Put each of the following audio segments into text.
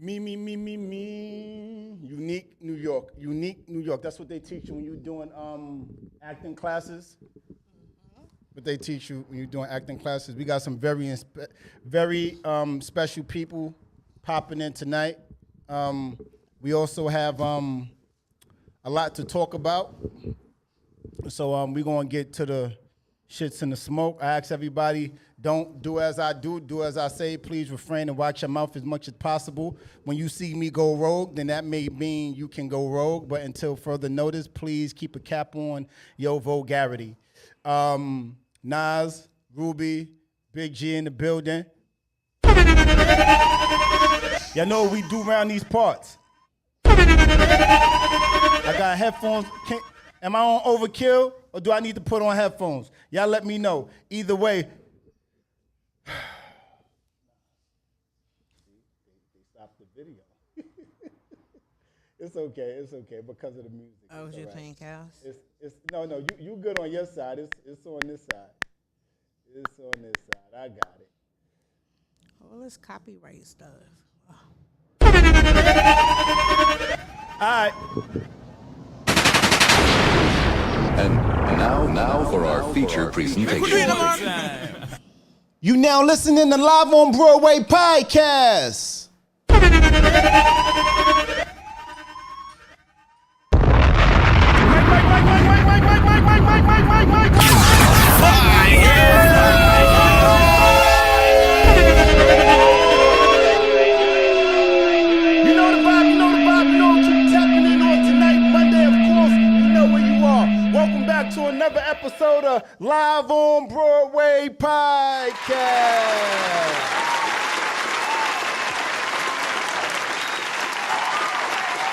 Me. Unique New York. Unique New York. That's what they teach you when you're doing acting classes. What they teach you when you're doing acting classes. We got some very special people popping in tonight. We also have a lot to talk about. So we're going to get to the shits and the smoke. I ask everybody, don't do as I do as I say. Please refrain and watch your mouth as much as possible. When you see me go rogue, then that may mean you can go rogue. But until further notice, please keep a cap on your vulgarity. Nas, Ruby, Big G in the building. Y'all know what we do around these parts. I got headphones. Am I on overkill or do I need to put on headphones? Y'all let me know. Either way. They stopped the video. It's okay because of the music. Oh, was you playing cows? No, you good on your side. It's on this side. It's on this side. I got it. All this copyright stuff. Oh. All right. And now for our feature presentation. You now listening to Live on Broadway podcast. To another episode of Live on Broadway podcast.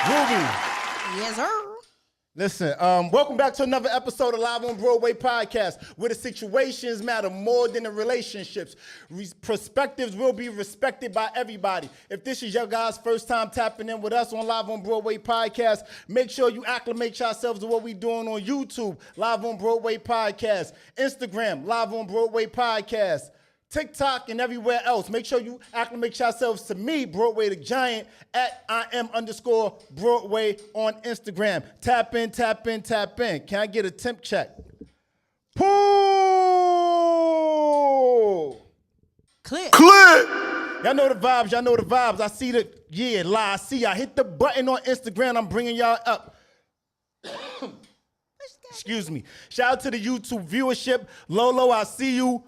Ruby. Yes, sir. Listen, welcome back to another episode of Live on Broadway podcast, where the situations matter more than the relationships. Perspectives will be respected by everybody. If this is your guys' first time tapping in with us on Live on Broadway podcast, make sure you acclimate yourselves to what we're doing on YouTube, Live on Broadway podcast, Instagram, Live on Broadway podcast, TikTok, and everywhere else. Make sure you acclimate yourselves to me, Broadway the Giant, at @IM_Broadway on Instagram. Tap in. Can I get a temp check? Pull! Click. Y'all know the vibes. I see the, I see y'all. Hit the button on Instagram. I'm bringing y'all up. Excuse me. Shout out to the YouTube viewership. Lolo, I see you.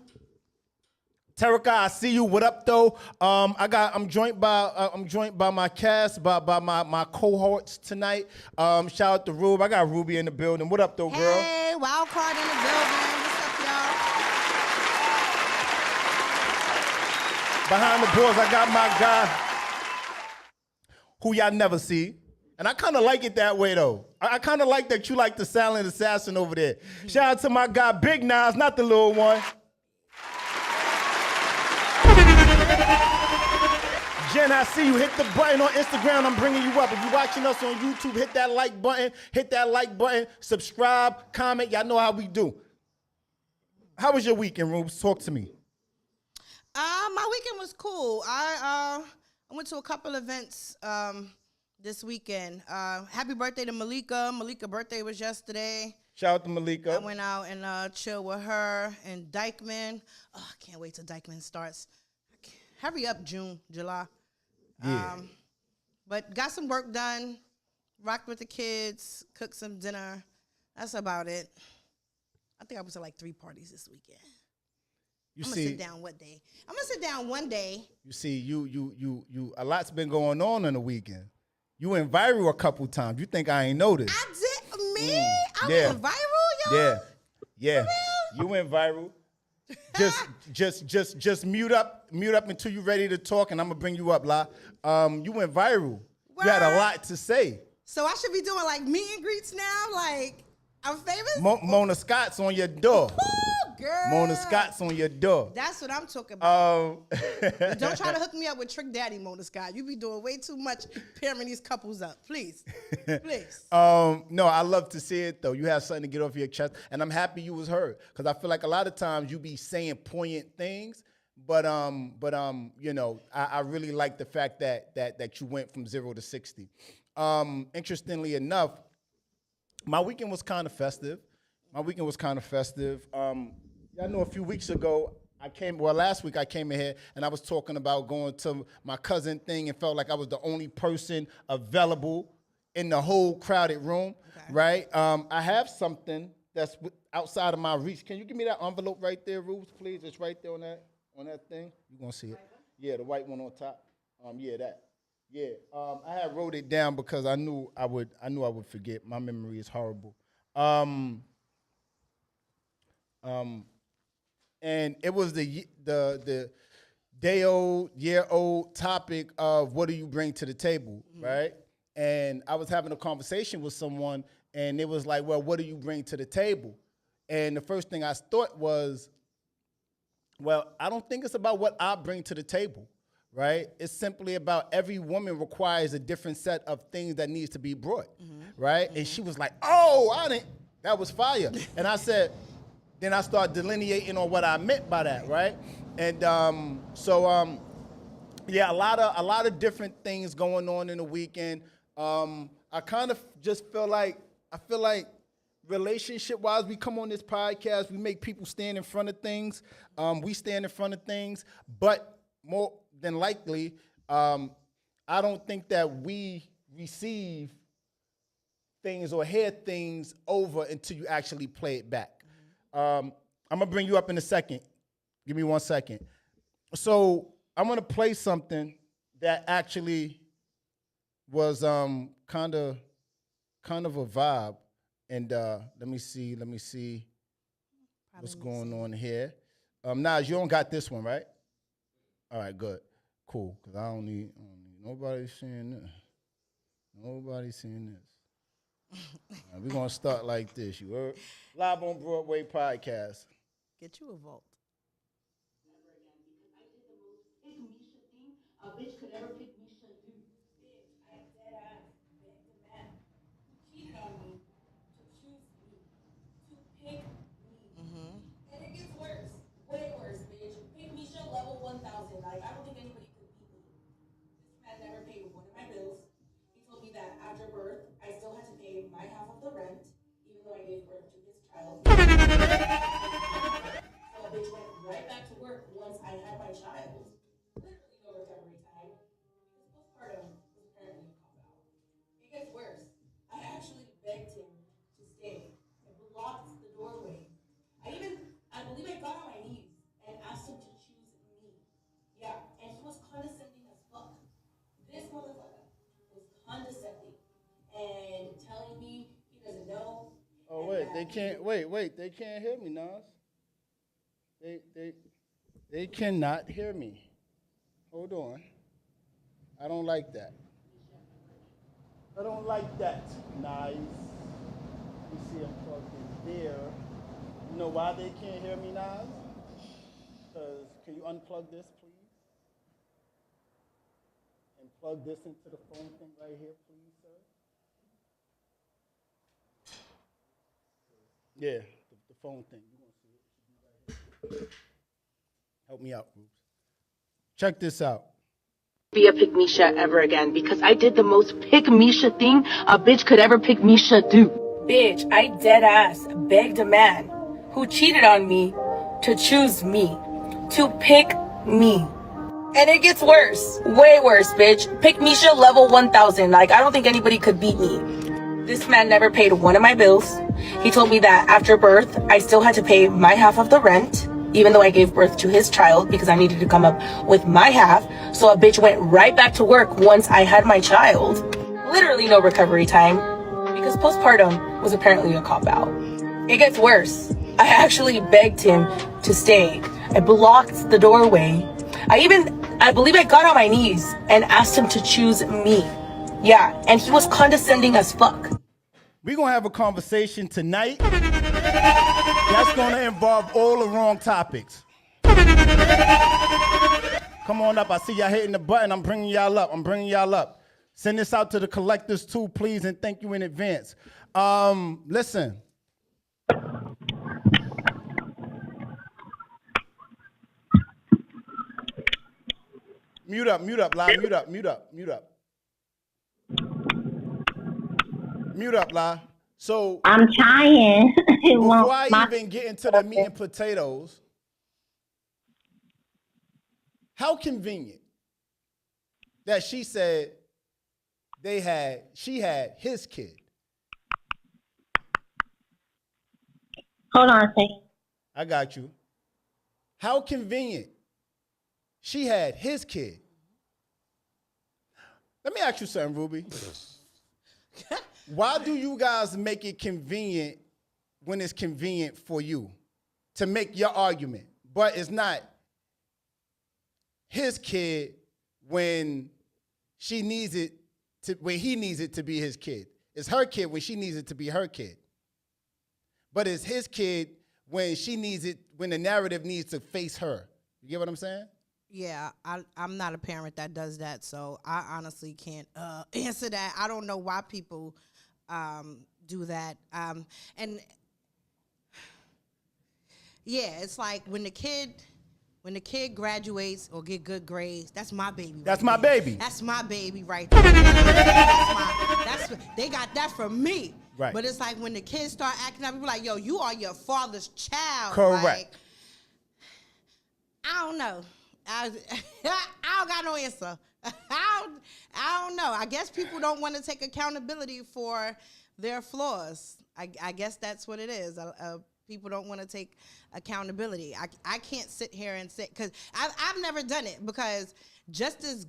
Terica, I see you. What up, though? I'm joined by my cast, by my cohorts tonight. Shout out to Rube. I got Ruby in the building. What up, though, girl? Hey, wild card in the building. What's up, y'all? Behind the boards, I got my guy, who y'all never see. And I kind of like it that way, though. I kind of like that you like the silent assassin over there. Shout out to my guy, Big Nas, not the little one. Jen, I see you. Hit the button on Instagram. I'm bringing you up. If you're watching us on YouTube, hit that like button. Subscribe, comment. Y'all know how we do. How was your weekend, Rubes? Talk to me. My weekend was cool. I went to a couple events this weekend. Happy birthday to Malika. Malika's birthday was yesterday. Shout out to Malika. I went out and chilled with her and Dykeman. Oh, I can't wait till Dykeman starts. Hurry up, July. Yeah. But got some work done, rocked with the kids, cooked some dinner. That's about it. I think I went to like 3 parties this weekend. I'm gonna sit down one day. You see, you a lot's been going on the weekend. You went viral a couple times. You think I ain't noticed? I did. Me? I went viral, y'all? Yeah. You went viral. Just mute up until you're ready to talk, and I'm gonna bring you up, La. You went viral. Word. You had a lot to say. So I should be doing like meet and greets now? Like, I'm famous? Mona Scott's on your door. Ooh, girl. Mona Scott's on your door. That's what I'm talking about. Don't try to hook me up with Trick Daddy, Mona Scott. You be doing way too much pairing these couples up. Please. Please. No, I love to see it, though. You have something to get off your chest, and I'm happy you was heard, because I feel like a lot of times you be saying poignant things, You know, I really like the fact that you went from 0 to 60. Interestingly enough, my weekend was kind of festive. Y'all know a few weeks ago, last week I came in here and I was talking about going to my cousin thing and felt like I was the only person available in the whole crowded room, right? I have something that's outside of my reach. Can you give me that envelope right there, Rubes, please? It's right there on that thing. You're gonna see it. Yeah, the white one on top. Yeah, that. Yeah. I had wrote it down because I knew I would forget. My memory is horrible. And it was the day old, year old topic of what do you bring to the table, right? And I was having a conversation with someone, and it was like, well, what do you bring to the table? And the first thing I thought was, well, I don't think it's about what I bring to the table, right? It's simply about every woman requires a different set of things that needs to be brought, right? And she was like, oh, that was fire. And I said, then I started delineating on what I meant by that, right? And yeah, a lot of different things going on in the weekend. I kind of just feel like relationship-wise, we come on this podcast, we make people stand in front of things. We stand in front of things, but more than likely, I don't think that we receive things or hear things over until you actually play it back. I'm gonna bring you up in a second. Give me 1 second. So I'm gonna play something that actually was kind of a vibe. And let me see what's going on here. Nas, you don't got this one, right? All right, good, cool. Cause I don't need nobody seeing this. Nobody's seeing this. We're gonna start like this. You heard? Live on Broadway podcast. Get you a vault. A bitch could ever pick me should do. Bitch, I dead ass begged a man who cheated on me to choose me, to pick me. And it gets worse, way worse, bitch. Pick me should level 1000. Like, I don't think anybody could beat me. This man never paid one of my bills. He told me that after birth, I still had to pay my half of the rent, even though I gave birth to his child. So a bitch went right back to work once I had my child. Literally no recovery time. Because postpartum was apparently a cop-out. It gets worse. I actually begged him to stay. I blocked the doorway. I believe I got on my knees and asked him to choose me. Yeah, and he was condescending as fuck. This motherfucker was condescending and telling me he doesn't know. Oh wait, they can't hear me, Nas. They cannot hear me. Hold on. I don't like that. Nice. You see I'm plugged in there. You know why they can't hear me, Nas? Because, can you unplug this, please? And plug this into the phone thing right here, please, sir? Yeah, the phone thing. You want to see it? It should be right here. Help me out, groups. Check this out. Be a pick Misha ever again because I did the most pick Misha thing a bitch could ever pick Misha do. Bitch, I dead ass begged a man who cheated on me to choose me, to pick me. And it gets worse, way worse, bitch. Pick Misha level 1000. Like, I don't think anybody could beat me. This man never paid one of my bills. He told me that after birth, I still had to pay my half of the rent, even though I gave birth to his child because I needed to come up with my half. So a bitch went right back to work once I had my child. Literally no recovery time because postpartum was apparently a cop-out. It gets worse. I actually begged him to stay. I blocked the doorway. I believe I got on my knees and asked him to choose me. Yeah, and he was condescending as fuck. We're going to have a conversation tonight that's going to involve all the wrong topics. Come on up. I see y'all hitting the button. I'm bringing y'all up. Send this out to the collectors too, please, and thank you in advance. Listen. Mute up, La. Mute up. Mute up, La. So I'm trying. before I even get into the meat and potatoes, how convenient that she said she had his kid. Hold on a second. I got you. How convenient she had his kid. Let me ask you something, Ruby. Why do you guys make it convenient when it's convenient for you to make your argument, but it's not his kid when she needs it to, when he needs it to be his kid? It's her kid when she needs it to be her kid. But it's his kid when she needs it, when the narrative needs to face her. You get what I'm saying? Yeah, I'm not a parent that does that, so I honestly can't answer that. I don't know why people do that. And yeah, it's like when the kid graduates or get good grades, that's my baby. That's right my there. baby. That's my baby right there. They got that from me. Right. But it's like when the kids start acting up, people like, yo, you are your father's child. Correct. Like, I don't know. I don't got no answer. I don't know. I guess people don't want to take accountability for their flaws. I guess that's what it is. People don't want to take accountability. I can't sit here and say, because I've never done it, because just as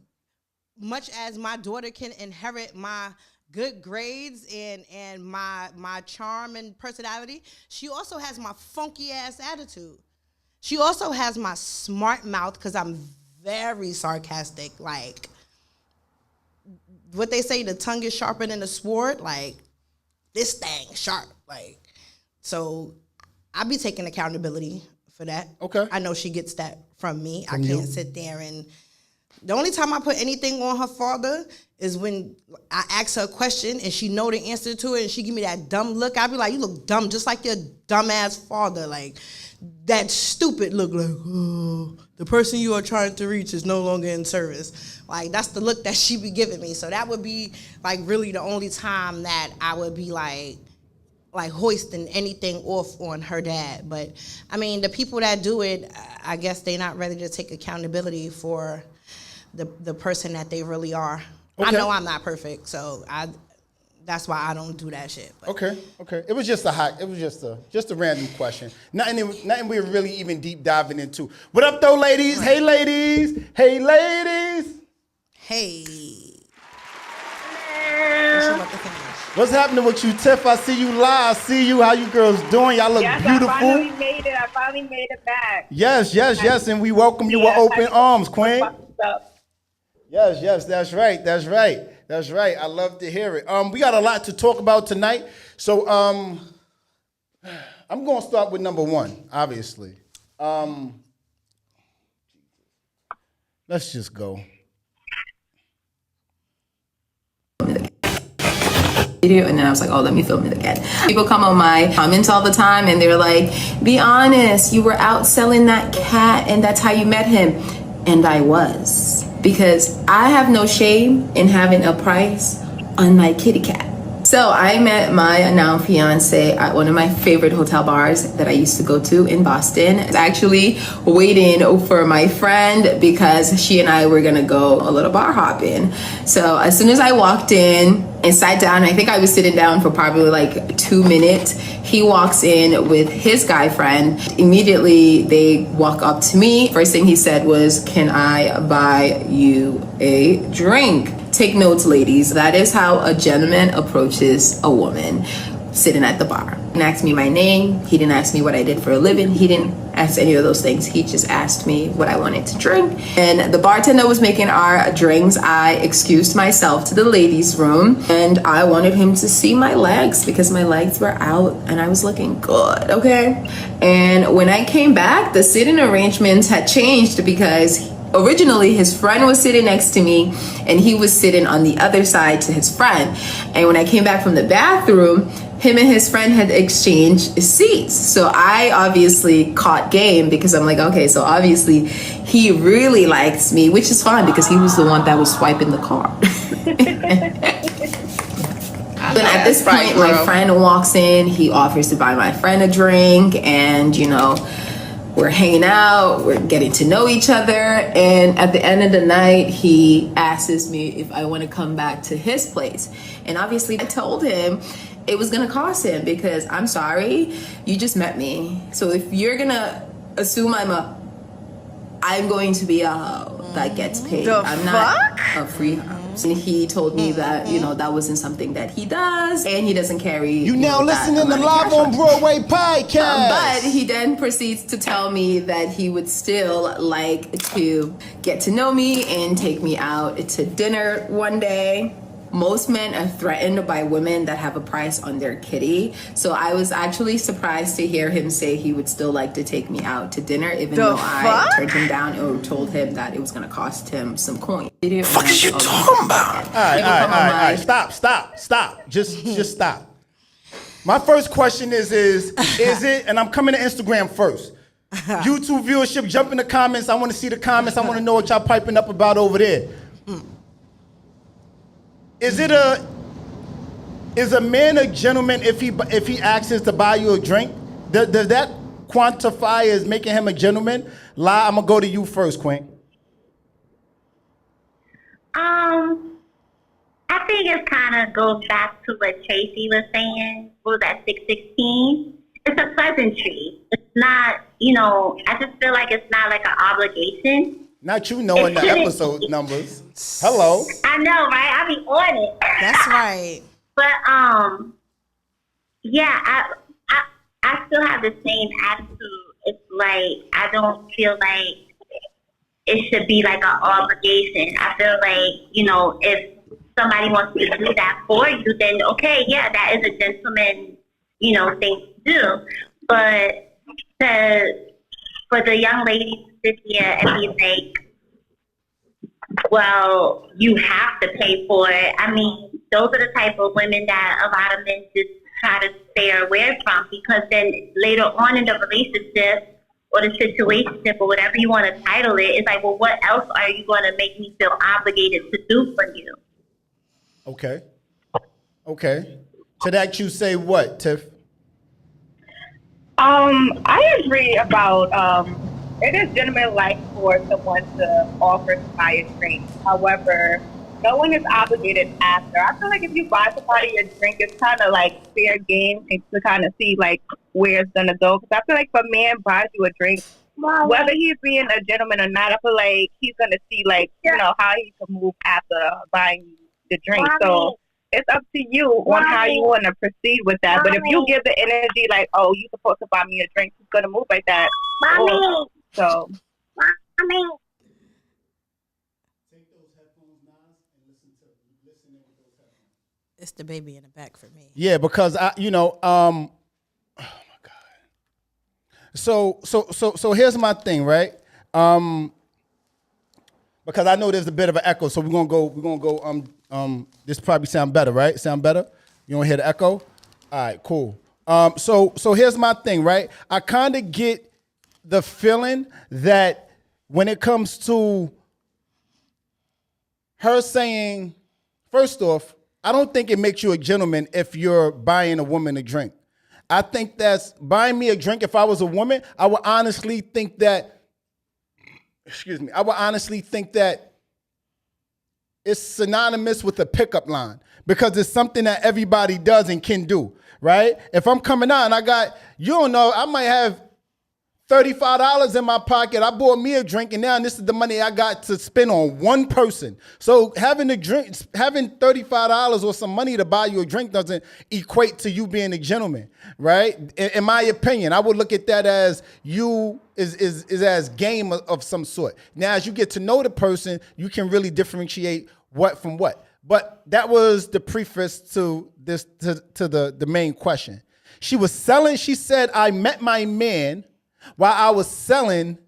much as my daughter can inherit my good grades and my charm and personality, she also has my funky ass attitude. She also has my smart mouth, because I'm very sarcastic. Like, what they say, the tongue is sharper than the sword. Like, this thing sharp. Like, so I be taking accountability for that. Okay. I know she gets that from me. I can't sit there and... The only time I put anything on her father is when I ask her a question and she know the answer to it and she give me that dumb look. I be like, you look dumb, just like your dumbass father. Like, that stupid look, like, oh, the person you are trying to reach is no longer in service. Like, that's the look that she be giving me. So that would be like really the only time that I would be like hoisting anything off on her dad. But I mean, the people that do it, I guess they not ready to take accountability for the person that they really are. Okay. I know I'm not perfect, so that's why I don't do that shit. But. Okay. It was just a random question. Nothing we're really even deep diving into. What up though, ladies? Right. Hey ladies. Hey. What's happening with you, Tiff? I see you live. I see you. How you girls doing? Y'all look beautiful. I finally made it back. Yes. And we welcome you with open arms, Queen. Yes, that's right. I love to hear it. We got a lot to talk about tonight. So I'm going to start with number one, obviously. Let's just go. Video, and then I was like, oh, let me film it again. People come on my comments all the time and they're like, be honest, you were out selling that cat and that's how you met him. And I was, because I have no shame in having a price on my kitty cat. So I met my now fiance at one of my favorite hotel bars that I used to go to in Boston. I was actually waiting for my friend because she and I were gonna go a little bar hopping. So as soon as I walked in and sat down, I think I was sitting down for probably like 2 minutes. He walks in with his guy friend. Immediately they walk up to me. First thing he said was, can I buy you a drink? Take notes, ladies. That is how a gentleman approaches a woman sitting at the bar. He didn't ask me my name. He didn't ask me what I did for a living. He didn't ask any of those things. He just asked me what I wanted to drink. And the bartender was making our drinks. I excused myself to the ladies' room and I wanted him to see my legs because my legs were out and I was looking good, okay? And when I came back, the sitting arrangements had changed because originally his friend was sitting next to me and he was sitting on the other side to his friend. And when I came back from the bathroom, him and his friend had exchanged seats. So I obviously caught game because I'm like, okay, so obviously he really likes me, which is fine because he was the one that was swiping the card. But at this point, my friend walks in, he offers to buy my friend a drink, and we're hanging out, we're getting to know each other, and at the end of the night, he asks me if I want to come back to his place. And obviously, I told him it was gonna cost him because I'm sorry, you just met me. So if you're gonna assume I'm going to be a hoe that gets paid. I'm not a free hoe. And he told me that, that wasn't something that he does, and he doesn't carry. You now listening to Live on Broadway podcast. But he then proceeds to tell me that he would still like to get to know me and take me out to dinner one day. Most men are threatened by women that have a price on their kitty. So I was actually surprised to hear him say he would still like to take me out to dinner, even though I turned him down or told him that it was going to cost him some coin. What the fuck is you talking about? All right. Stop. Just stop. My first question is it, and I'm coming to Instagram first. YouTube viewership, jump in the comments. I want to see the comments. I want to know what y'all piping up about over there. Is a man a gentleman if he asks to buy you a drink? Does that quantify as making him a gentleman? I'm gonna go to you first, Queen. I think it kind of goes back to what Tracy was saying. What was that, 616? It's a pleasantry. It's not, I just feel like it's not like an obligation. Not you knowing the episode numbers. Hello. I know, right? I be on it. That's right. But yeah, I still have the same attitude. It's like I don't feel like it should be like an obligation. I feel like, if somebody wants to do that for you, then okay, yeah, that is a gentleman, thing to do. But for the young lady to sit here and be like, well, you have to pay for it. I mean, those are the type of women that a lot of men just try to stay away from, because then later on in the relationship or the situationship or whatever you want to title it, it's like, well, what else are you going to make me feel obligated to do for you? Okay. To that you say what, Tiff? I agree about it is gentlemanlike for someone to offer to buy a drink. However, no one is obligated after. I feel like if you buy somebody a drink, it's kind of like fair game to kind of see like where it's gonna go. Because I feel like if a man buys you a drink, whether he's being a gentleman or not, I feel like he's gonna see like how he can move after buying you the drink. So it's up to you on how you want to proceed with that. But if you give the energy like, oh, you're supposed to buy me a drink, he's gonna move like that. So. It's the baby in the back for me. Yeah, because oh my God. So here's my thing, right? Because I know there's a bit of an echo, so we're gonna go. This probably sound better, right? Sound better? You don't hear the echo? All right, cool. So here's my thing, right? I kind of get the feeling that when it comes to her saying, first off, I don't think it makes you a gentleman if you're buying a woman a drink. I think that's buying me a drink. If I was a woman, I would honestly think that, it's synonymous with a pickup line because it's something that everybody does and can do, right? If I'm coming out and I might have $35 in my pocket. I bought me a drink, and now this is the money I got to spend on one person. So having $35 or some money to buy you a drink doesn't equate to you being a gentleman, right? In my opinion, I would look at that as you is as game of some sort. Now, as you get to know the person, you can really differentiate what from what. But that was the preface to this to the main question. She said, I met my man while I was selling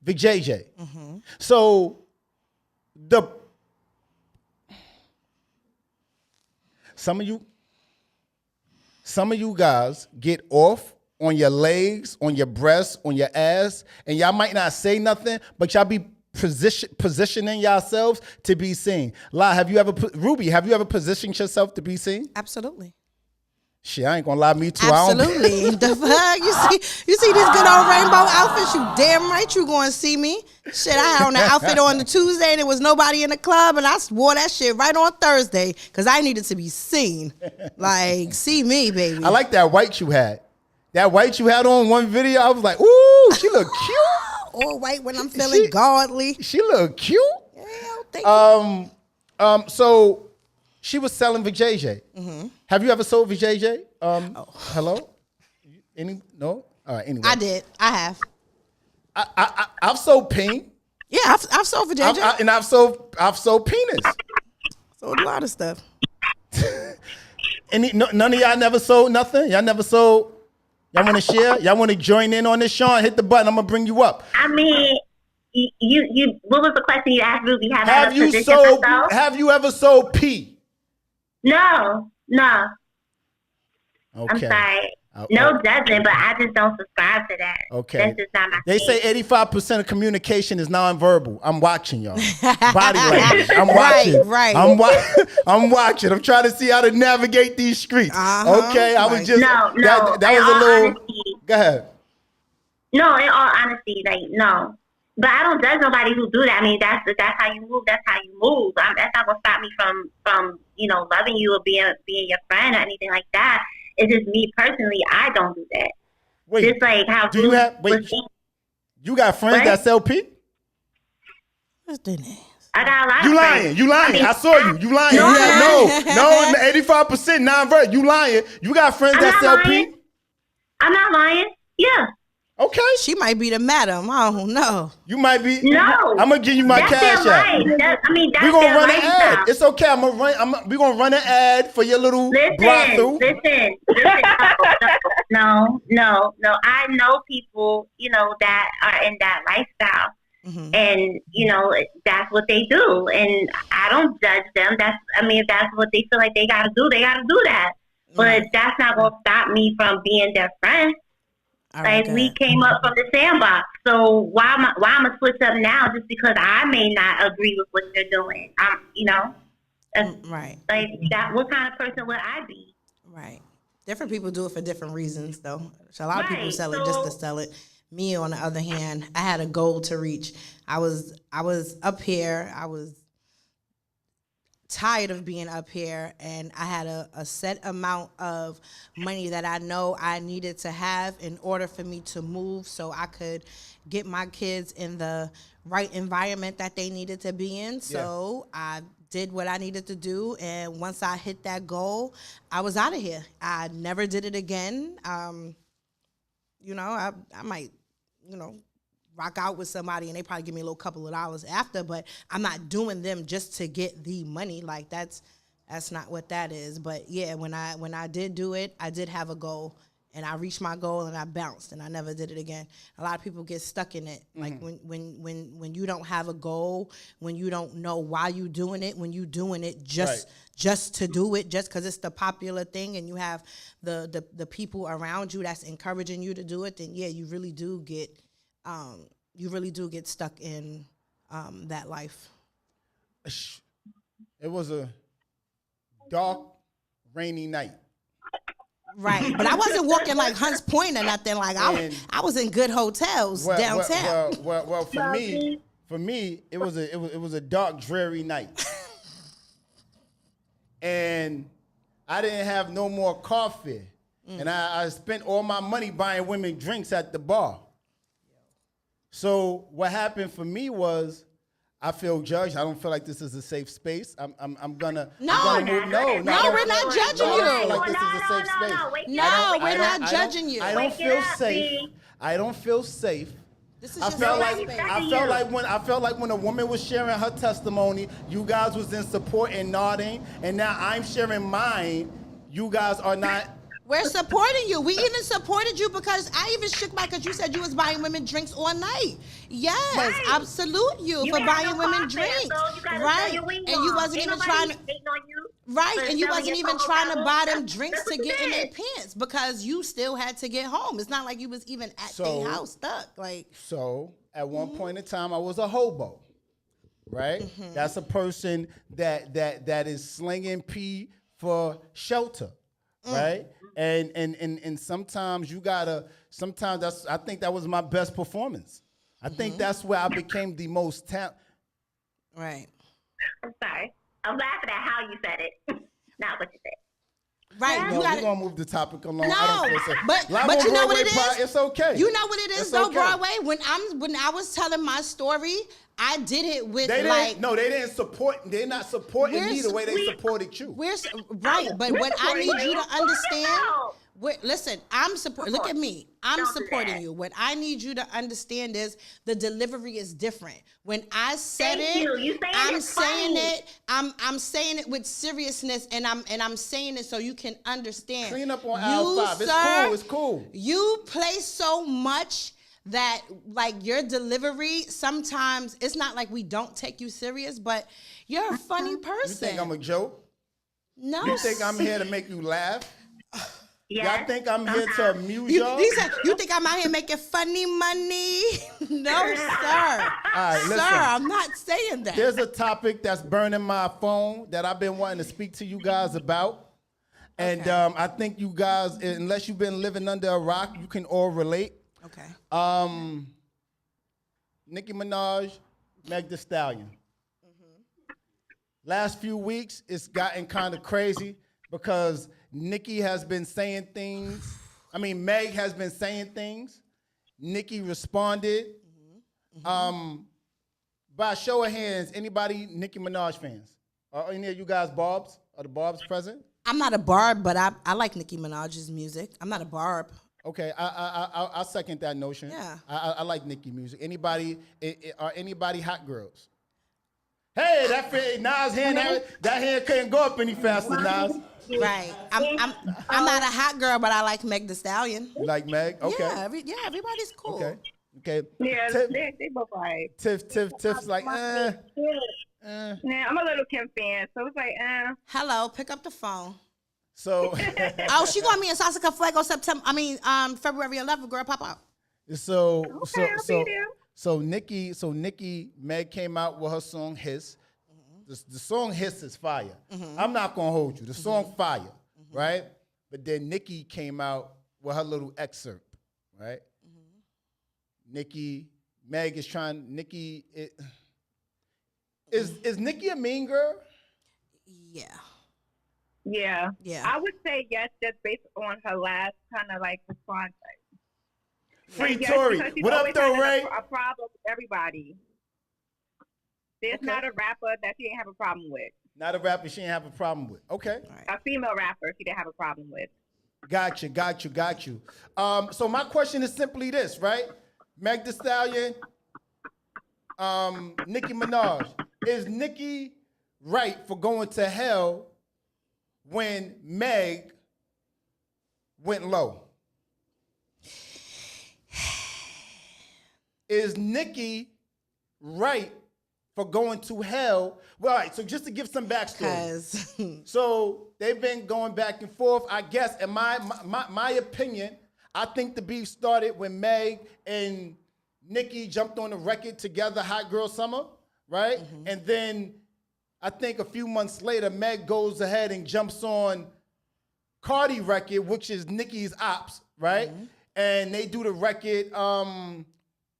VJJ. Mm-hmm. So some of some of you guys get off on your legs, on your breasts, on your ass, and y'all might not say nothing, but y'all be positioning yourselves to be seen. Ruby, have you ever positioned yourself to be seen? Absolutely. Shit, I ain't gonna lie, me too. Absolutely. The fuck? You see this good old rainbow outfit? You damn right you gonna see me. Shit, I had on that outfit on the Tuesday and there was nobody in the club, and I wore that shit right on Thursday because I needed to be seen. Like, see me, baby. I like that white you had. That white you had on one video, I was like, ooh, she look cute. All white when I'm feeling godly. She look cute. Yeah, thank you. So she was selling vajayjay. Mm-hmm. Have you ever sold vajayjay? Hello? No? All right, anyway. I did. I have. I've sold peen. Yeah, I've sold vajayjay. And I've sold penis. Sold a lot of stuff. None of y'all never sold nothing? Y'all never sold? Y'all want to share? Y'all want to join in on this, Sean? Hit the button. I'm going to bring you up. I mean, you. What was the question you asked, Ruby? Have you ever sold pee? No. Okay. I'm sorry. No judging, but I just don't subscribe to that. Okay. That's just not my They thing. say 85% of communication is nonverbal. I'm watching y'all. Body language. I'm watching. Right. I'm watching. I'm trying to see how to navigate these streets. Okay. I was just No. That was a little. Honesty, Go ahead. No, in all honesty, like no. But I don't judge nobody who do that. I mean, that's how you move. That's how you move. That's not gonna stop me from loving you or being your friend or anything like that. It's just me personally. I don't do that. Wait. Just like how Do you have? Wait. You got friends that sell pee? What's their name? I got a lot You of lying. friends. You lying. I saw you. You lying. No, 85% non-verbal. You lying. You got friends that sell pee? I'm not lying. Yeah. Okay. She might be the madam. I don't know. You might be. No. I'm gonna give you my that's cash their app. life. That's We're gonna their run an lifestyle. ad. It's okay. We're gonna run an ad for your little brothel. Listen. No. I know people, that are in that lifestyle. Mm-hmm. And, that's what they do. And I don't judge them. If that's what they feel like they got to do, they got to do that. But that's not going to stop me from being their friend. We came up from the sandbox. So why am I switch up now just because I may not agree with what they're doing? Right. Like that. What kind of person would I be? Right. Different people do it for different reasons, though. So a lot of people sell it just to sell it. Me, on the other hand, I had a goal to reach. I was up here. I was tired of being up here, and I had a set amount of money that I know I needed to have in order for me to move so I could get my kids in the right environment that they needed to be in. So I did what I needed to do, and once I hit that goal, I was out of here. I never did it again. I might, rock out with somebody and they probably give me a little couple of dollars after, but I'm not doing them just to get the money. Like that's not what that is. But yeah, when I did do it, I did have a goal and I reached my goal and I bounced and I never did it again. A lot of people get stuck in it. Mm-hmm. Like when you don't have a goal, when you don't know why you doing it, when you doing it just to do it, just because it's the popular thing and you have the people around you that's encouraging you to do it, then yeah, you really do get stuck in that life. It was a dark, rainy night. Right, but I wasn't walking like Hunts Point or nothing. Like I was in good hotels downtown. Well, for me, it was a dark, dreary night, and I didn't have no more coffee, and I spent all my money buying women drinks at the bar. So what happened for me was I feel judged. I don't feel like this is a safe space. I'm gonna move. No, we're not judging you. I feel like this is a safe space. No, we're not judging you. I don't feel safe. I don't feel safe. This is I just felt like when a woman was sharing her testimony, you guys was in support and nodding, and now I'm sharing mine. You guys are not. We're supporting you. We even supported you because I even shook my, because you said you was buying women drinks all night. Yes, right. I salute you for buying women drinks. So right. And you wasn't even trying to. Right, But and you selling wasn't your even soul, trying to that's buy them what drinks to you get in their did. pants because you still had to get home. It's not like you was even at their house stuck. Like, So at one point in time, I was a hobo, right? That's a person that is slinging pee for shelter, right? And sometimes you gotta. Sometimes I think that was my best performance. I think that's where I became the most right. I'm sorry. I'm laughing at how you said it, not what you said. Right, No, you we're got gonna move the topic along. No, I don't feel so. but Live but on you know what Broadway it is? Pride, it's okay. You know what it is It's though, okay. Broadway. When I was telling my story, I did it with They like didn't. No, they didn't support. They're not supporting me the way they supported you. right, but what I supporting need you you. to understand. No. Listen, I'm supporting. Look at me. I'm Don't do supporting that. you. What I need you to understand is the delivery is different. When I said Thank it, you. You saying I'm it's saying funny. it. I'm saying it with seriousness, and I'm saying it so you can understand. Clean up on You, aisle 5. It's sir, cool. It's cool. You play so much that like your delivery, sometimes it's not like we don't take you serious, but you're a funny You person. think I'm a joke? No. You think I'm here to make you laugh? Yes, Y'all think I'm here to amuse You, y'all? he said, you think I'm out here making funny money? No, sir. right, sir, listen. I'm not saying that. There's a topic that's burning my phone that I've been wanting to speak to you guys about. And Okay. I think you guys, unless you've been living under a rock, you can all relate. Okay. Nicki Minaj, Meg Thee Stallion. Last few weeks, it's gotten kind of crazy because Nicki has been saying things. I mean, Meg has been saying things. Nicki responded. By show of hands, anybody Nicki Minaj fans? Are any of you guys Barbs? Are the Barbs present? I'm not a barb, but I like Nicki Minaj's music. I'm not a barb. Okay, I'll second that notion. Yeah. I like Nicki music. Anybody? Are anybody hot girls? Hey, Nas hand, that hand couldn't go up any faster, Nas. Right. I'm not a hot girl, but I like Meg Thee Stallion. You like Meg? Okay. Yeah, everybody's cool. Okay. Yeah, Tiff, they both right. Tiff's like, Nah, I'm a little Kim fan, so it's like, Hello, pick up the phone. So, Oh, she gonna be in Sassica Fuego February 11th. Girl, pop out. So Nicki, Meg came out with her song Hiss. The song Hiss is fire. I'm not gonna hold you. The song fire, right? But then Nicki came out with her little excerpt, right? Meg is trying. Is Nicki a mean girl? Yeah. yeah. I would say yes, just based on her last kind of like response. Free Yes, Tory. because she's What up, always though, having Ray? A problem with everybody. There's not a rapper that she didn't have a problem with. Not a rapper she didn't have a problem with. Okay. A female rapper she didn't have a problem with. Got you. So my question is simply this, right? Meg Thee Stallion, Nicki Minaj. Is Nicki right for going to hell when Meg went low? Is Nicki right for going to hell? Well, all right, so just to give some backstory. So they've been going back and forth. I guess, in my opinion, I think the beef started when Meg and Nicki jumped on the record together, Hot Girl Summer, right? And then I think a few months later, Meg goes ahead and jumps on Cardi record, which is Nicki's Ops, right? And they do the record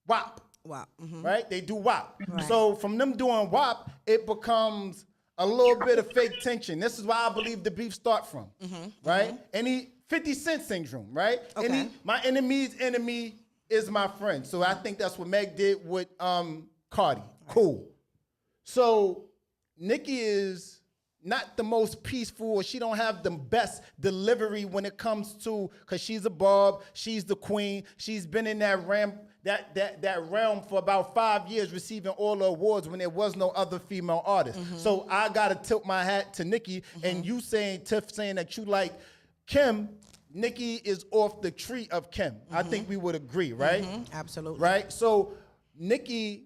WAP. WAP. Right? They do WAP. So from them doing WAP, it becomes a little bit of fake tension. This is why I believe the beef start from, right? Any 50 Cent syndrome, right? Okay. My enemy's enemy is my friend. So I think that's what Meg did with Cardi. Cool. So Nicki is not the most peaceful, or she don't have the best delivery when it comes to, because she's a Barb, she's the queen, she's been in that realm for about 5 years, receiving all the awards when there was no other female artist. So I gotta tilt my hat to Nicki, and you saying, Tiff saying that you like Kim, Nicki is off the tree of Kim. I think we would agree, right? Absolutely. Right? So Nicki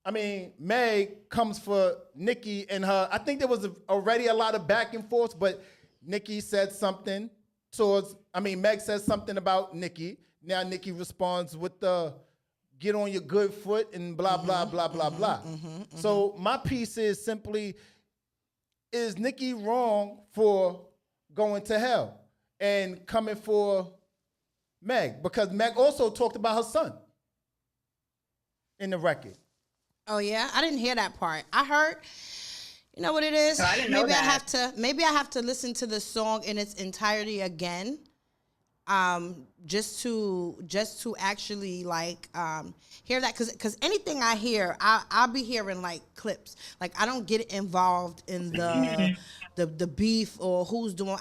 I mean, Meg comes for Nicki and her. I think there was already a lot of back and forth, but Nicki said something Meg says something about Nicki. Now Nicki responds with the get on your good foot and blah, blah, blah, blah, blah. So my piece is simply, is Nicki wrong for going to hell and coming for Meg? Because Meg also talked about her son in the record. Oh yeah, I didn't hear that part. I heard, you know what it is? I didn't know that. Maybe I have to listen to the song in its entirety again. Just to actually hear that, because anything I hear, I'll be hearing like clips. Like I don't get involved in the beef or who's doing.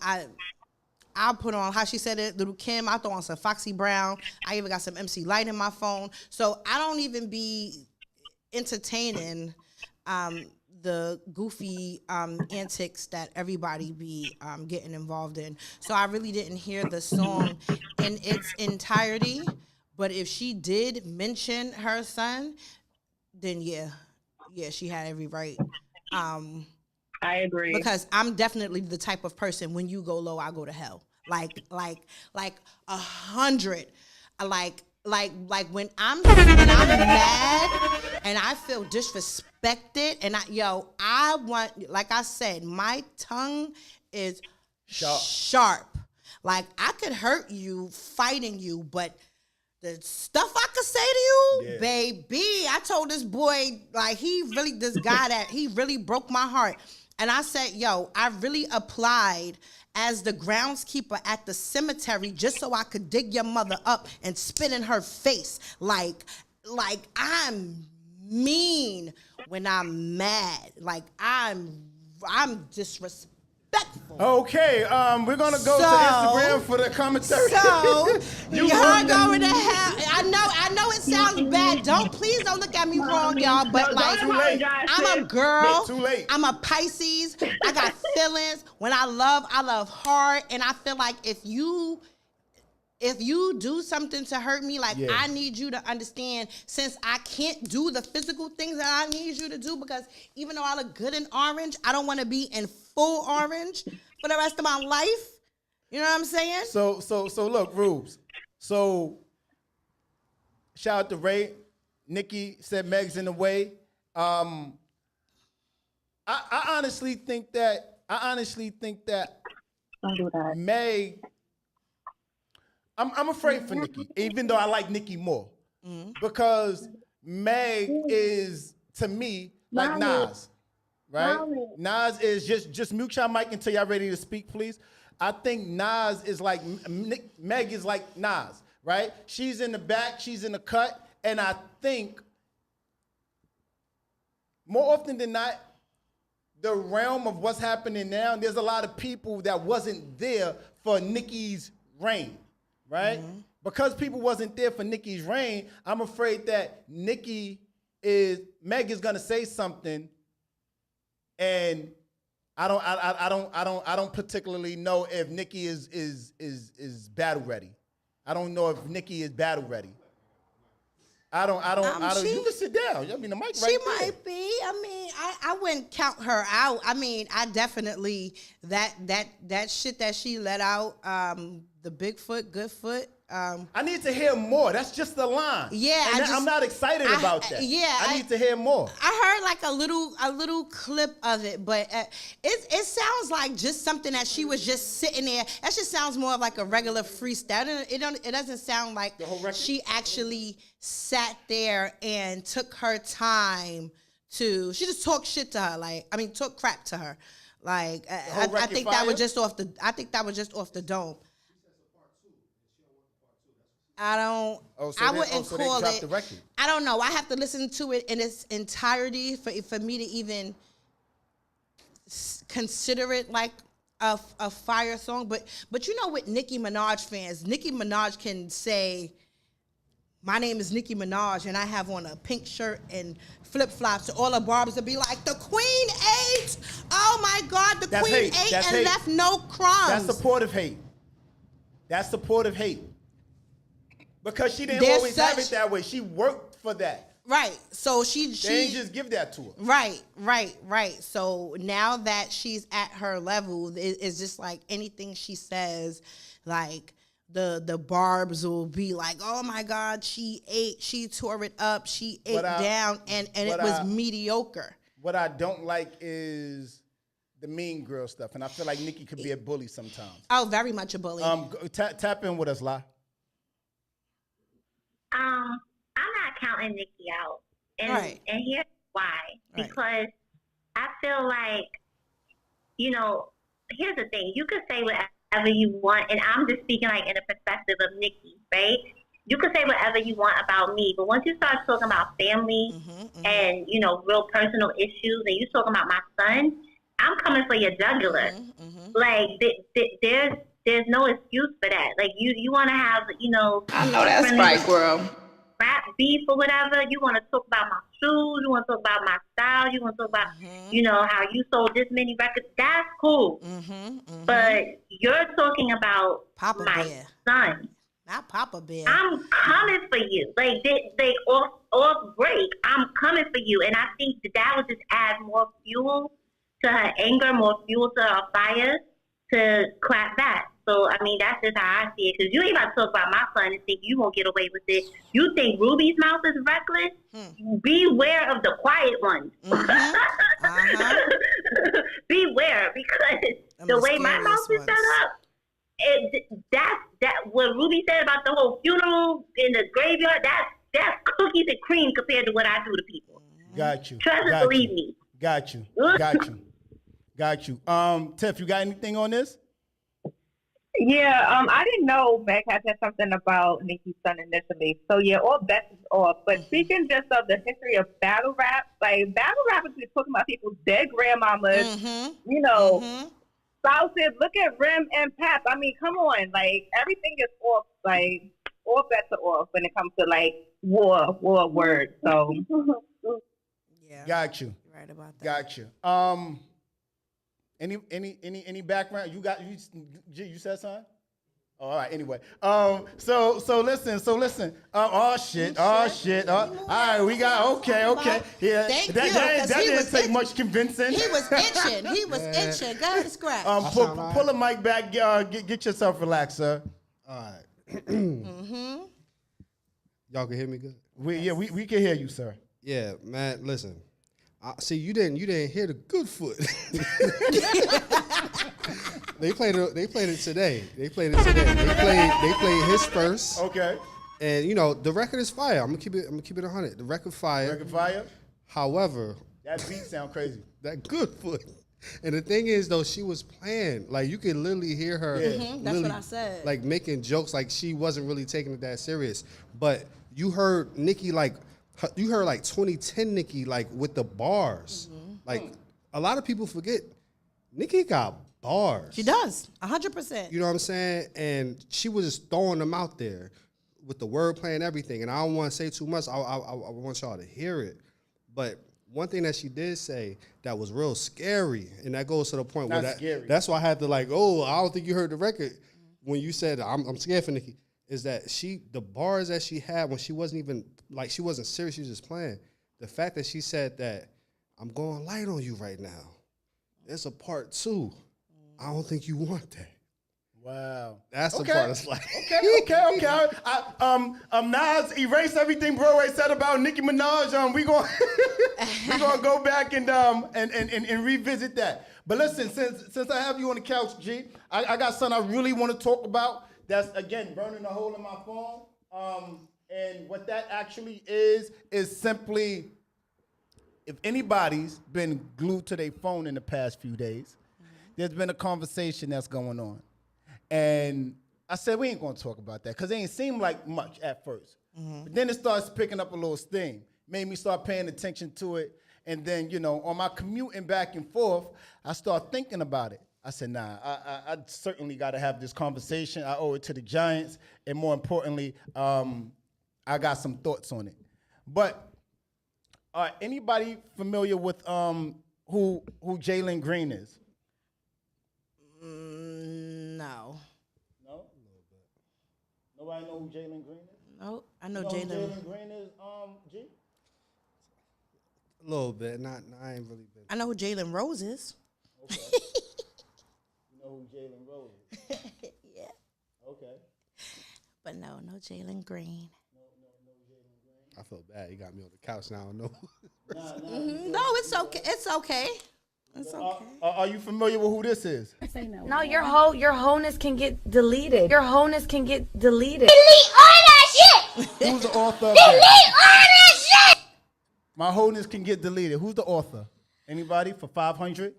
I'll put on how she said it, Little Kim. I throw on some Foxy Brown. I even got some MC Light in my phone, so I don't even be entertaining the goofy antics that everybody be getting involved in. So I really didn't hear the song in its entirety. But if she did mention her son, then yeah, she had every right. I agree. Because I'm definitely the type of person, when you go low, I go to hell. Like 100. Like when I'm mad and I feel disrespected, and I want, like I said, my tongue is sharp. Like I could hurt you fighting you, but the stuff I could say to you, baby, I told this boy, like he really broke my heart. And I said, I really applied as the groundskeeper at the cemetery just so I could dig your mother up and spit in her face. Like I'm mean when I'm mad. Like I'm disrespectful. Okay, we're gonna go to Instagram for the commentary. So y'all going to hell. I know it sounds bad. Please don't look at me wrong, y'all. But I'm a girl. Too late. I'm a Pisces. I got feelings. When I love hard, and I feel like if you do something to hurt me, I need you to understand, since I can't do the physical things that I need you to do, because even though I look good in orange, I don't want to be in full orange for the rest of my life. You know what I'm saying? So look, Rubes. So shout out to Ray. Nicki said Meg's in the way. I honestly think that Don't do that. Meg, I'm afraid for Nicki, even though I like Nicki more. Because Meg is, to me, like Nas, right? Nas is just mute your mic until y'all ready to speak, please. I think Nas is like, Meg is like Nas, right? She's in the back, she's in the cut, and I think more often than not, the realm of what's happening now, there's a lot of people that wasn't there for Nicki's reign, right? Because people wasn't there for Nicki's reign, I'm afraid that Meg is gonna say something, and I don't particularly know if Nicki is battle ready. I don't know if Nicki is battle ready. I don't. You can sit down. I mean, the mic right there. She might be. I mean, I wouldn't count her out. I mean, I definitely that shit that she let out. The Bigfoot, Goodfoot. I need to hear more. That's just the line. Yeah, I'm not excited about that. Yeah, I need to hear more. I heard like a little clip of it, but it sounds like just something that she was just sitting there. That just sounds more of like a regular freestyle. It doesn't sound like she actually sat there and took her time to. She just talked shit to her. Talk crap to her. I think that was just off the. I think that was just off the dome. I don't. I wouldn't call it. I don't know. I have to listen to it in its entirety for me to even consider it like a fire song. But you know, with Nicki Minaj fans, Nicki Minaj can say, "My name is Nicki Minaj, and I have on a pink shirt and flip flops." All the barbers will be like, "The Queen ate. Oh my God, the Queen ate and left no crumbs." That's supportive hate. Because she didn't always have it that way. She worked for that. Right. So she They ain't just give that to her. Right. So now that she's at her level, it's just like anything she says, like the barbs will be like, oh my God, she tore it up, she ate down, and it was mediocre. What I don't like is the mean girl stuff, and I feel like Nikki could be a bully sometimes. Oh, very much a bully. Tap in with us, La. I'm not counting Nikki out. And here's why. Because I feel like, here's the thing. You could say whatever you want, and I'm just speaking like in the perspective of Nikki, right? You could say whatever you want about me, but once you start talking about family and, real personal issues, and you talking about my son, I'm coming for your jugular. Like, there's no excuse for that. Like, you want to have, I know that's right, girl. Rap beef or whatever. You want to talk about my shoes. You want to talk about my style. You want to talk about, how you sold this many records. That's cool. But you're talking about Papa my Bear. son. Not Papa Bear. I'm coming for you. Like, they off break. I'm coming for you. And I think that would just add more fuel to her anger, more fuel to her fire to clap back. So, I mean, that's just how I see it. Because you ain't about to talk about my son and think you won't get away with it. You think Ruby's mouth is reckless? Beware of the quiet ones. Beware, because the way my mouth is set up, that what Ruby said about the whole funeral in the graveyard, that's cookies and cream compared to what I do to people. Got you. Trust and believe me. Got you. Tiff, you got anything on this? Yeah, I didn't know Meg had said something about Nicki's son initially. So yeah, all bets is off. But speaking just of the history of battle rap, like battle rappers be talking about people's dead grandmamas, spouses. Look at Rim and Pap. I mean, come on, like everything is off. Like all bets are off when it comes to like war words. So yeah, got you. You're right about that. Got you. Any background? You said something? Oh, all right. Anyway, so listen. Oh shit. All right, we got okay. Yeah, Thank you, that didn't take much convincing. He was itching. Go ahead, scratch. Pull the mic back. Get yourself relaxed, sir. All right. Y'all can hear me good? We can hear you, sir. Yeah, man. Listen. See, you didn't hear the good foot. They played it today. They played his first. Okay. And the record is fire. I'm gonna keep it 100. The record fire. However, that beat sound crazy. That good foot. And the thing is, though, she was playing. Like, you could literally hear her. That's what I said. Like, making jokes. Like, she wasn't really taking it that serious. But you heard Nicki, like, you heard, like, 2010 Nicki, like, with the bars. Like, a lot of people forget, Nicki got bars. She does, 100%. You know what I'm saying? And she was just throwing them out there with the wordplay and everything. And I don't want to say too much. I want y'all to hear it. But one thing that she did say that was real scary, and that goes to the point where that's why I had to I don't think you heard the record when you said I'm scared for Nicki, is that the bars that she had when she wasn't even, like, she wasn't serious, she was just playing. The fact that she said that I'm going light on you right now. There's a part 2. I don't think you want that. Wow. That's the part that's like. Okay. Nas, erase everything Broadway said about Nicki Minaj. We gonna go back and revisit that. But listen, since I have you on the couch, G, I got something I really want to talk about. That's again burning a hole in my phone. And what that actually is simply, if anybody's been glued to their phone in the past few days, there's been a conversation that's going on. And I said, we ain't gonna talk about that because it ain't seem like much at first. But then it starts picking up a little steam. Made me start paying attention to it. And then, on my commuting back and forth, I start thinking about it. I said, nah, I certainly gotta have this conversation. I owe it to the Giants. And more importantly, I got some thoughts on it. But anybody familiar with who Jalen Green is? No. No? Nobody know who Jalen Green is? No, I know Jalen Jalen. Jalen Green is, G? A little bit. Not. I ain't really been. I know who Jalen Rose is. Okay. You know who Jalen Rose is? Yeah. Okay. But no Jalen Green. I feel bad. He got me on the couch now. I don't know. No, it's okay. It's okay. It's okay. Are you familiar with who this is? No, your wholeness can get deleted. Your wholeness can get deleted. Delete all that shit. Who's the author of Delete that? all that shit. My wholeness can get deleted. Who's the author? Anybody for 500?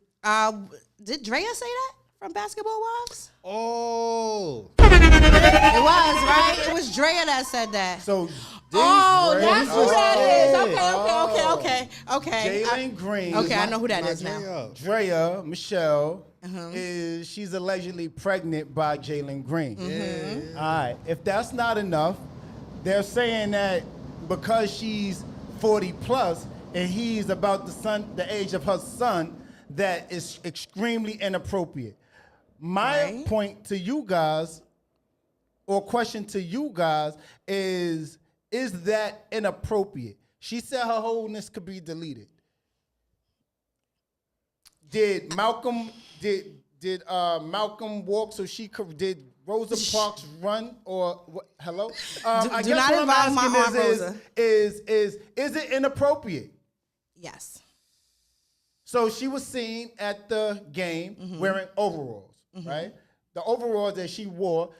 Did Draya say that from Basketball Wives? Oh. It was, right? It was Draya that said that. So. That's who that is. Okay. Jalen Green. Okay, I know who that is now. Draya Michele she's allegedly pregnant by Jalen Green. All right. If that's not enough, they're saying that because she's 40 plus and he's about the age of her son, that is extremely inappropriate. My point to you guys, or question to you guys, is that inappropriate? She said her wholeness could be deleted. Did Malcolm walk so she could? Did Rosa Parks run or what? Hello? I do guess not what I'm involve my asking Aunt Rosa. is it inappropriate? Yes. So she was seen at the game wearing overalls, right? The overalls that she wore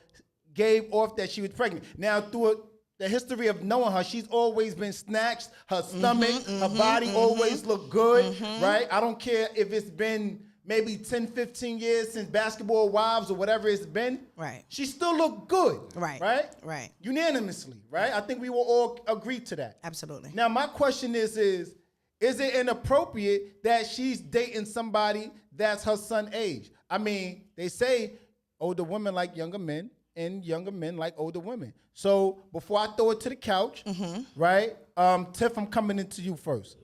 gave off that she was pregnant. Now, through the history of knowing her, she's always been snatched. Her stomach, her body always looked good, right? I don't care if it's been maybe 10, 15 years since Basketball Wives or whatever it's been. Right. She still looked good. Right. Right? Right. Unanimously, right? I think we will all agree to that. Absolutely. Now, my question is it inappropriate that she's dating somebody that's her son's age? I mean, they say older women like younger men and younger men like older women. So before I throw it to the couch, right? Tiff, I'm coming into you first.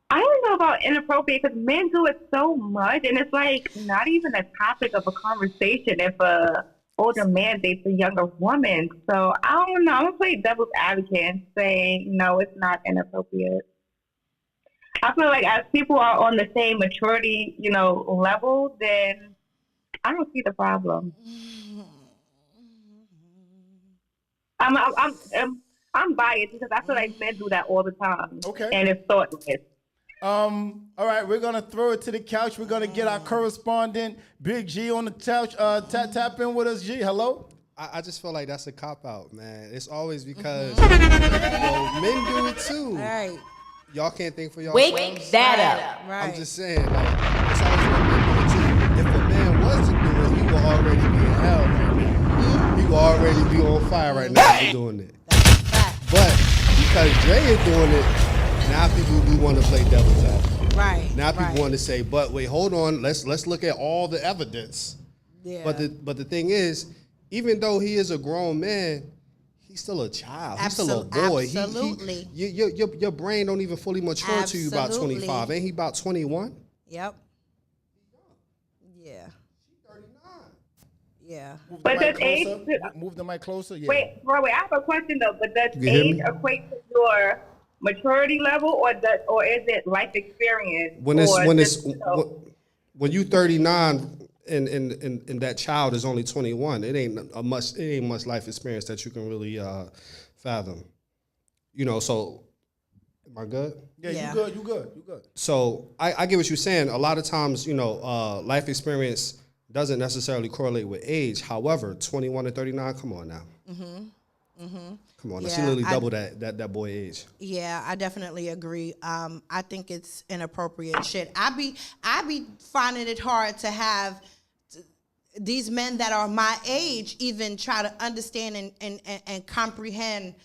I don't know about inappropriate because men do it so much, and it's like not even a topic of a conversation if a older man dates a younger woman. So I don't know. I'm gonna play devil's advocate and say no, it's not inappropriate. I feel like as people are on the same maturity, level, then I don't see the problem. I'm biased because I feel like men do that all the time. Okay. And it's thoughtless. All right, we're gonna throw it to the couch. We're gonna get our correspondent, Big G, on the couch. Tap in with us, G. Hello. I just feel like that's a cop out, man. It's always because men do it too. All right. Y'all can't think for y'all. Wake that up. Right. I'm just saying, like, it's always what men do it too. If a man was to do it, he will already be in hell right now. He will already be on fire right now for doing it. But because Dre is doing it, now people do want to play devil's advocate. Right. Now people want to say, but wait, hold on, let's look at all the evidence. Yeah. But the thing is, even though he is a grown man, he's still a child. He's still a boy. Absolutely. Your brain don't even fully mature until you about 25. Ain't he about 21? Yep. Yeah. Yeah. But does age move the mic closer? Yeah. Wait, I have a question though. But does You hear age me? equate to your maturity level, or is it life experience? When you 39 and that child is only 21, it ain't much life experience that you can really fathom. So am I good? Yeah, you good. So I get what you're saying. A lot of times, life experience doesn't necessarily correlate with age. However, 21 to 39, come on now. Come on, she literally doubled that boy age. Yeah, I definitely agree. I think it's inappropriate shit. I be finding it hard to have these men that are my age even try to understand and comprehend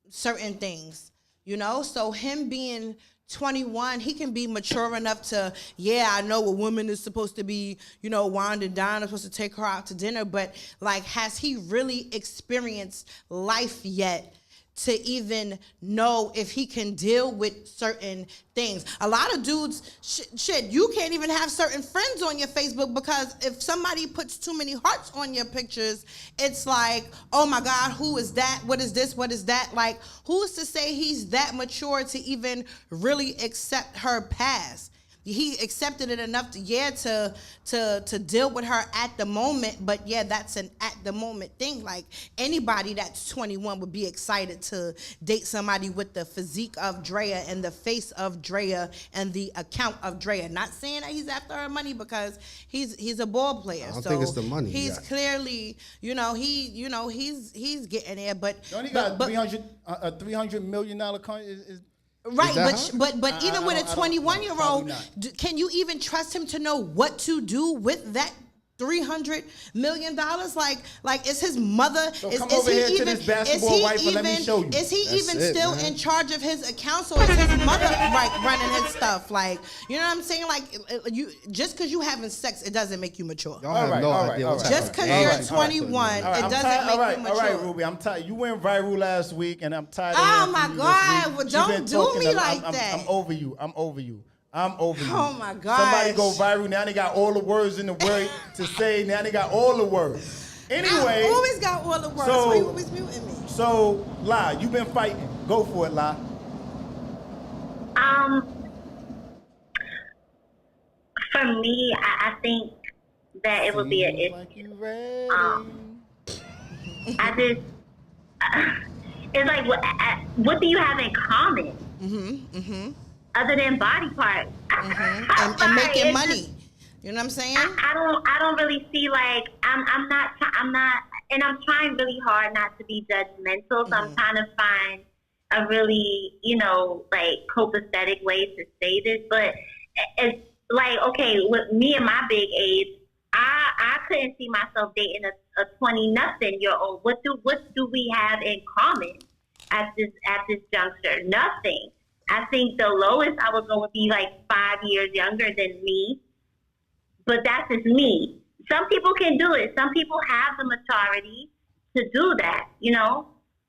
certain things. So him being 21, he can be mature enough to, I know a woman is supposed to be, winding down, I'm supposed to take her out to dinner, but like, has he really experienced life yet to even know if he can deal with certain things. A lot of dudes, shit, you can't even have certain friends on your Facebook because if somebody puts too many hearts on your pictures, it's like, oh my God, who is that? What is this? What is that? Like, who's to say he's that mature to even really accept her past? He accepted it enough to deal with her at the moment, but yeah, that's an at the moment thing. Like anybody that's 21 would be excited to date somebody with the physique of Draya and the face of Draya and the account of Draya. Not saying that he's after her money because he's a ball player. I don't think it's the money. He's clearly, he's getting there, but don't he got $300 million is right, but even with a 21-year-old, can you even trust him to know what to do with that $300 million? Like is his mother? So come over here to this basketball wife and let me show you. Is he even still in charge of his accounts, or is his mother running his stuff? Like, you know what I'm saying? Like, you just because you having sex, it doesn't make you mature. All right. Just because you're 21, it doesn't make you mature. All right, Ruby, I'm tired. You went viral last week, and I'm tired. Oh my God! Well, don't do me like that. I'm over you. Oh my God! Somebody go viral. Now they got all the words in the word to say. Now they got all the words. Anyway, I always got all the words. So you always muting me. So, La, you been fighting. Go for it, La. For me, I think that it would be an issue. I just, it's like, what do you have in common? Other than body parts, and making money. You know what I'm saying? I don't really see, like, I'm not, and I'm trying really hard not to be judgmental. So I'm trying to find a really, like, copacetic way to say this. But it's like, okay, with me and my big age, I couldn't see myself dating a 20-nothing-year-old. What do we have in common at this juncture? Nothing. I think the lowest I would go would be like 5 years younger than me. But that's just me. Some people can do it. Some people have the maturity to do that,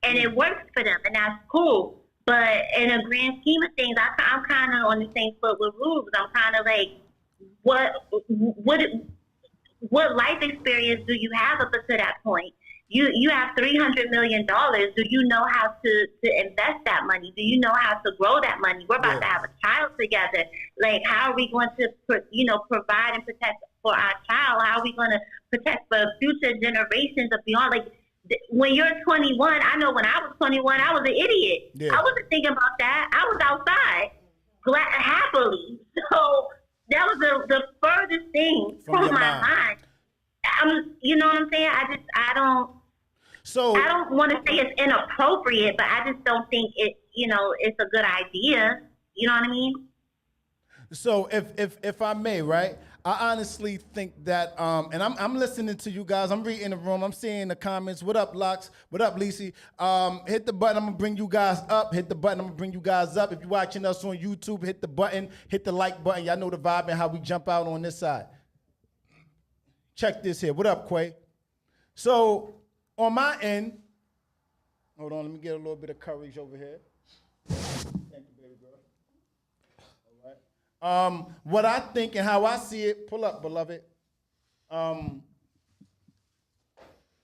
and it works for them, and that's cool. But in a grand scheme of things, I'm kind of on the same foot with Rubes. I'm kind of like, what life experience do you have up to that point? You have $300 million. Do you know how to invest that money? Do you know how to grow that money? We're about to have a child together. Like, how are we going to, provide and protect for our child? How are we going to protect for future generations of beyond? Like, when you're 21, I know when I was 21, I was an idiot. Yeah. I wasn't thinking about that. I was outside, happily. So that was the furthest thing from my mind. You know what I'm saying? I don't want to say it's inappropriate, but I just don't think it's a good idea. You know what I mean? So if I may, right? I honestly think that, and I'm listening to you guys. I'm reading the room. I'm seeing the comments. What up, Locks? What up, Lisi? Hit the button. I'm going to bring you guys up. Hit the button. I'm going to bring you guys up. If you're watching us on YouTube, hit the button. Hit the like button. Y'all know the vibe and how we jump out on this side. Check this here. What up, Quay? So, on my end, hold on. Let me get a little bit of courage over here. Thank you, baby girl. All right. What I think and how I see it, pull up, beloved.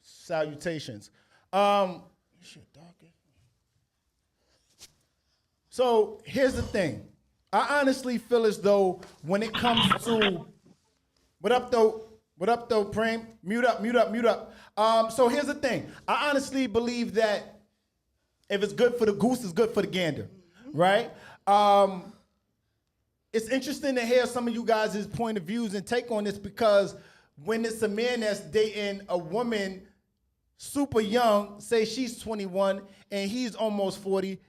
Salutations. So here's the thing. I honestly feel as though when it comes to, what up though, Prem? Mute up. So here's the thing. I honestly believe that if it's good for the goose, it's good for the gander, right? It's interesting to hear some of you guys' point of views and take on this, because when it's a man that's dating a woman super young, say she's 21 and he's almost 40,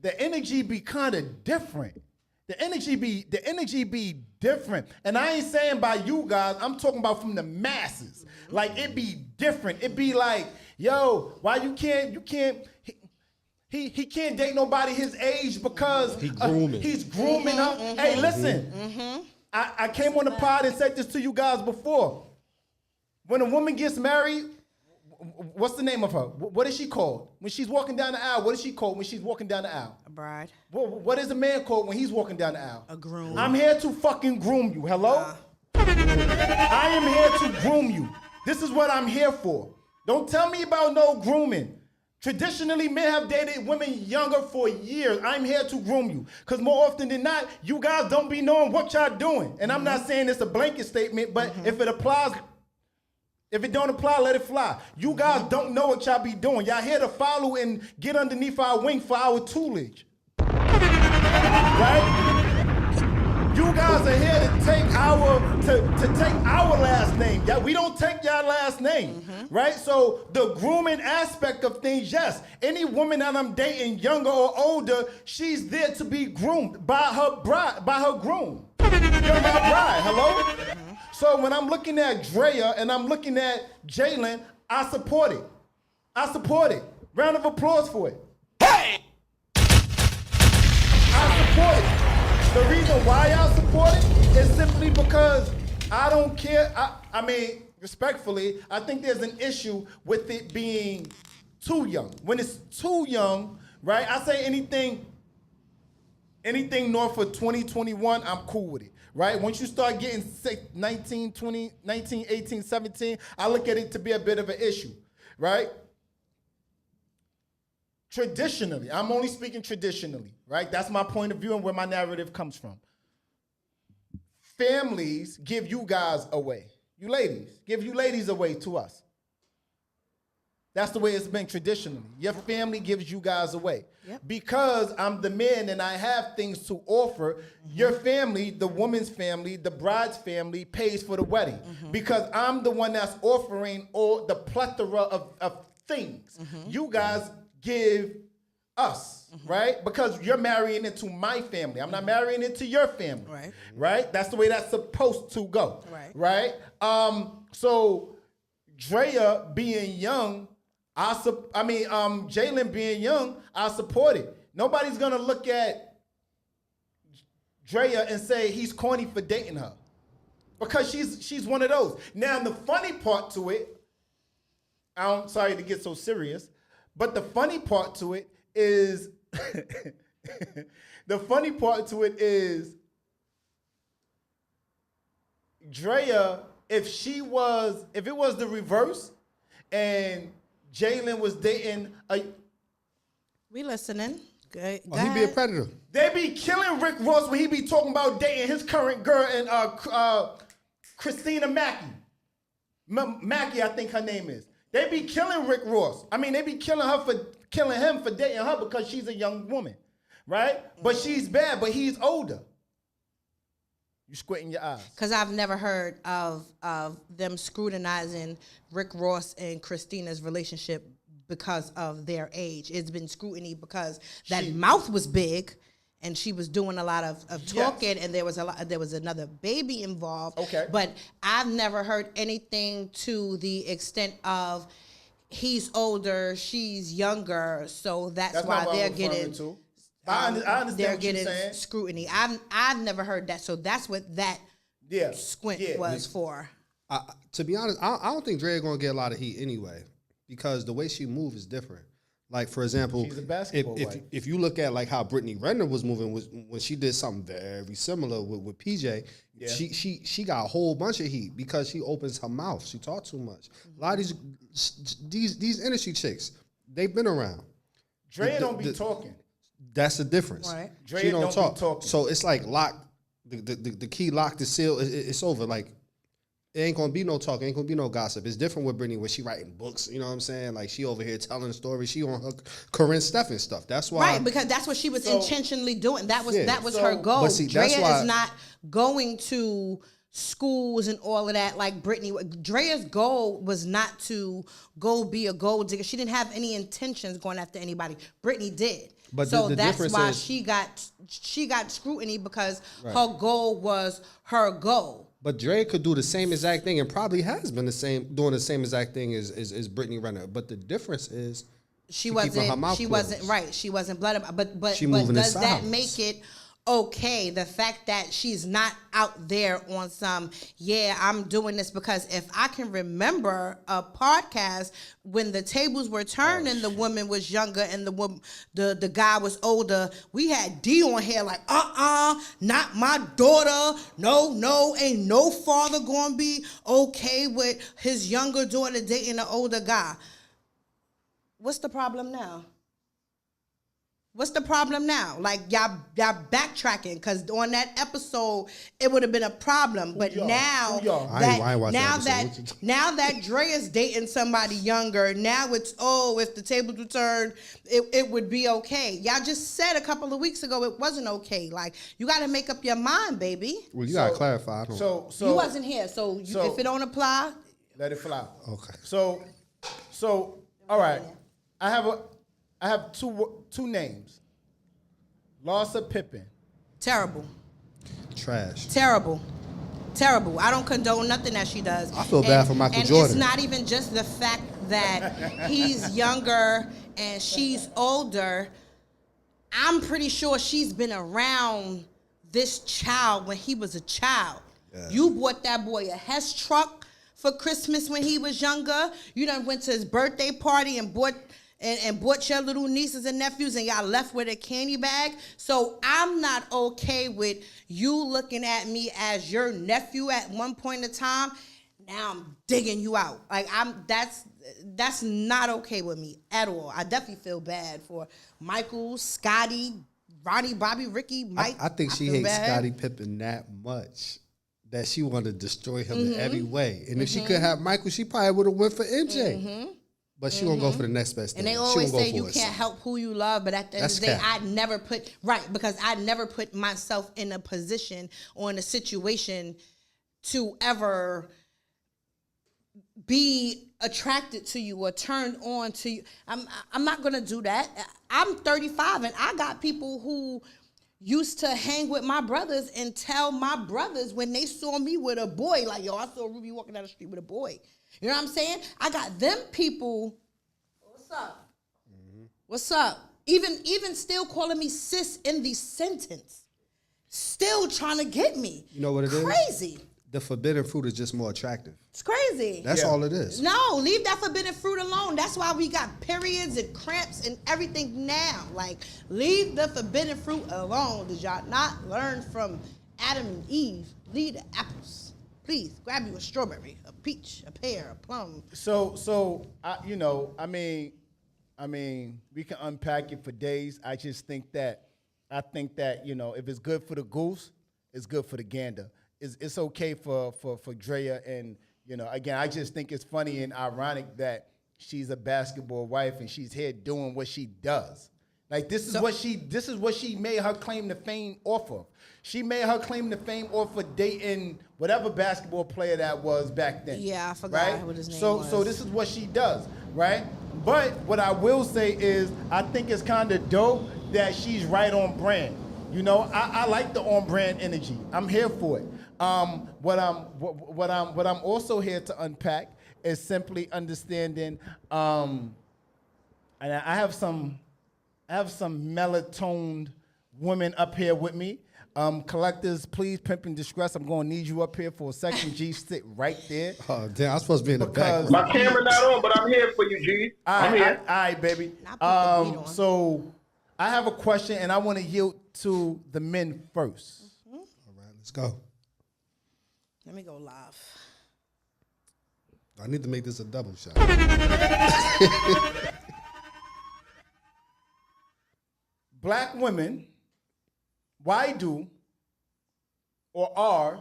the energy be kind of different. The energy be different. And I ain't saying by you guys, I'm talking about from the masses. Like, it be different. It be like, yo, why you can't he can't date nobody his age because he's grooming her. Hey, listen, I came on the pod and said this to you guys before. When a woman gets married, What's the name of her? What is she called when she's walking down the aisle? What is she called when she's walking down the aisle? A bride. What is a man called when he's walking down the aisle? A groom. I'm here to fucking groom you. Hello? I am here to groom you. This is what I'm here for. Don't tell me about no grooming. Traditionally, men have dated women younger for years. I'm here to groom you. Because more often than not, you guys don't be knowing what y'all doing. And I'm not saying it's a blanket statement, but if it applies, if it don't apply, let it fly. You guys don't know what y'all be doing. Y'all here to follow and get underneath our wing for our tutelage. Right? You guys are here to take our last name. Yeah, we don't take y'all last name, right? So the grooming aspect of things, yes. Any woman that I'm dating, younger or older, she's there to be groomed by her bride, by her groom. You're my bride. Hello. So when I'm looking at Draya and I'm looking at Jalen, I support it. I support it. Round of applause for it. Hey! I support it. The reason why I support it is simply because I don't care. I mean, respectfully, I think there's an issue with it being too young. When it's too young, right? I say anything north of 2021, I'm cool with it, right? Once you start getting 19, 20, 19, 18, 17, I look at it to be a bit of an issue, right? Traditionally, I'm only speaking traditionally, right? That's my point of view and where my narrative comes from. Families give you guys away. You ladies, give you ladies away to us. That's the way it's been traditionally. Your family gives you guys away. Yep. Because I'm the man and I have things to offer, your family, the woman's family, the bride's family, pays for the wedding. Because I'm the one that's offering all the plethora of things. You guys give us, right? Because you're marrying into my family. I'm not marrying into your family, right? That's the way that's supposed to go, right? So Draya being young, Jalen being young, I support it. Nobody's gonna look at Draya and say he's corny for dating her, because she's one of those. Now the funny part to it, I'm sorry to get so serious, but the funny part to it is, Draya, if it was the reverse, and Jalen was dating we listening. Good. Oh, he be a predator. They be killing Rick Ross when he be talking about dating his current girl and Christina Mackey. Mackey, I think her name is. They be killing Rick Ross. I mean, they be killing him for dating her because she's a young woman, right? But she's bad, but he's older. You squinting your eyes. Because I've never heard of them scrutinizing Rick Ross and Christina's relationship because of their age. It's been scrutiny because that mouth was big and she was doing a lot of talking, and there was another baby involved. Okay. But I've never heard anything to the extent of he's older, she's younger, so that's why they're getting I understand they're what you're getting saying. scrutiny. I've never heard that, so that's what that squint was for. To be honest, I don't think Draya gonna get a lot of heat anyway, because the way she moves is different. Like, for example, she's a basketball wife. If you look at like how Brittany Renner was moving when she did something very similar with PJ, she got a whole bunch of heat because she opens her mouth. She talks too much. A lot of these industry chicks, they've been around. Draya don't be talking. That's the difference. Right. She don't talk. Be talking. So it's like the key lock, the seal. It's over. Like, it ain't gonna be no talk. Ain't gonna be no gossip. It's different with Brittany, where she writing books. You know what I'm saying? Like, she over here telling stories. She on her Corinne Stephan stuff. That's why. Right, because that's what she was intentionally doing. That was her goal. But see, Draya is not going to schools and all of that like Brittany. Draya's goal was not to go be a gold digger. She didn't have any intentions going after anybody. Brittany did. But so the that's difference why is, she got scrutiny, because her goal was her goal. But Draya could do the same exact thing, and probably has been doing the same exact thing as Brittany Renner. But the difference is she wasn't blooded. But does that make it okay. The fact that she's not out there on some, yeah, I'm doing this because if I can remember a podcast when the tables were turned and the woman was younger and the guy was older, we had D on here like, not my daughter. No, ain't no father gonna be okay with his younger daughter dating an older guy. What's the problem now? What's the problem now? Like y'all backtracking because on that episode it would have been a problem, but now that Draya's dating somebody younger, now it's if the tables were turned, it would be okay. Y'all just said a couple of weeks ago it wasn't okay. Like you got to make up your mind, baby. Well, you gotta clarify. So you wasn't here, so if it don't apply, let it fly. Okay. So all right. I have two names. Larsa Pippen. Terrible. Trash. Terrible. I don't condone nothing that she does. I feel bad for Michael Jordan. It's not even just the fact that he's younger and she's older. I'm pretty sure she's been around this child when he was a child. Yeah. You bought that boy a Hess truck for Christmas when he was younger. You done went to his birthday party and bought your little nieces and nephews and y'all left with a candy bag. So I'm not okay with you looking at me as your nephew at one point in time. Now I'm digging you out. Like that's not okay with me at all. I definitely feel bad for Michael, Scotty, Ronnie, Bobby, Ricky, Mike. I think she hates Scottie Pippen that much that she wanted to destroy him in every way. And if she could have Michael, she probably would have went for MJ. But she won't go for the next best thing. And they always say you can't help who you love, but at the end of the day, I never put myself in a position or in a situation to ever be attracted to you or turned on to you. I'm not gonna do that. I'm 35 and I got people who used to hang with my brothers and tell my brothers when they saw me with a boy, like, yo, I saw Ruby walking down the street with a boy. You know what I'm saying? I got them people. What's up? Mm-hmm. What's up? Even still calling me sis in the sentence. Still trying to get me. You know what it is? Crazy. The forbidden fruit is just more attractive. It's crazy. That's all it is. No, leave that forbidden fruit alone. That's why we got periods and cramps and everything now. Like, leave the forbidden fruit alone. Did y'all not learn from Adam and Eve? Leave the apples. Please, grab you a strawberry, a peach, a pear, a plum. So I mean, we can unpack it for days. I think that, if it's good for the goose, it's good for the gander. It's okay for Draya, and again, I just think it's funny and ironic that she's a basketball wife and she's here doing what she does. Like this is what she made her claim to fame off of. She made her claim to fame off of dating whatever basketball player that was back then. Yeah, I forgot what his name was. So this is what she does, right? But what I will say is I think it's kind of dope that she's right on brand. I like the on brand energy. I'm here for it. What I'm also here to unpack is simply understanding, and I have some melatonin women up here with me. Collectors, please, Pimp and Distress, I'm going to need you up here for a second. G, sit right there. Oh, damn, I'm supposed to be in the back. My camera not on, but I'm here for you, G. I'm here. All right, baby. So I have a question, and I want to yield to the men first. Mm-hmm. All right, let's go. Let me go live. I need to make this a double shot. Black women, why do or are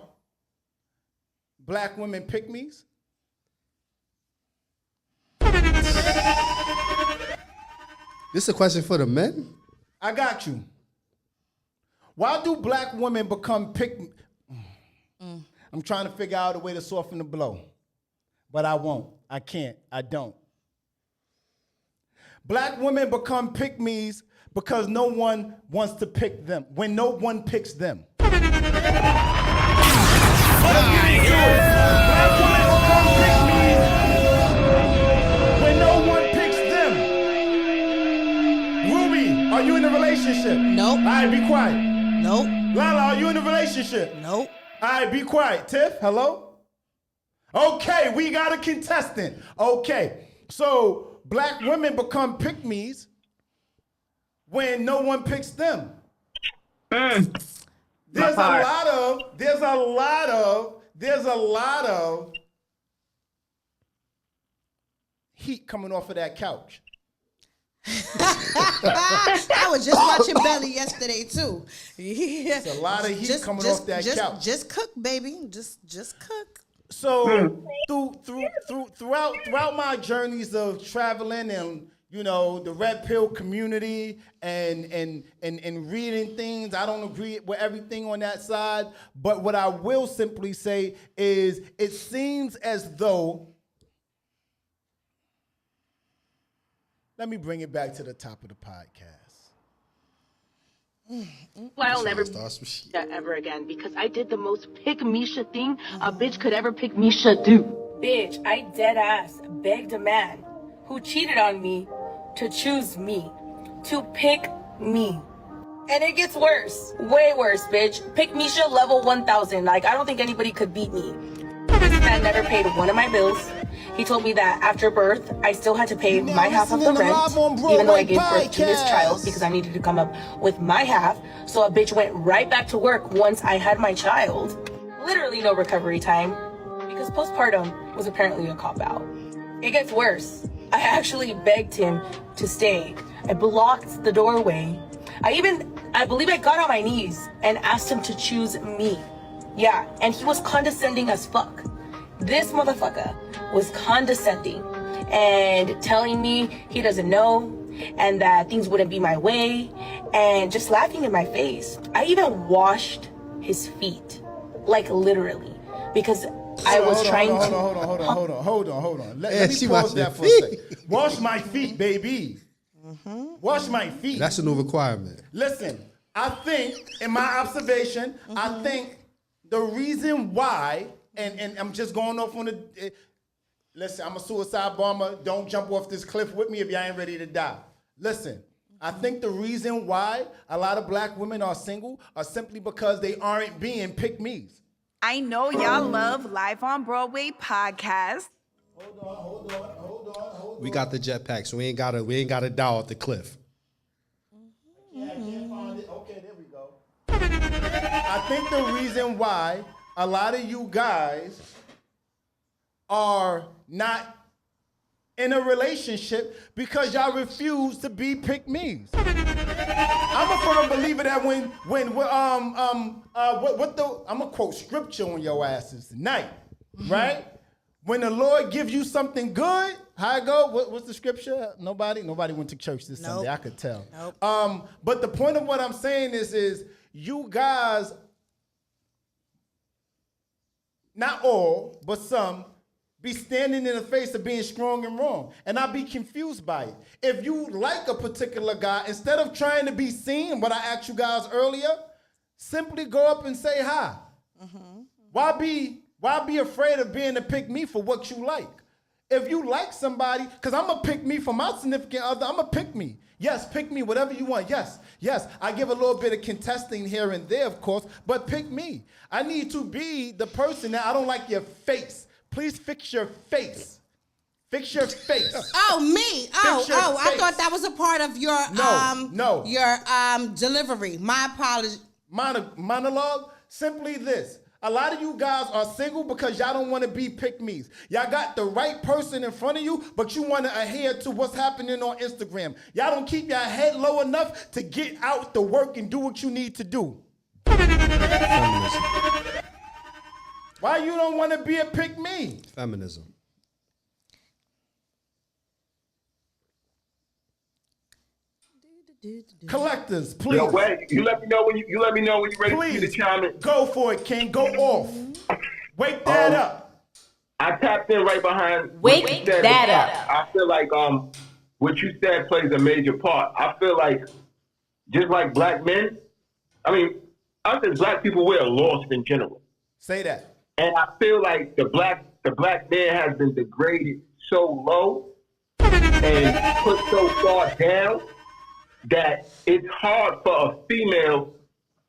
black women pick-me's? This is a question for the men? I got you. Why do black women become pick-me? I'm trying to figure out a way to soften the blow, but I won't. I can't. I don't. Black women become pick-me's because no one wants to pick them, when no one picks them. Black women become pick-me's when no one picks them. Ruby, are you in a relationship? Nope. All right, be quiet. Nope. relationship? Nope. All right, be quiet. Tiff, hello? Okay, we got a contestant. Okay, so black women become pick-me's when no one picks them. There's a lot of heat coming off of that couch. I was just watching Belly yesterday too. There's a lot of heat coming off that couch. Just cook, baby. Just cook. So throughout my journeys of traveling and the red pill community and reading things, I don't agree with everything on that side. But what I will simply say is, it seems as though. Let me bring it back to the top of the podcast. I'll never do that ever again because I did the most pick Misha thing a bitch could ever pick Misha do. Bitch, I dead ass begged a man who cheated on me to choose me, to pick me. And it gets worse, way worse, bitch. Pick Misha level 1000. Like, I don't think anybody could beat me. This man never paid one of my bills. He told me that after birth, I still had to pay my half of the rent, even though I gave birth to his child because I needed to come up with my half. So a bitch went right back to work once I had my child. Literally no recovery time because postpartum was apparently a cop-out. It gets worse. I actually begged him to stay. I blocked the doorway. I believe I got on my knees and asked him to choose me. Yeah, and he was condescending as fuck. This motherfucker was condescending and telling me he doesn't know and that things wouldn't be my way and just laughing in my face. I even washed his feet, like literally, because I was trying to... Hold on. Let me pause that for a second. Wash my feet, baby. Wash my feet. That's a new requirement. Listen, I think, in my observation, I think the reason why, and I'm just going off on the... Listen, I'm a suicide bomber. Don't jump off this cliff with me if y'all ain't ready to die. Listen, I think the reason why a lot of black women are single are simply because they aren't being pick-me's. I know y'all love Live on Broadway podcast. Hold on. We got the jetpack, so we ain't gotta die off the cliff. Yeah, I can't find it. Okay, there we go. I think the reason why a lot of you guys are not in a relationship because y'all refuse to be pick-me's. I'm a firm believer that I'm gonna quote scripture on your asses tonight, right? When the Lord gives you something good, how it go? What's the scripture? Nobody went to church this Sunday. I could tell. Nope. But the point of what I'm saying is you guys, not all, but some, be standing in the face of being strong and wrong. And I be confused by it. If you like a particular guy, instead of trying to be seen, what I asked you guys earlier, simply go up and say hi. Why be afraid of being a pick-me for what you like? If you like somebody, because I'm a pick-me for my significant other, I'm a pick-me. Yes, pick me, whatever you want. Yes, I give a little bit of contesting here and there, of course, but pick me. I need to be the person that I don't like your face. Please fix your face. Fix your face. Oh, me. I thought that was a part of your your delivery. My apologies. Monologue. Simply this. A lot of you guys are single because y'all don't want to be pick-me's. Y'all got the right person in front of you, but you want to adhere to what's happening on Instagram. Y'all don't keep your head low enough to get out the work and do what you need to do. Feminism. Why you don't want to be a pick-me? Feminism. Collectors, please. Yo, wait. You let me know when you're ready for me to chime in. Go for it, King. Go off. Wake that up. I tapped in right behind. Wake that up. I feel like what you said plays a major part. I feel like just like black men, I mean, us as black people, we're lost in general. Say that. And I feel like the black man has been degraded so low and put so far down that it's hard for a female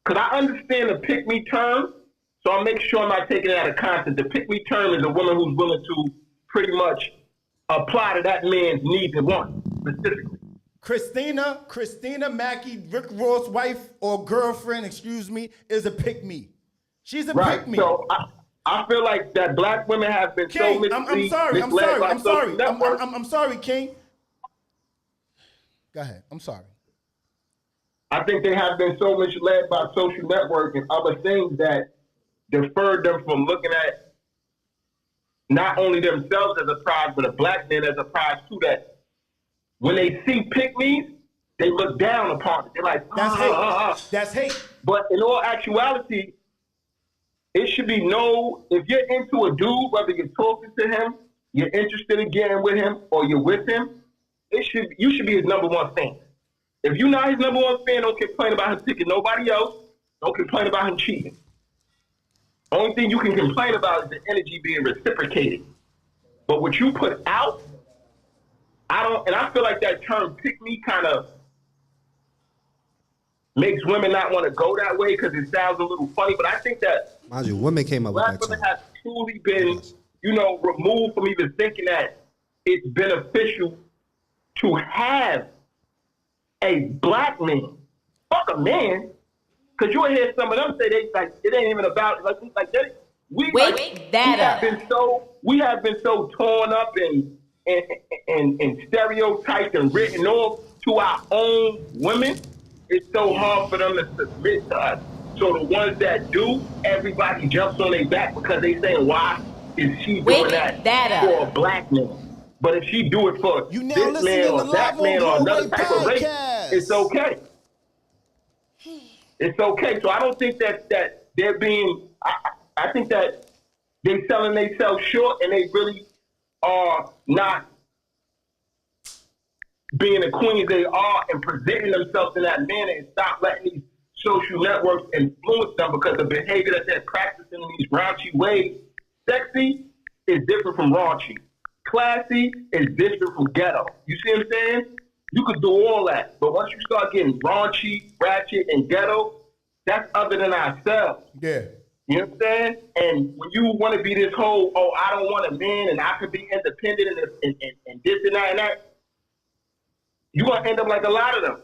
because I understand the pick me term, so I'll make sure I'm not taking it out of context. The pick me term is a woman who's willing to pretty much apply to that man's needs and wants specifically. Christina Mackey, Rick Ross' wife or girlfriend, is a pick me. She's a pick me. So I feel like that black women have been King, so I'm sorry, King. Go ahead. I'm sorry. I think they have been so misled by social networks and other things that deferred them from looking at not only themselves as a prize, but a black man as a prize too. That when they see pick-me's, they look down upon it. They're like, that's hate. That's hate. But in all actuality, it should be if you're into a dude, whether you're talking to him, you're interested in getting with him, or you're with him, you should be his number one fan. If you're not his number one fan, don't complain about him picking nobody else. Don't complain about him cheating. Only thing you can complain about is the energy being reciprocated. But what you put out, I feel like that term pick me kind of makes women not want to go that way because it sounds a little funny. But I think that mind you, women came up with that term. Black women have truly been, removed from even thinking that it's beneficial to have a black man. Fuck a man. Because you'll hear some of them say it ain't even about it. We have been so torn up and stereotyped and written off to our own women. It's so hard for them to submit to us. So the ones that do, everybody jumps on their back because they saying, why is she doing that for a black man? But if she do it for this man or that man or another type of race, it's okay. It's okay. So I don't think that they're being. I think that they're selling themselves short, and they really are not being the queens they are and presenting themselves in that manner, and stop letting these social networks influence them because the behavior that they're practicing in these raunchy ways. Sexy is different from raunchy. Classy is different from ghetto. You see what I'm saying? You could do all that, but once you start getting raunchy, ratchet, and ghetto, that's other than ourselves. Yeah. You know what I'm saying? And when you want to be this whole, I don't want a man and I could be independent and this and that, you're going to end up like a lot of them.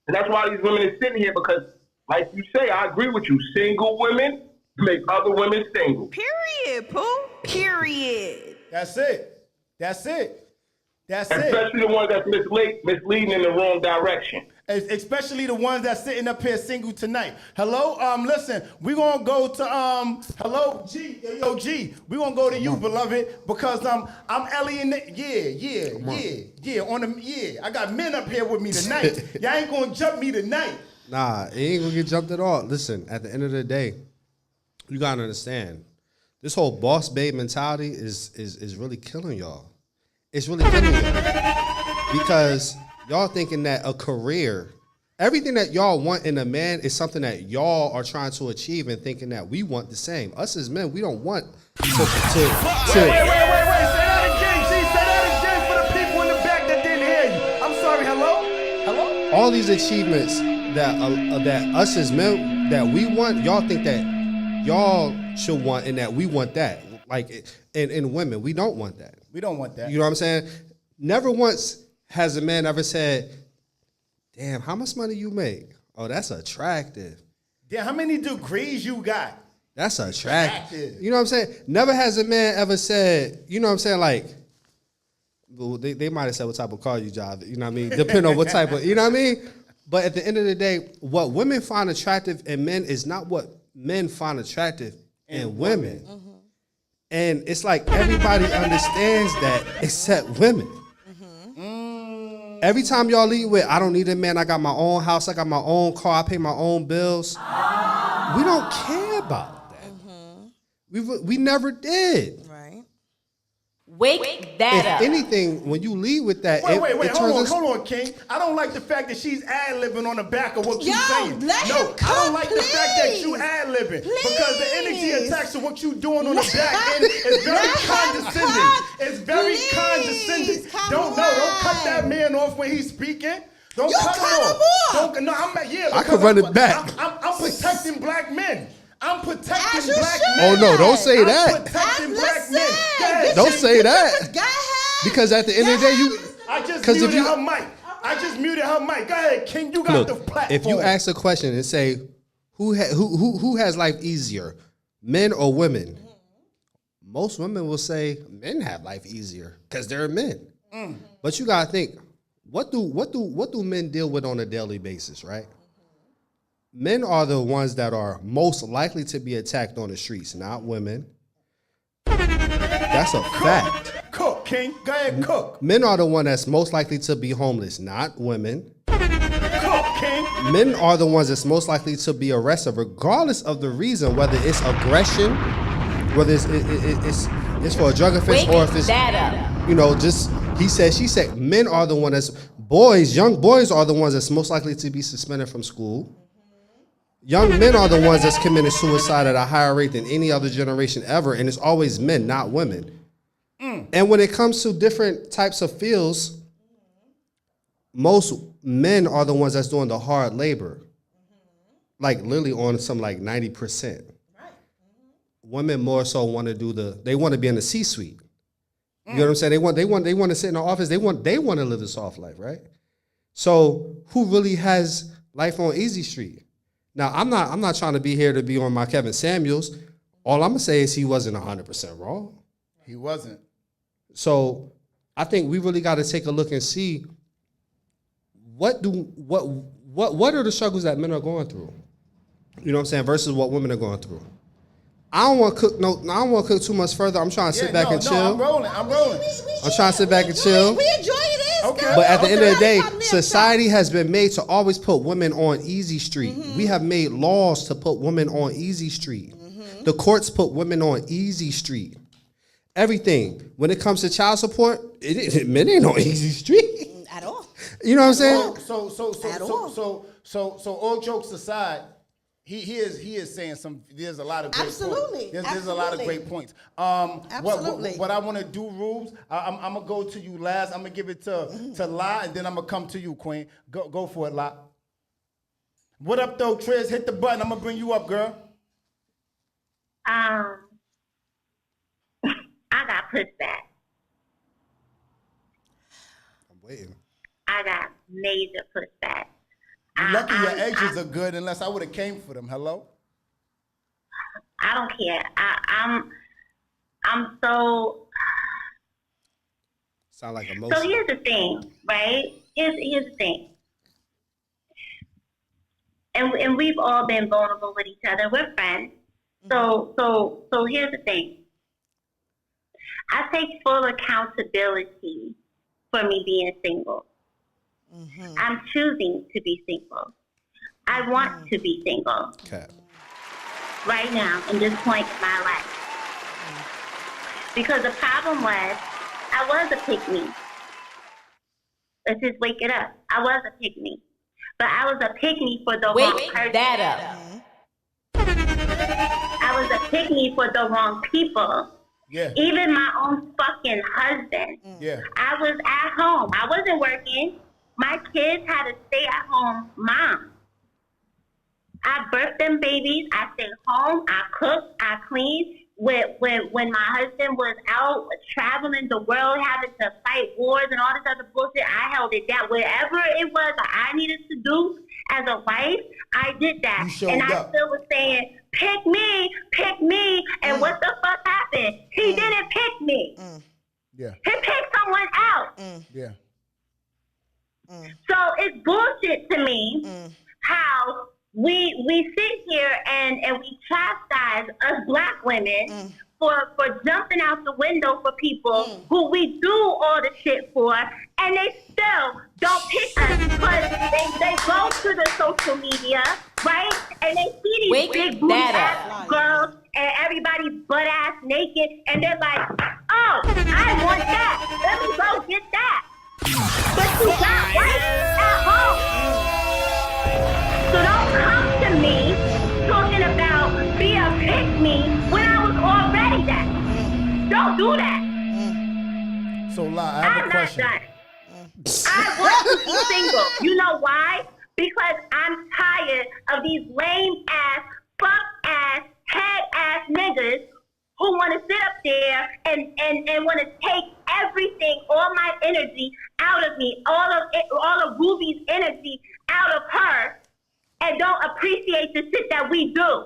And that's why these women are sitting here because, like you say, I agree with you. Single women make other women single. Period, Pooh. Period. That's it. Especially the ones that's misleading in the wrong direction. Especially the ones that's sitting up here single tonight. Hello, listen, we're gonna go to hello, G, yo, G. We're gonna go to you, beloved, because I'm alienated. I got men up here with me tonight. Y'all ain't gonna jump me tonight. Nah, it ain't gonna get jumped at all. Listen, at the end of the day, you gotta understand, this whole boss babe mentality is really killing y'all. It's really killing y'all. Because y'all thinking that a career, everything that y'all want in a man is something that y'all are trying to achieve and thinking that we want the same. Us as men, we don't want to Wait. Say that again. Say that again for the people in the back that didn't hear you. I'm sorry. Hello? All these achievements that us as men that we want, y'all think that y'all should want and that we want that. Like in women, we don't want that. We don't want that. You know what I'm saying? Never once has a man ever said, damn, how much money you make? Oh, that's attractive. Damn, how many degrees you got? That's attractive. You know what I'm saying? Never has a man ever said, you know what I'm saying, like, well, they might have said what type of car you drive, you know what I mean? Depending on what type of, you know what I mean? But at the end of the day, what women find attractive in men is not what men find attractive in women. Mm-hmm. And it's like everybody understands that except women. Mm-hmm. Every time y'all leave with, I don't need a man, I got my own house, I got my own car, I pay my own bills. We don't care about that. Mm-hmm. We never did. Right. Wake that up. If anything, when you leave with that, wait, hold on, King. I don't like the fact that she's ad-libbing on the back of what you're saying. I don't like the fact that you ad-libbing because the energy attached to what you doing on the back end is very condescending. It's very condescending. Don't cut that man off when he's speaking. Don't cut him off. I can run it back. I'm I'm protecting black men. I'm protecting As you black should. men. Oh no, don't say I'm that. protecting black Listen, men. Go ahead, Don't King. say that. Go ahead. Because at the end of the day, you. I just Because if muted you her mic. I just muted her mic. Go ahead, King. You got look, the platform. if you ask a question and say, who has life easier, men or women? Most women will say men have life easier because they're men. But you gotta think, what do men deal with on a daily basis, right? Men are the ones that are most likely to be attacked on the streets, not women. That's a fact. Cook, King. Go ahead, cook. Men are the one that's most likely to be homeless, not women. Cook, King. Men are the ones that's most likely to be arrested, regardless of the reason, whether it's aggression, whether it's for a drug offense, or if it's just he said, she said. Men are the one young boys are the ones that's most likely to be suspended from school. Young men are the ones that's committed suicide at a higher rate than any other generation ever, and it's always men, not women. And when it comes to different types of fields, most men are the ones that's doing the hard labor, like literally on some like 90%. Women more so want to they want to be in the C-suite. You know what I'm saying? They want to sit in the office. They want to live the soft life, right? So who really has life on easy street? Now I'm not trying to be here to be on my Kevin Samuels. All I'm gonna say is he wasn't 100% wrong. He wasn't. So I think we really got to take a look and see what are the struggles that men are going through. You know what I'm saying? Versus what women are going through. I don't want to cook. I don't want to cook too much further. I'm trying to sit back and chill. I'm rolling. I'm trying to sit back and chill. We enjoy this. Okay. But at the end of the day, society has been made to always put women on easy street. We have made laws to put women on easy street. The courts put women on easy street. Everything. When it comes to child support, men ain't on easy street. At all. You know what I'm saying? So all jokes aside, he is saying there's a lot of great Absolutely. points. There's a lot of great points. Absolutely. What I want to do, Rubes, I'm gonna go to you last. I'm gonna give it to La, and then I'm gonna come to you, Queen. Go for it, La. What up, though, Triz? Hit the button. I'm gonna bring you up, girl. I got pushback. I'm waiting. I got major pushback. You're lucky your edges are good, unless I would have came for them. Hello? I don't care. I'm so. Sound like emotion. So here's the thing, right? Here's the thing. And we've all been vulnerable with each other. We're friends. So here's the thing. I take full accountability for me being single. I'm choosing to be single. I want to be single. Okay. Right now, in this point in my life. Because the problem was, I was a pick-me. Let's just wake it up. I was a pick-me. But I was a pick-me for the wrong person. Wake that up. I was a pick-me for the wrong people. Yeah. Even my own fucking husband. Yeah. I was at home. I wasn't working. My kids had a stay-at-home mom. I birthed them babies. I stayed home. I cooked. I cleaned. When my husband was out traveling the world, having to fight wars and all this other bullshit, I held it down. Whatever it was that I needed to do as a wife, I did that. And I still was saying, pick me. And what the fuck happened? He didn't pick me. Yeah. He picked someone else. Yeah. So it's bullshit to me how we sit here and we chastise us black women for jumping out the window for people who we do all the shit for, and they still don't pick us because they go to the social media, right? And they see these big booty ass girls and everybody butt ass naked, and they're like, oh, I want that. Let me go get that. But you got wife at home. So don't come to me talking about be a pick me when I was already that. Don't do that. So, La, I have a question. I'm not done. I want to be single. You know why? because I'm tired of these lame ass, fuck ass, head ass niggas who want to sit up there and want to take everything, all my energy out of me, all of Ruby's energy out of her, and don't appreciate the shit that we do.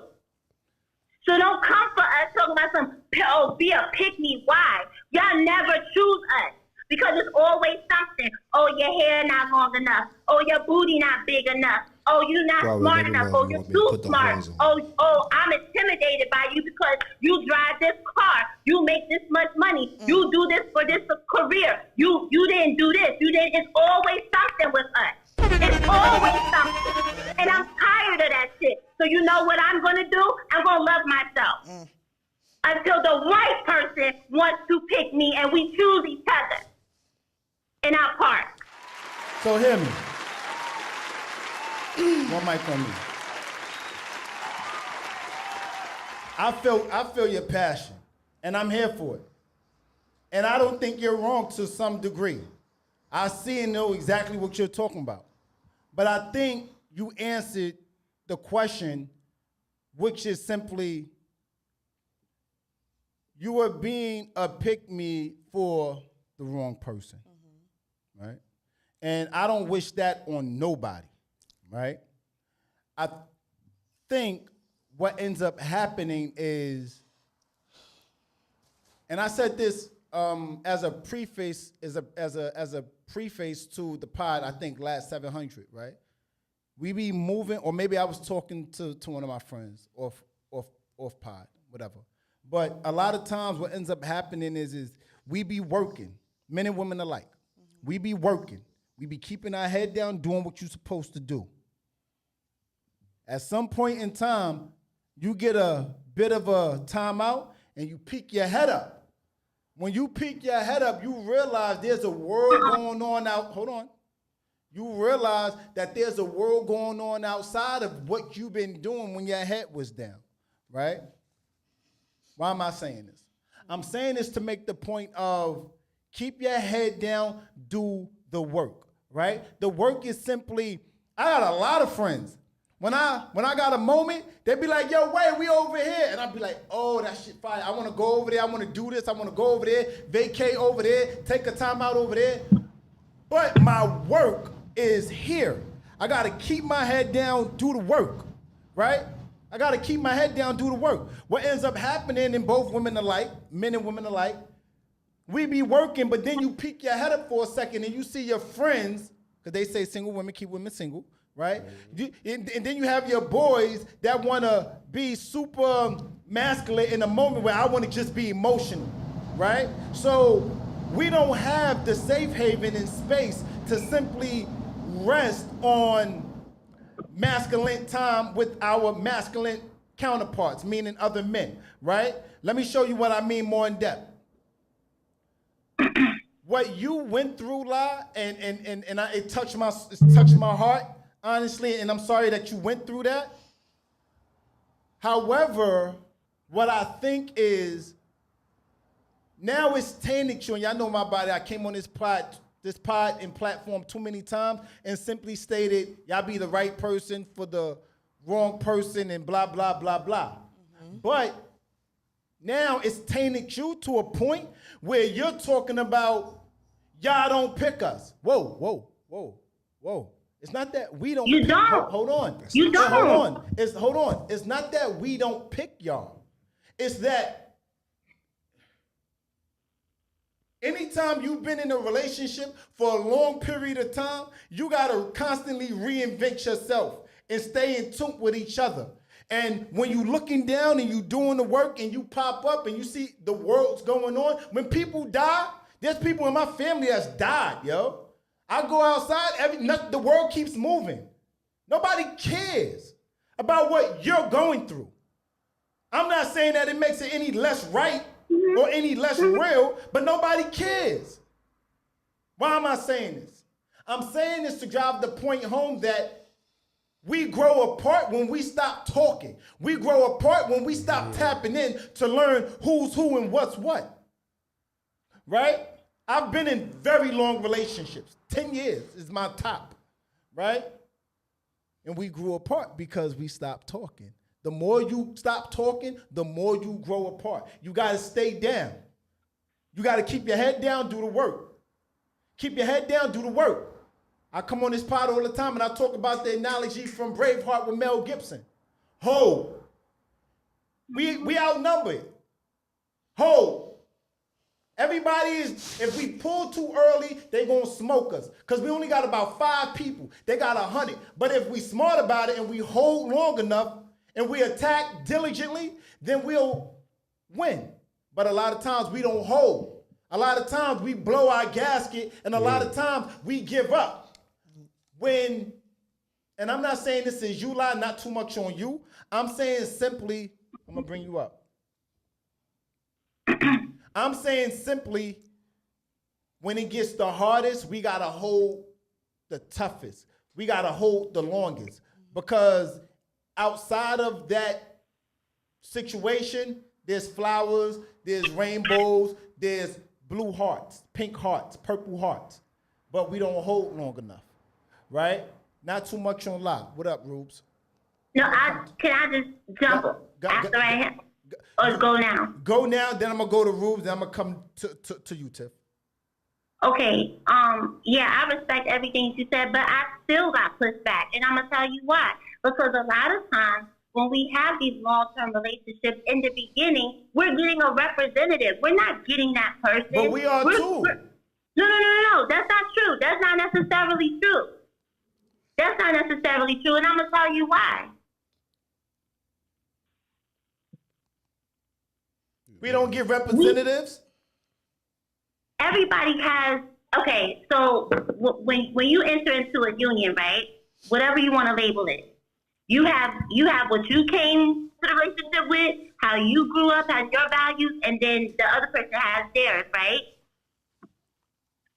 So don't come for us talking about be a pick me. Why? Y'all never choose us. Because it's always something. Oh, your hair not long enough. Oh, your booty not big enough. Oh, you not smart enough. Oh, you're too smart. Oh, I'm intimidated by you because you drive this car. You make this much money. You do this for this career. You didn't do this. You didn't. It's always something with us. It's always something. And I'm tired of that shit. So you know what I'm going to do? I'm going to love myself. Until the right person wants to pick me and we choose each other in our park. So hear me. One mic on me. I feel your passion, and I'm here for it. And I don't think you're wrong to some degree. I see and know exactly what you're talking about. But I think you answered the question, which is simply, you are being a pick-me for the wrong person, right? And I don't wish that on nobody, right? I think what ends up happening is, and I said this as a preface, as a preface to the pod, I think last 700, right? We be moving, or maybe I was talking to one of my friends off pod, whatever. But a lot of times what ends up happening is we be working, men and women alike. We be working. We be keeping our head down, doing what you're supposed to do. At some point in time, you get a bit of a timeout and you peek your head up. When you peek your head up, you realize there's a world going on out. Hold on. You realize that there's a world going on outside of what you've been doing when your head was down, right? Why am I saying this? I'm saying this to make the point of keep your head down, do the work, right? The work is simply, I got a lot of friends. When I got a moment, they be like, yo, wait, we over here. And I'd be like, oh, that shit fire. I want to go over there. I want to do this. I want to go over there, vacate over there, take a time out over there. But my work is here. I got to keep my head down, do the work, right? I got to keep my head down, do the work. What ends up happening in both women alike, men and women alike, we be working, but then you peek your head up for a second and you see your friends, because they say single women keep women single, right? And then you have your boys that want to be super masculine in a moment where I want to just be emotional, right? So we don't have the safe haven and space to simply rest on masculine time with our masculine counterparts, meaning other men, right? Let me show you what I mean more in depth. What you went through, La, and it touched my heart, honestly, and I'm sorry that you went through that. However, what I think is, now it's tainted you, and y'all know my body, I came on this pod and platform too many times and simply stated, y'all be the right person for the wrong person and blah, blah, blah, blah. But now it's tainted you to a point where you're talking about y'all don't pick us. Whoa. It's not that we don't. You pick, don't. Hold on. You don't. Hold on. It's not that we don't pick y'all. It's that anytime you've been in a relationship for a long period of time, you gotta constantly reinvent yourself and stay in tune with each other. And when you looking down and you doing the work and you pop up and you see the world's going on, when people die, there's people in my family that's died, yo. I go outside, the world keeps moving. Nobody cares about what you're going through. I'm not saying that it makes it any less right or any less real, but nobody cares. Why am I saying this? I'm saying this to drive the point home that we grow apart when we stop talking. We grow apart when we stop tapping in to learn who's who and what's what. Right? I've been in very long relationships. 10 years is my top, right? and we grew apart because we stopped talking. The more you stop talking, the more you grow apart. You got to stay down. You got to keep your head down, do the work. Keep your head down, do the work. I come on this pod all the time and I talk about the analogy from Braveheart with Mel Gibson. Ho, we outnumbered. Ho, everybody is, if we pull too early, they gonna smoke us. Because we only got about 5 people. They got 100. But if we smart about it and we hold long enough and we attack diligently, then we'll win. But a lot of times we don't hold. A lot of times we blow our gasket, and a lot of times we give up. And I'm not saying this is you, lie, not too much on you. I'm saying simply, I'm gonna bring you up. I'm saying simply, when it gets the hardest, we gotta hold the toughest. We gotta hold the longest. Because outside of that situation, there's flowers, there's rainbows, there's blue hearts, pink hearts, purple hearts. But we don't hold long enough, right? Not too much on lock. What up, Rubes? No, can I just jump after I have, or go now? Go now, then I'm gonna go to Rubes, then I'm gonna come to you, Tiff. Okay, yeah, I respect everything you said, but I still got pushed back, and I'm gonna tell you why. Because a lot of times when we have these long-term relationships, in the beginning, we're getting a representative. We're not getting that person. But we are too. No. That's not true. That's not necessarily true. That's not necessarily true, and I'm gonna tell you why. We don't get representatives. Everybody has. Okay, so when you enter into a union, right? Whatever you want to label it, you have what you came to the relationship with, how you grew up, has your values, and then the other person has theirs, right?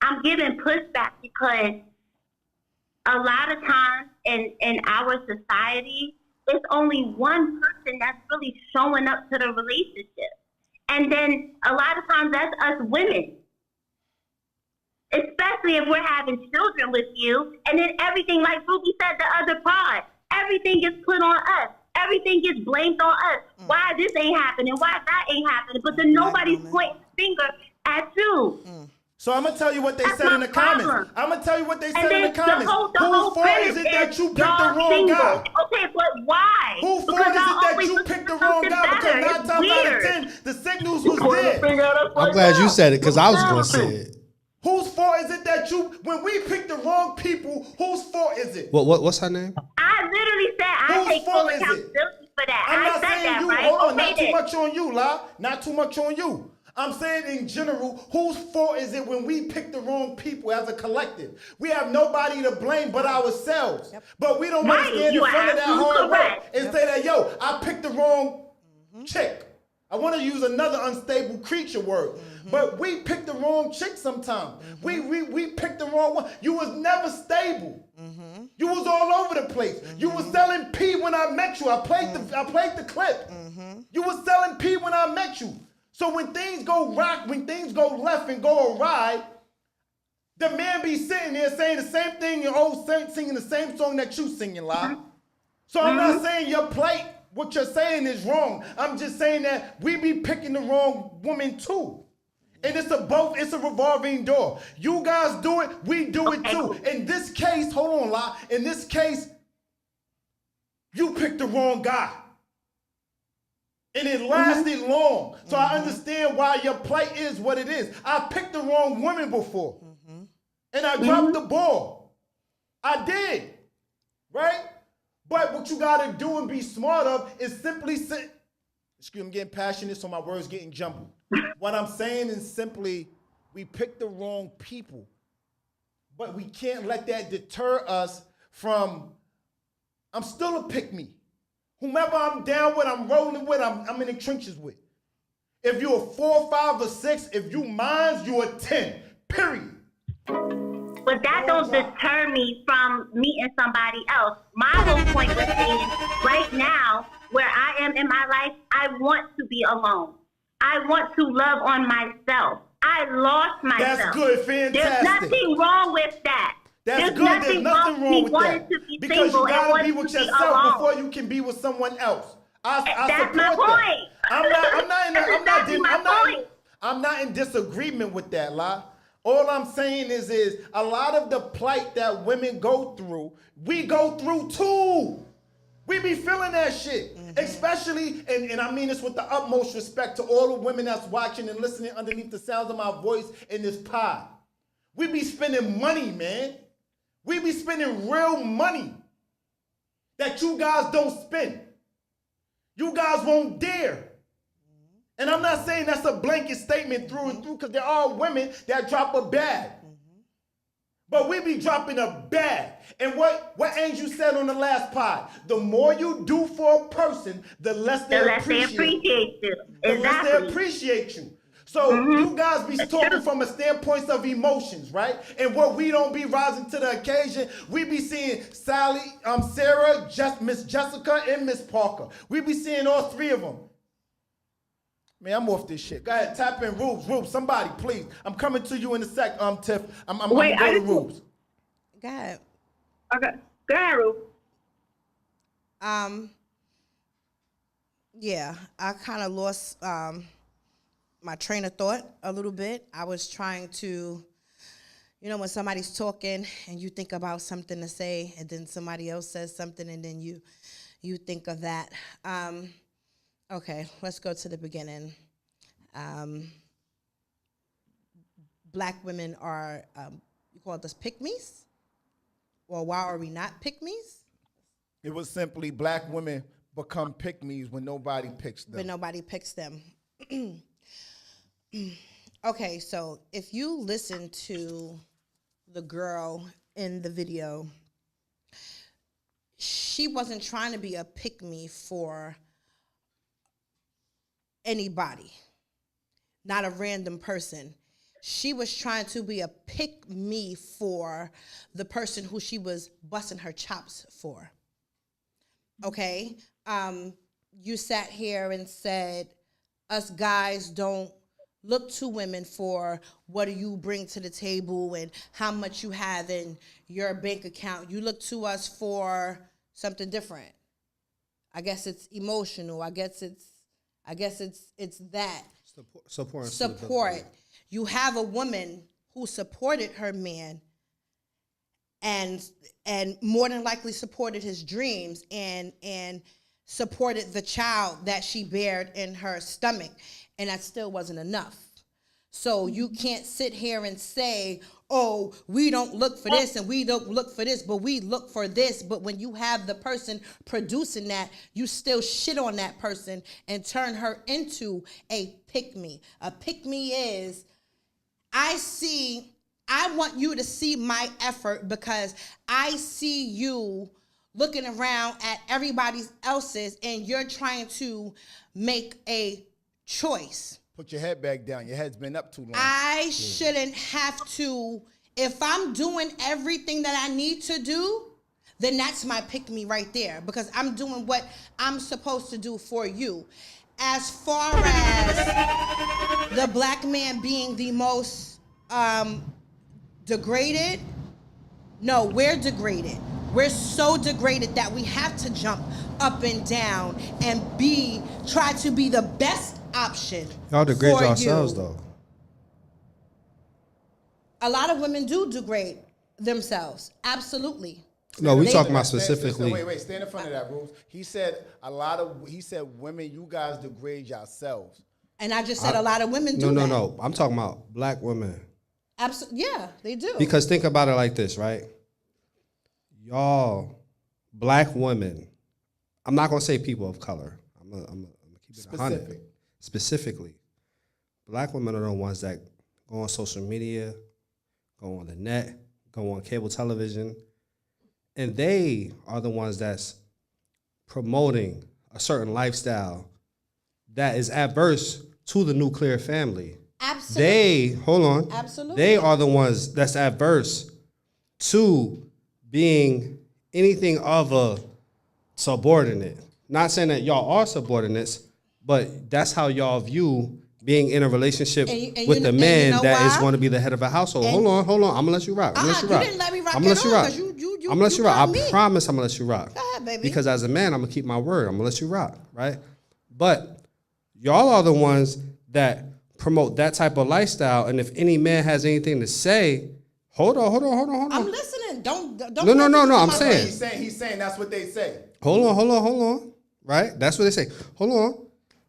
I'm giving pushback because a lot of times in our society, it's only one person that's really showing up to the relationship. And then a lot of times that's us women. Especially if we're having children with you, and then everything, like Ruby said, the other pod, everything gets put on us. Everything gets blamed on us. Why this ain't happening? Why that ain't happening? But then nobody's pointing the finger at you. So I'm gonna tell you what they said in the comments. I'm gonna tell you what they said in the comments. Whose fault is it that you picked the wrong guy? Okay, but why? Whose fault is it that you picked the wrong guy? Because 9 times out of 10, the signals was there. I'm glad you said it because I was gonna say it. Whose fault is it that when we pick the wrong people, whose fault is it? What's her name? I literally said I take full accountability for that. I'm not I said saying that, you. right? Hold on, Okay, not too much on you, La. Not too much on you. I'm saying in general, whose fault is it when we pick the wrong people as a collective? We have nobody to blame but ourselves. Yep. But we don't want to stand in front of that hard work and say that, yo, I picked the wrong chick. I want to use another unstable creature word. But we pick the wrong chick sometimes. We picked the wrong one. You was never stable. You was all over the place. You was selling P when I met you. I played the clip. You was selling P when I met you. So when things go rock, when things go left and go awry, the man be sitting there saying the same thing, singing the same song that you singing, live. So I'm not saying your plate, what you're saying is wrong. I'm just saying that we be picking the wrong woman too. And it's a revolving door. You guys do it, we do it too. In this case, hold on, La. In this case, you picked the wrong guy. And it lasted long. So I understand why your plate is what it is. I picked the wrong woman before. And I dropped the ball. I did. Right? But what you gotta do and be smart of is simply sit. Excuse me, I'm getting passionate, so my words getting jumbled. What I'm saying is simply, we picked the wrong people. But we can't let that deter us from, I'm still a pick-me. Whomever I'm down with, I'm rolling with, I'm in the trenches with. If you're a 4, 5, or 6, if you mine, you're a 10, period. But that don't deter me from meeting somebody else. My whole point was saying, right now, where I am in my life, I want to be alone. I want to love on myself. I lost myself. That's good, fantastic. There's nothing wrong with that. That's There's good. There's nothing wrong with wanting that. to be Because you single and gotta wanting be with to be yourself alone. before you can be with someone else. I That's support my that. point. I'm not in disagreement with that, La. All I'm saying is a lot of the plight that women go through, we go through too. We be feeling that shit. Especially, and I mean this with the utmost respect to all the women that's watching and listening underneath the sounds of my voice in this pod. We be spending money, man. We be spending real money that you guys don't spend. You guys won't dare. And I'm not saying that's a blanket statement through and through, because there are women that drop a bag. But we be dropping a bag. And what Angel said on the last pod, the more you do for a person, the less they appreciate you. The less they appreciate you. So you guys be talking from a standpoint of emotions, right? And what we don't be rising to the occasion, we be seeing Sally, Sarah, Miss Jessica, and Miss Parker. We be seeing all three of them. Man, I'm off this shit. Go ahead, tap in Rubes, somebody, please. I'm coming to you in a sec, Tiff. I'm going to go to Rubes. Go ahead. Okay. Go ahead, Rube. Yeah, I kind of lost my train of thought a little bit. I was trying to, when somebody's talking and you think about something to say, and then somebody else says something, and then you think of that. Okay, let's go to the beginning. Black women are, you call this pick-me's? Or why are we not pick-me's? It was simply black women become pick-me's when nobody picks them. When nobody picks them. Okay, so if you listen to the girl in the video, she wasn't trying to be a pick-me for anybody, not a random person. She was trying to be a pick-me for the person who she was busting her chops for. Okay? You sat here and said, us guys don't look to women for what do you bring to the table and how much you have in your bank account. You look to us for something different. I guess it's emotional. I guess it's that. Support. You have a woman who supported her man and more than likely supported his dreams and supported the child that she bared in her stomach, and that still wasn't enough. So you can't sit here and say, oh, we don't look for this and we don't look for this, but we look for this. But when you have the person producing that, you still shit on that person and turn her into a pick-me. A pick-me is, I want you to see my effort because I see you looking around at everybody else's and you're trying to make a choice. Put your head back down. Your head's been up too long. I shouldn't have to, if I'm doing everything that I need to do, then that's my pick-me right there because I'm doing what I'm supposed to do for you. As far as the black man being the most degraded, no, we're degraded. We're so degraded that we have to jump up and down and try to be the best option. Y'all degrade for yourselves, you. though. A lot of women do degrade themselves. Absolutely. No, we talking about specifically. Wait, stand in front of that, Bruce. He said women, you guys degrade yourselves. And I just said a lot of women do that. No. I'm talking about black women. Absolutely. Yeah, they do. Because think about it like this, right? Y'all, black women, I'm not going to say people of color. I'm going to keep it 100. Specifically, black women are the ones that go on social media, go on the net, go on cable television, and they are the ones that's promoting a certain lifestyle that is adverse to the nuclear family. Absolutely. Absolutely. They are the ones that's adverse to being anything of a subordinate. Not saying that y'all are subordinates, but that's how y'all view being in a relationship And with a man you know that is why? going to be the head of a household. And- hold on. I'm gonna let you rock. I'm gonna let you rock. You didn't let me rock I'm gonna at let you all, rock. 'cause you I'm gonna let you rock. got I me. promise I'm gonna let you rock. Go ahead, baby. Because as a man, I'm gonna keep my word. I'm gonna let you rock, right? But y'all are the ones that promote that type of lifestyle. And if any man has anything to say, hold on. I'm listening. Don't. No. I'm saying. He's saying that's what they say. Hold on. Right? That's what they say. Hold on.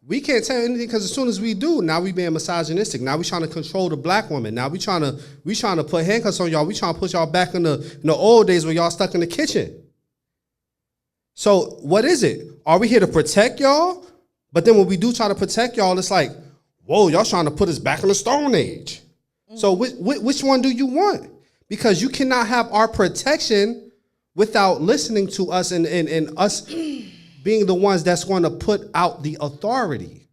We can't tell you anything because as soon as we do, now we being misogynistic. Now we trying to control the black woman. Now we trying to put handcuffs on y'all. We trying to put y'all back in the old days where y'all stuck in the kitchen. So what is it? Are we here to protect y'all? But then when we do try to protect y'all, it's like, whoa, y'all trying to put us back in the Stone Age. So which one do you want? Because you cannot have our protection without listening to us and us being the ones that's going to put out the authority.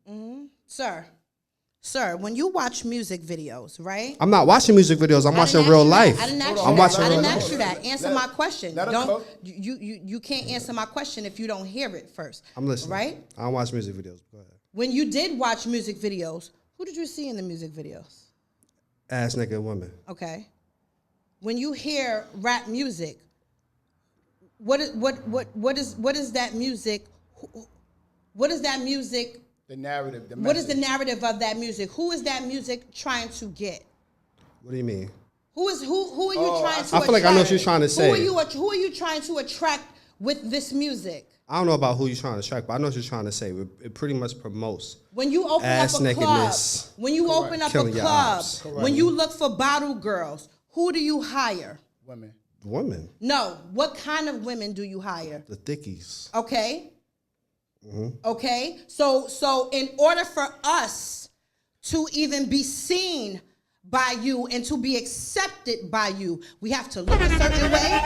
Sir, when you watch music videos, right? I'm not watching music videos. I'm watching real life. I didn't ask you that. Answer my question. Don't you can't answer my question if you don't hear it first. I'm listening. Right? I don't watch music videos. Go ahead. When you did watch music videos, who did you see in the music videos? Ass naked women. Okay. When you hear rap music, what is that music? What is that music? The narrative. What is the narrative of that music? Who is that music trying to get? What do you mean? Who are you trying to attract? I feel like I know what you're trying to say. Who are you trying to attract with this music? I don't know about who you're trying to attract, but I know what you're trying to say. It pretty much promotes when you open ass up a nakedness, club, when you open up a killing your club, ops. when you look for bottle girls, who do you hire? Women. No, what kind of women do you hire? The thickies. Okay. Okay. So in order for us to even be seen by you and to be accepted by you, we have to look a certain way.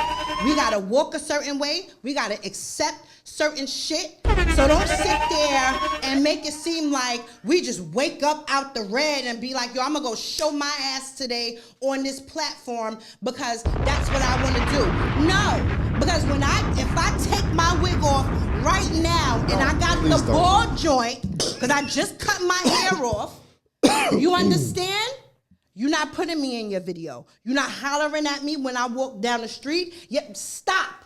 We got to walk a certain way. We got to accept certain shit. So don't sit there and make it seem like we just wake up out the red and be like, yo, I'm going to go show my ass today on this platform because that's what I want to do. No, because if I take my wig off right now and I got the ball joint because I just cut my hair off, you understand? You're not putting me in your video. You're not hollering at me when I walk down the street. Yep, stop.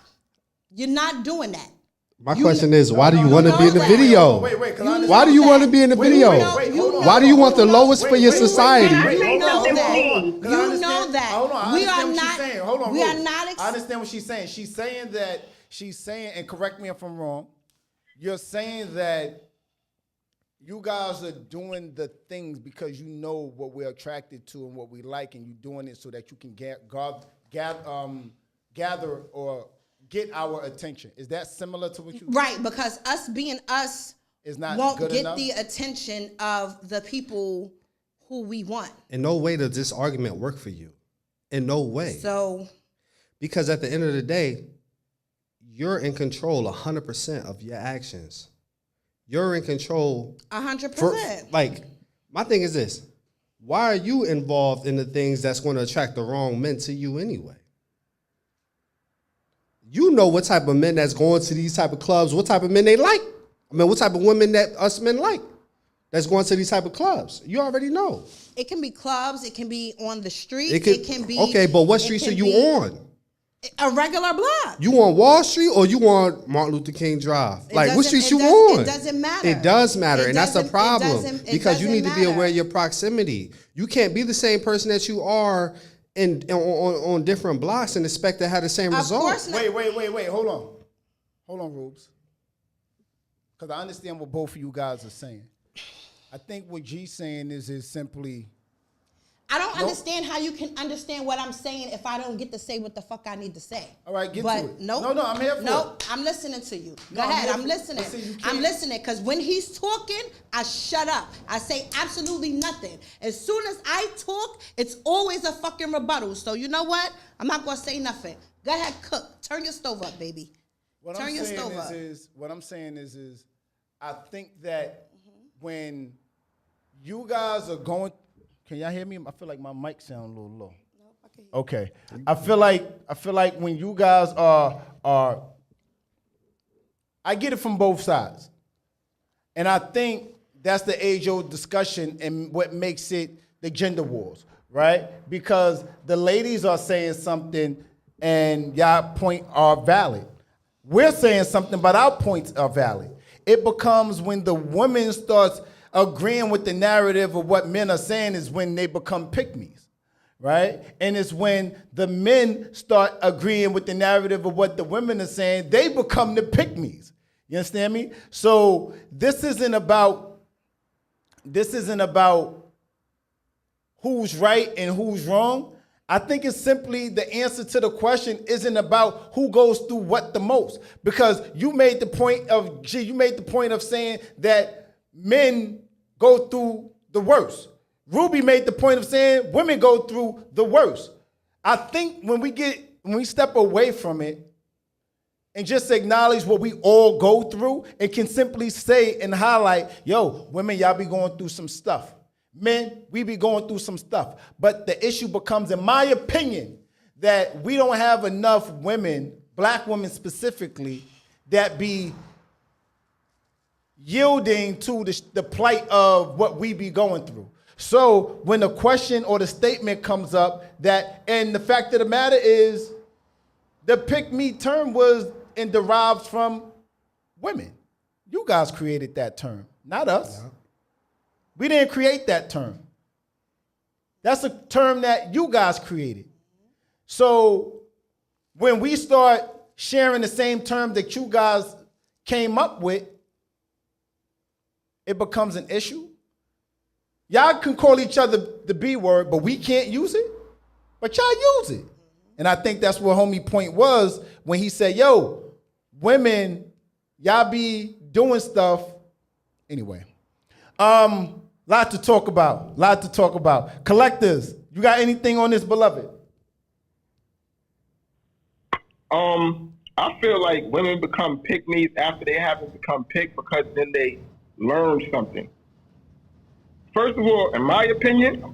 You're not doing that. My question is, why do you want to be in the video? Why do you want to be in the video? Why do you want the lowest for your society? You know that. We are not. I understand what she's saying. She's saying, and correct me if I'm wrong, you're saying that you guys are doing the things because you know what we're attracted to and what we like, and you're doing it so that you can gather or get our attention. Is that similar to what you? Right, because us being us is not won't good get enough? the attention of the people who we want. In no way does this argument work for you. In no way. So, because at the end of the day, you're in control 100% of your actions. You're in control 100%. Like, my thing is this. Why are you involved in the things that's going to attract the wrong men to you anyway? You know what type of men that's going to these type of clubs, what type of men they like. I mean, what type of women that us men like that's going to these type of clubs. You already know. It can be clubs. It can be on the street. It can be. Okay, but what streets are you on? A regular block. You on Wall Street or you on Martin Luther King Drive? Like, what streets you on? It doesn't matter. It does matter, and that's a problem because you need to be aware of your proximity. You can't be the same person that you are on different blocks and expect to have the same results. Wait. Hold on, Rubes. Because I understand what both of you guys are saying. I think what G's saying is simply. I don't understand how you can understand what I'm saying if I don't get to say what the fuck I need to say. All right, get to it. No, I'm here for it. I'm listening to you. Go ahead, I'm listening. I'm listening because when he's talking, I shut up. I say absolutely nothing. As soon as I talk, it's always a fucking rebuttal. So you know what? I'm not going to say nothing. Go ahead, cook. Turn your stove up, baby. Turn your stove up. What I'm saying is I think that when you guys are going. Can y'all hear me? I feel like my mic sounds a little low. No, I can hear Okay. I feel like when you guys are I get it from both sides. And I think that's the age-old discussion and what makes it the gender wars, right? Because the ladies are saying something and y'all point are valid. We're saying something, but our points are valid. It becomes when the woman starts agreeing with the narrative of what men are saying is when they become pick-me's, right? And it's when the men start agreeing with the narrative of what the women are saying, they become the pick-me's. You understand me? So this isn't about who's right and who's wrong. I think it's simply the answer to the question isn't about who goes through what the most. Because you made the point of saying that men go through the worst. Ruby made the point of saying women go through the worst. I think when we step away from it and just acknowledge what we all go through and can simply say and highlight, yo, women, y'all be going through some stuff. Men, we be going through some stuff. But the issue becomes, in my opinion, that we don't have enough women, black women specifically, that be yielding to the plight of what we be going through. So when the question or the statement comes up that, and the fact of the matter is, the pick me term was and derives from women. You guys created that term, not us. Yeah. We didn't create that term. That's a term that you guys created. So when we start sharing the same term that you guys came up with, it becomes an issue. Y'all can call each other the B word, but we can't use it. But y'all use it. And I think that's what homie point was when he said, yo, women, y'all be doing stuff. Anyway, lot to talk about. Collectors, you got anything on this, beloved? I feel like women become pick-me's after they haven't become pick because then they learn something. First of all, in my opinion,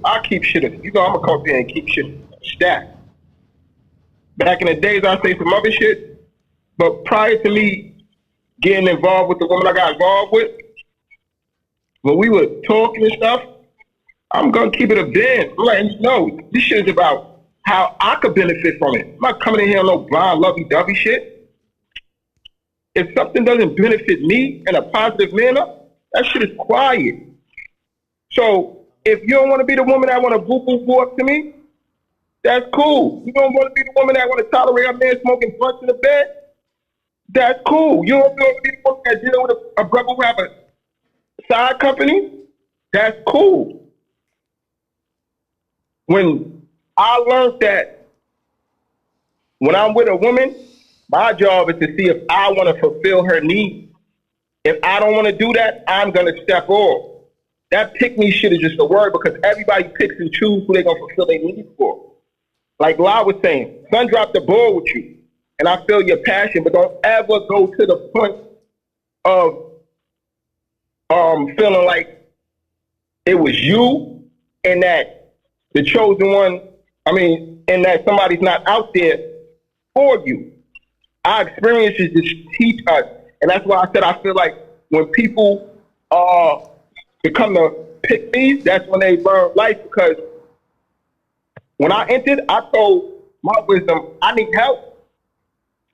I keep shit. You know, I'm a copy and keep shit stacked. Back in the days, I say some other shit, but prior to me getting involved with the woman I got involved with, when we were talking and stuff, I'm gonna keep it a band. I'm like, no, this shit is about how I could benefit from it. I'm not coming in here on no blind lovey-dovey shit. If something doesn't benefit me in a positive manner, that shit is quiet. So if you don't want to be the woman that want to boo-boo-boo up to me, that's cool. You don't want to be the woman that want to tolerate a man smoking blunts in the bed, that's cool. You don't want to be the woman that deal with a brother who have a side company, that's cool. When I learned that when I'm with a woman, my job is to see if I want to fulfill her needs. If I don't want to do that, I'm going to step off. That pick-me shit is just a word because everybody picks and chooses who they're going to fulfill their needs for. Like La was saying, son dropped the ball with you, and I feel your passion, but don't ever go to the point of feeling like it was you and that the chosen one, and that somebody's not out there for you. Our experiences just teach us. And that's why I said I feel like when people become the pick-me's, that's when they learn life. Because when I entered, I told my wisdom, I need help.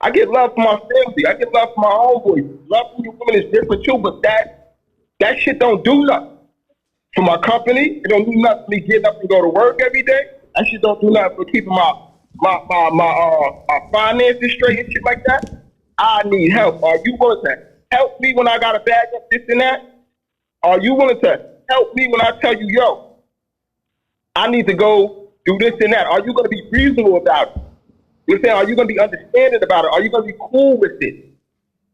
I get love from my family. I get love from my homeboys. Love from you women is different too, but that shit don't do nothing for my company. It don't do nothing for me getting up and go to work every day. That shit don't do nothing for keeping my finances straight and shit like that. I need help. Are you willing to help me when I got a bag of this and that? Are you willing to help me when I tell you, yo, I need to go do this and that? Are you going to be reasonable about it? You're saying, are you going to be understanding about it? Are you going to be cool with it?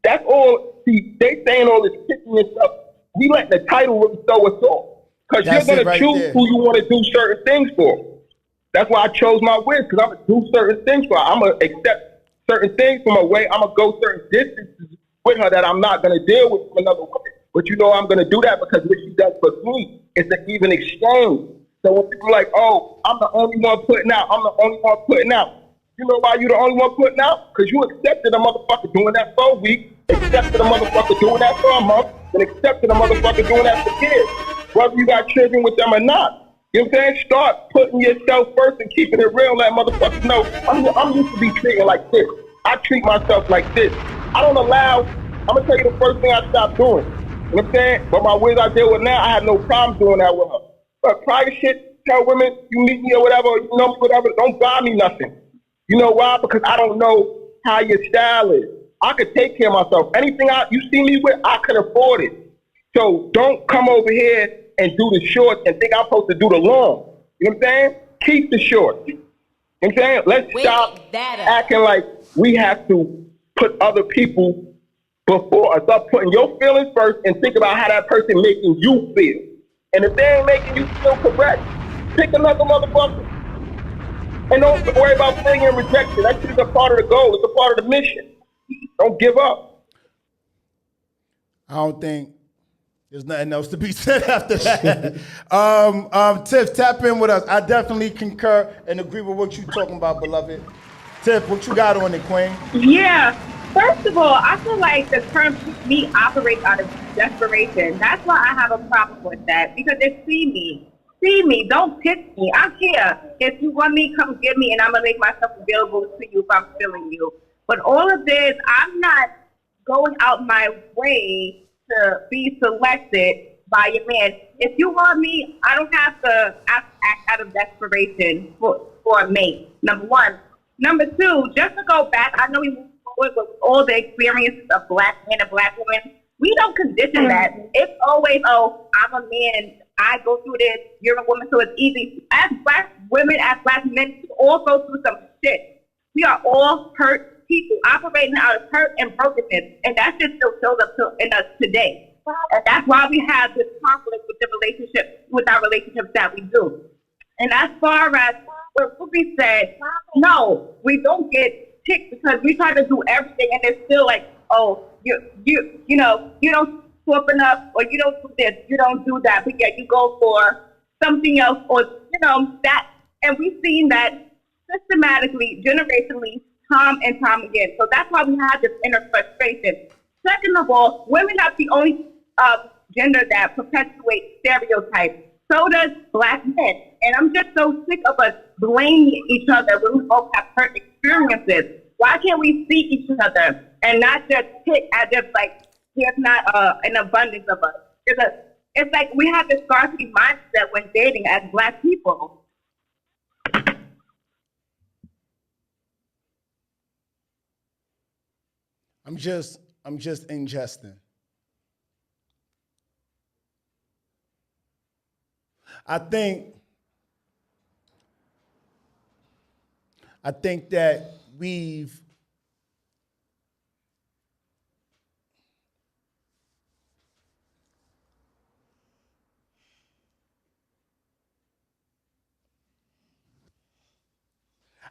That's all. See, they saying all this kicking and stuff. We let the title really throw us off. Because you're going to choose who you want to do certain things for. That's why I chose my wiz, because I'm going to do certain things for her. I'm going to accept certain things from her way. I'm going to go certain distances with her that I'm not going to deal with from another woman. But you know I'm going to do that because what she does for me is an even exchange. So when people are like, oh, I'm the only one putting out, I'm the only one putting out. You know why you the only one putting out? Because you accepted a motherfucker doing that for a week, accepted a motherfucker doing that for a month, and accepting a motherfucker doing that for kids, whether you got children with them or not. You know what I'm saying? Start putting yourself first and keeping it real. Let motherfuckers know I'm used to be treated like this. I treat myself like this. I don't allow. I'm gonna tell you the first thing I stopped doing. You know what I'm saying? But my ways I deal with now, I have no problem doing that with her. But private shit, tell women you meet me or whatever, or you know me, whatever. Don't buy me nothing. You know why? Because I don't know how your style is. I could take care of myself. Anything you see me with, I can afford it. So don't come over here and do the shorts and think I'm supposed to do the long. You know what I'm saying? Keep the shorts. You know what I'm saying? Let's stop acting like we have to put other people before us. Start putting your feelings first and think about how that person making you feel. And if they ain't making you feel correct, pick another motherfucker. And don't worry about failure and rejection. That's just a part of the goal. It's a part of the mission. Don't give up. I don't think there's nothing else to be said after that. Tiff, tap in with us. I definitely concur and agree with what you're talking about, beloved. Tiff, what you got on it, Queen? Yeah. First of all, I feel like the term "pick me" operates out of desperation. That's why I have a problem with that, because they see me. See me, don't pick me. I care. If you want me, come get me, and I'm going to make myself available to you if I'm feeling you. But all of this, I'm not going out my way to be selected by your man. If you want me, I don't have to act out of desperation for a mate, number one. Number two, just to go back, I know we moved forward with all the experiences of black men and black women. We don't condition that. It's always, oh, I'm a man, I go through this, you're a woman, so it's easy. As black women, as black men, we all go through some shit. We are all hurt people operating out of hurt and brokenness, and that shit still shows up in us today. And that's why we have this conflict with our relationships that we do. And as far as what Ruby said, no, we don't get picked because we try to do everything, and it's still like, oh, you know, you don't swoop enough, or you don't do this, you don't do that, but yet you go for something else, or that. And we've seen that systematically, generationally, time and time again. So that's why we have this inner frustration. Second of all, women are the only gender that perpetuates stereotypes. So does black men. And I'm just so sick of us blaming each other when we both have hurt experiences. Why can't we see each other and not just pick as if like there's not an abundance of us? It's like we have this scarcity mindset when dating as black people. I'm just ingesting. I think that we've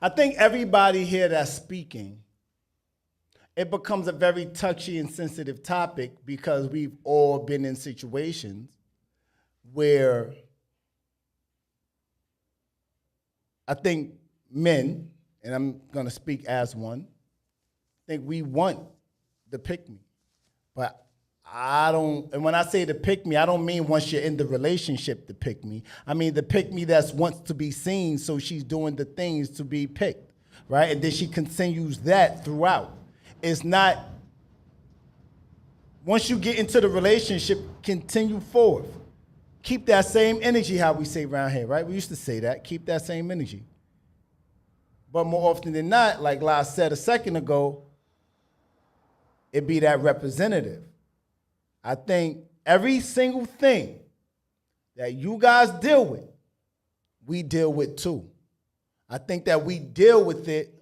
everybody here that's speaking, it becomes a very touchy and sensitive topic because we've all been in situations where I think men, and I'm going to speak as one, think we want the pick me. But I don't, and when I say the pick me, I don't mean once you're in the relationship to pick me. I mean the pick me that wants to be seen, so she's doing the things to be picked, right? And then she continues that throughout. It's not, once you get into the relationship, continue forward. Keep that same energy, how we say around here, right? We used to say that, keep that same energy. But more often than not, like La said a second ago, it be that representative. I think every single thing that you guys deal with, we deal with too. I think that we deal with it,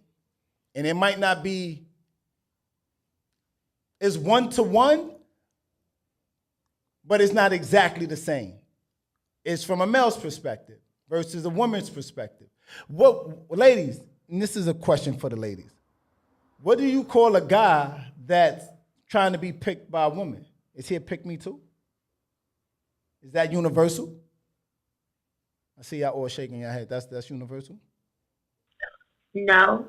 and it might not be, it's one-to-one, but it's not exactly the same. It's from a male's perspective versus a woman's perspective. What, ladies, and this is a question for the ladies, what do you call a guy that's trying to be picked by a woman? Is he a pick me too? Is that universal? I see y'all all shaking your head. That's universal? No.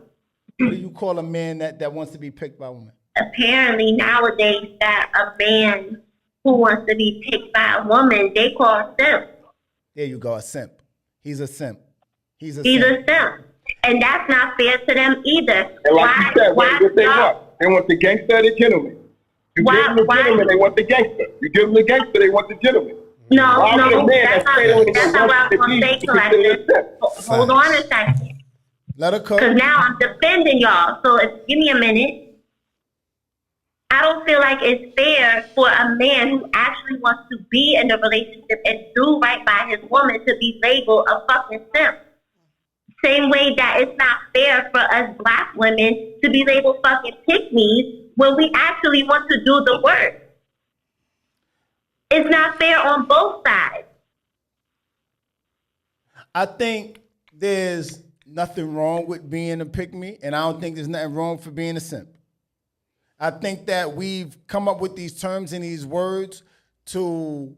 What do you call a man that wants to be picked by a woman? Apparently nowadays that a man who wants to be picked by a woman, they call simp. There you go, a simp. He's a simp. He's a He's simp. a simp. And that's not fair to them either. And like you said, what they want? They want the gangster or the gentleman. You give them the gentleman, they want the gangster. You give them the gangster, they want the gentleman. No, that's not what I was going to say to like hold on a second. Let her cook. Because now I'm defending y'all. So give me a minute. I don't feel like it's fair for a man who actually wants to be in a relationship and do right by his woman to be labeled a fucking simp. Same way that it's not fair for us black women to be labeled fucking pick-me's when we actually want to do the work. It's not fair on both sides. I think there's nothing wrong with being a pick-me, and I don't think there's nothing wrong for being a simp. I think that we've come up with these terms and these words to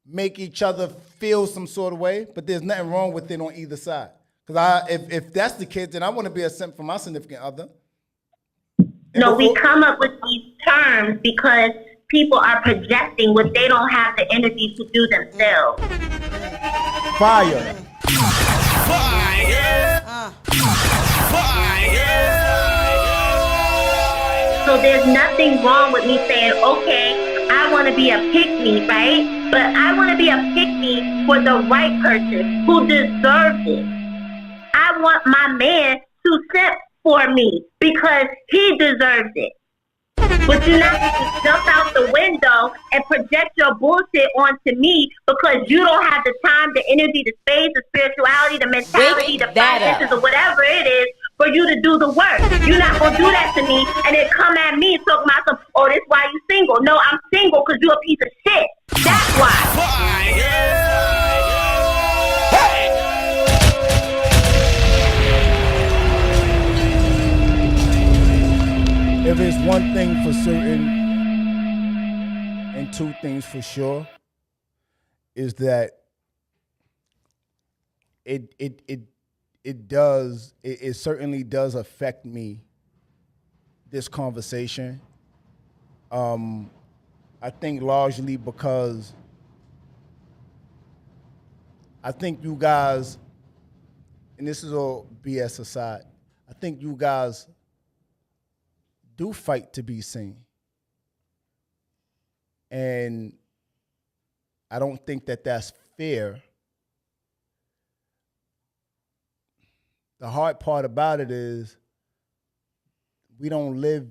make each other feel some sort of way, but there's nothing wrong with it on either side. Because if that's the case, then I want to be a simp for my significant other. No, we come up with these terms because people are projecting what they don't have the energy to do themselves. Fire. So there's nothing wrong with me saying, okay, I want to be a pick-me, right? But I want to be a pick-me for the right person who deserves it. I want my man to simp for me because he deserves it. But you're not going to jump out the window and project your bullshit onto me because you don't have the time, the energy, the space, the spirituality, the mentality, the finances, or whatever it is for you to do the work. You're not going to do that to me and then come at me and talk about some, oh, this is why you single. No, I'm single because you're a piece of shit. That's why. If it's one thing for certain and two things for sure, is that it certainly does affect me, this conversation. I think largely because I think you guys, and this is all BS aside, I think you guys do fight to be seen. And I don't think that that's fair. The hard part about it is we don't live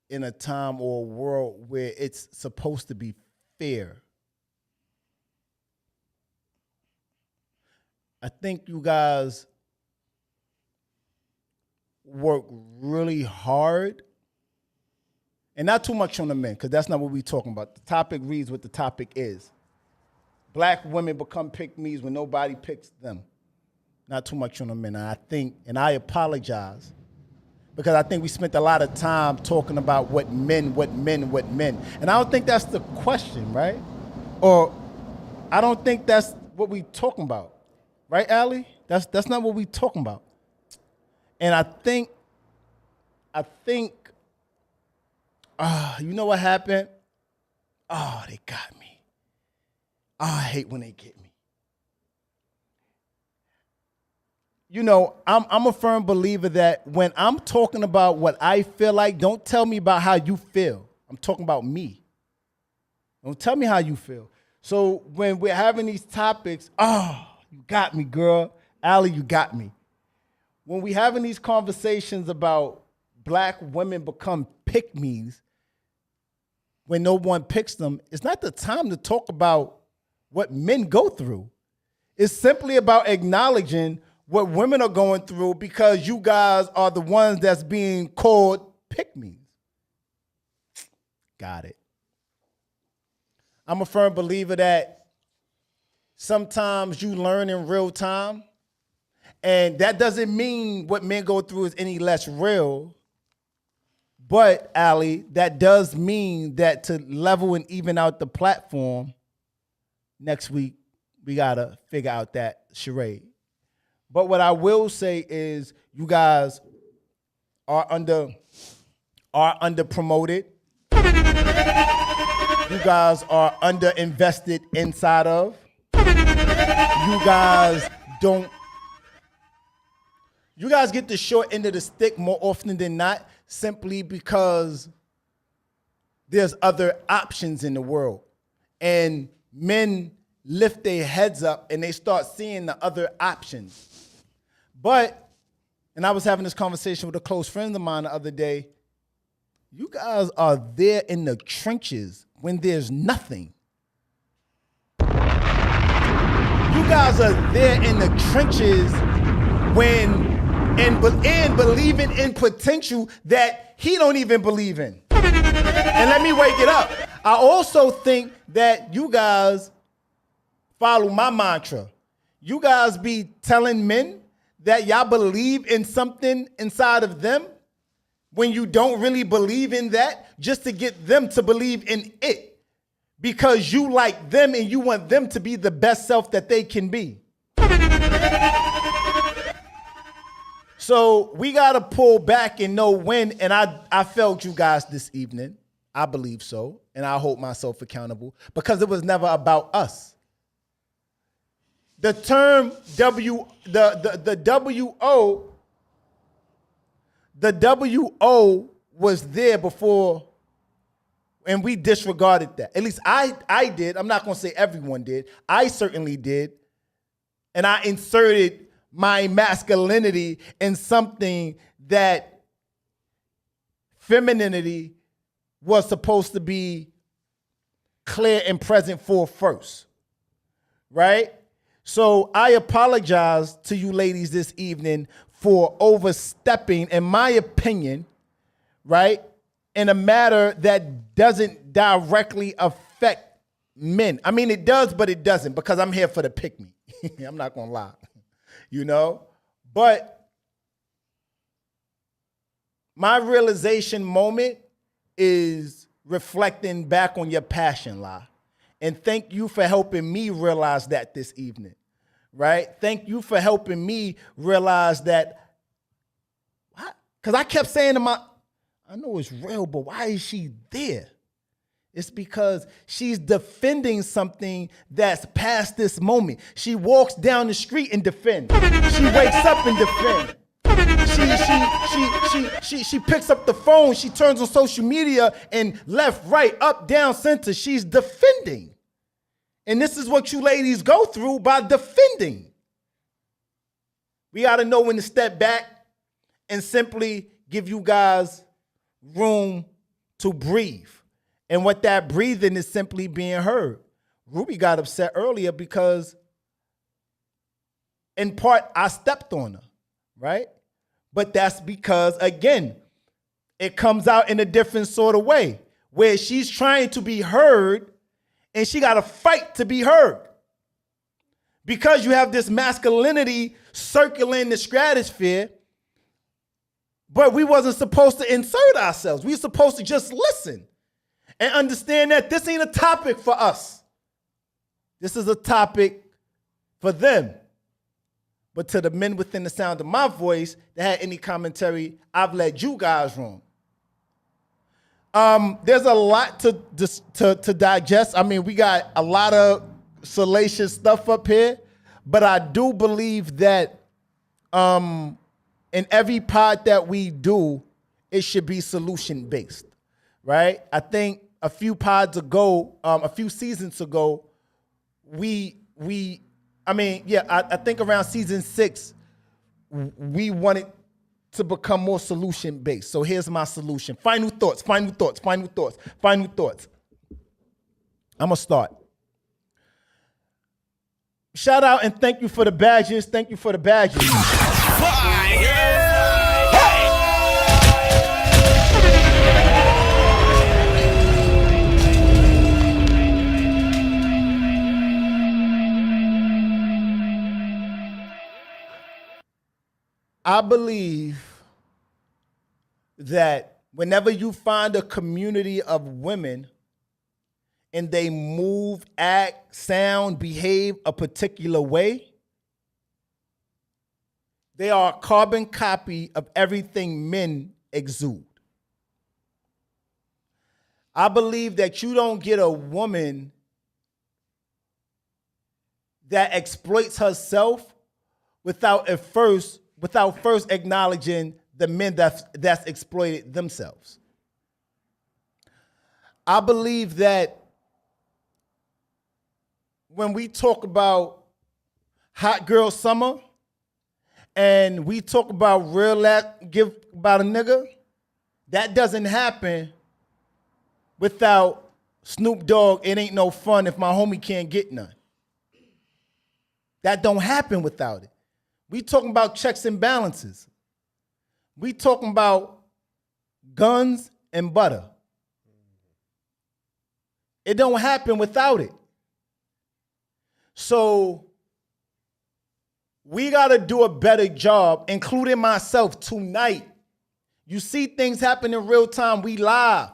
in a time or a world where it's supposed to be fair. I think you guys work really hard. And not too much on the men, because that's not what we're talking about. The topic reads what the topic is. Black women become pick-me's when nobody picks them. Not too much on the men. And I think, and I apologize, because I think we spent a lot of time talking about what men. And I don't think that's the question, right? Or I don't think that's what we're talking about. Right, Allie? That's not what we're talking about. And I think, you know what happened? Oh, they got me. Oh, I hate when they get me. You know, I'm a firm believer that when I'm talking about what I feel like, don't tell me about how you feel. I'm talking about me. Don't tell me how you feel. So when we're having these topics, oh, you got me, girl. Allie, you got me. When we're having these conversations about black women become pick-me's, when no one picks them, it's not the time to talk about what men go through. It's simply about acknowledging what women are going through because you guys are the ones that's being called pick-me's. Got it. I'm a firm believer that sometimes you learn in real time, and that doesn't mean what men go through is any less real. But, Allie, that does mean that to level and even out the platform, next week, we got to figure out that charade. But what I will say is you guys are under promoted. you guys are underinvested inside of. You guys get the short end of the stick more often than not, simply because there's other options in the world. And men lift their heads up and they start seeing the other options. But, and I was having this conversation with a close friend of mine the other day, you guys are there in the trenches when there's nothing. You guys are there in the trenches and believing in potential that he don't even believe in. And let me wake it up. I also think that you guys follow my mantra. You guys be telling men that y'all believe in something inside of them when you don't really believe in that, just to get them to believe in it because you like them and you want them to be the best self that they can be. So we got to pull back and know when, and I felt you guys this evening. I believe so, and I hold myself accountable because it was never about us. The term the WO was there before, and we disregarded that. At least I did. I'm not going to say everyone did. I certainly did. And I inserted my masculinity in something that femininity was supposed to be clear and present for first, right? So I apologize to you ladies this evening for overstepping, in my opinion, right, in a matter that doesn't directly affect men. I mean, it does, but it doesn't, because I'm here for the pick me. I'm not going to lie, you know? But my realization moment is reflecting back on your passion, La. And thank you for helping me realize that this evening, right? Thank you for helping me realize that, because I kept saying to I know it's real, but why is she there? It's because she's defending something that's past this moment. She walks down the street and defends. She wakes up and defends. She picks up the phone. She turns on social media and left, right, up, down, center. She's defending. And this is what you ladies go through by defending. We got to know when to step back and simply give you guys room to breathe. And what that breathing is simply being heard. Ruby got upset earlier because, in part, I stepped on her, right? But that's because, again, it comes out in a different sort of way, where she's trying to be heard and she got to fight to be heard. Because you have this masculinity circling the stratosphere, but we wasn't supposed to insert ourselves. We were supposed to just listen and understand that this ain't a topic for us. This is a topic for them. But to the men within the sound of my voice that had any commentary, I've led you guys wrong. There's a lot to digest. I mean, we got a lot of salacious stuff up here, but I do believe that in every pod that we do, it should be solution-based, right? I think a few pods ago, a few seasons ago, I think around season 6, we wanted to become more solution-based. So here's my solution. Final thoughts. I'm going to start. Shout out and thank you for the badges. I believe that whenever you find a community of women and they move, act, sound, behave a particular way, they are a carbon copy of everything men exude. I believe that you don't get a woman that exploits herself without first acknowledging the men that's exploited themselves. I believe that when we talk about hot girl summer and we talk about give about a nigga, that doesn't happen without Snoop Dogg. It ain't no fun if my homie can't get none. That don't happen without it. We talking about checks and balances. We talking about guns and butter. It don't happen without it. So we got to do a better job, including myself tonight. You see things happen in real time, we live.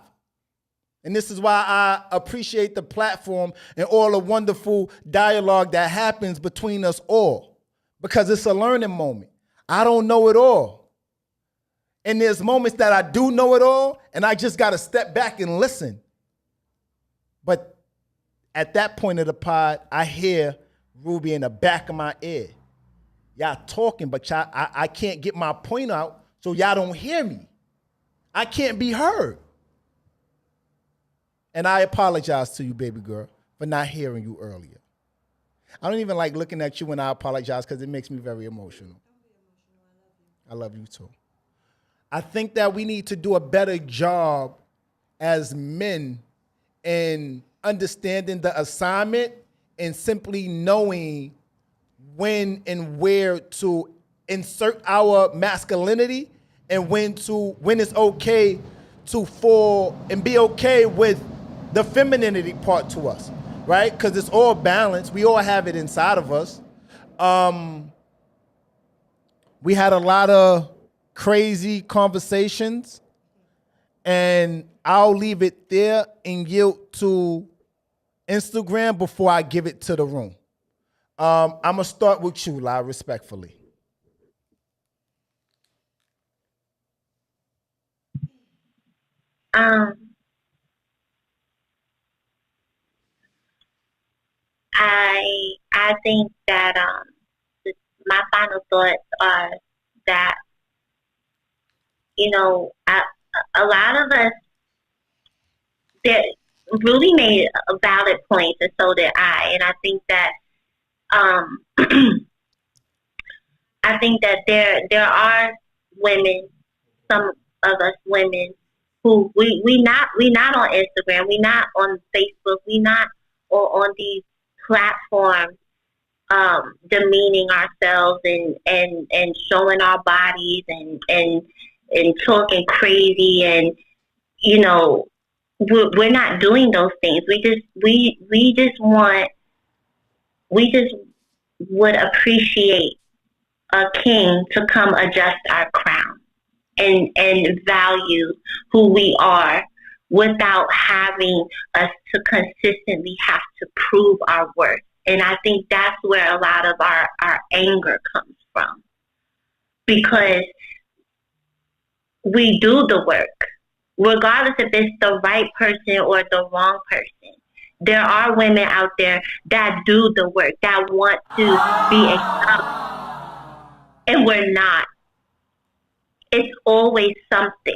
And this is why I appreciate the platform and all the wonderful dialogue that happens between us all, because it's a learning moment. I don't know it all. And there's moments that I do know it all, and I just got to step back and listen. But at that point of the pod, I hear Ruby in the back of my ear. Y'all talking, but I can't get my point out, so y'all don't hear me. I can't be heard. And I apologize to you, baby girl, for not hearing you earlier. I don't even like looking at you when I apologize because it makes me very emotional. I love you too. I think that we need to do a better job as men in understanding the assignment and simply knowing when and where to insert our masculinity and when it's okay to fall and be okay with the femininity part to us, right? Because it's all balanced. We all have it inside of us. We had a lot of crazy conversations, and I'll leave it there and yield to Instagram before I give it to the room. I'm going to start with you, La, respectfully. I think that my final thoughts are that, you know, a lot of us that really made a valid point, and so did I. And I think that I think that there are women, some of us women, who we not on Instagram, we not on Facebook, we not on these platforms demeaning ourselves and showing our bodies and talking crazy, and you know, we're not doing those things. We just would appreciate a king to come adjust our crown and value who we are without having us to consistently have to prove our worth. And I think that's where a lot of our anger comes from, because we do the work, regardless if it's the right person or the wrong person. There are women out there that do the work, that want to be acknowledged, and we're not. It's always something.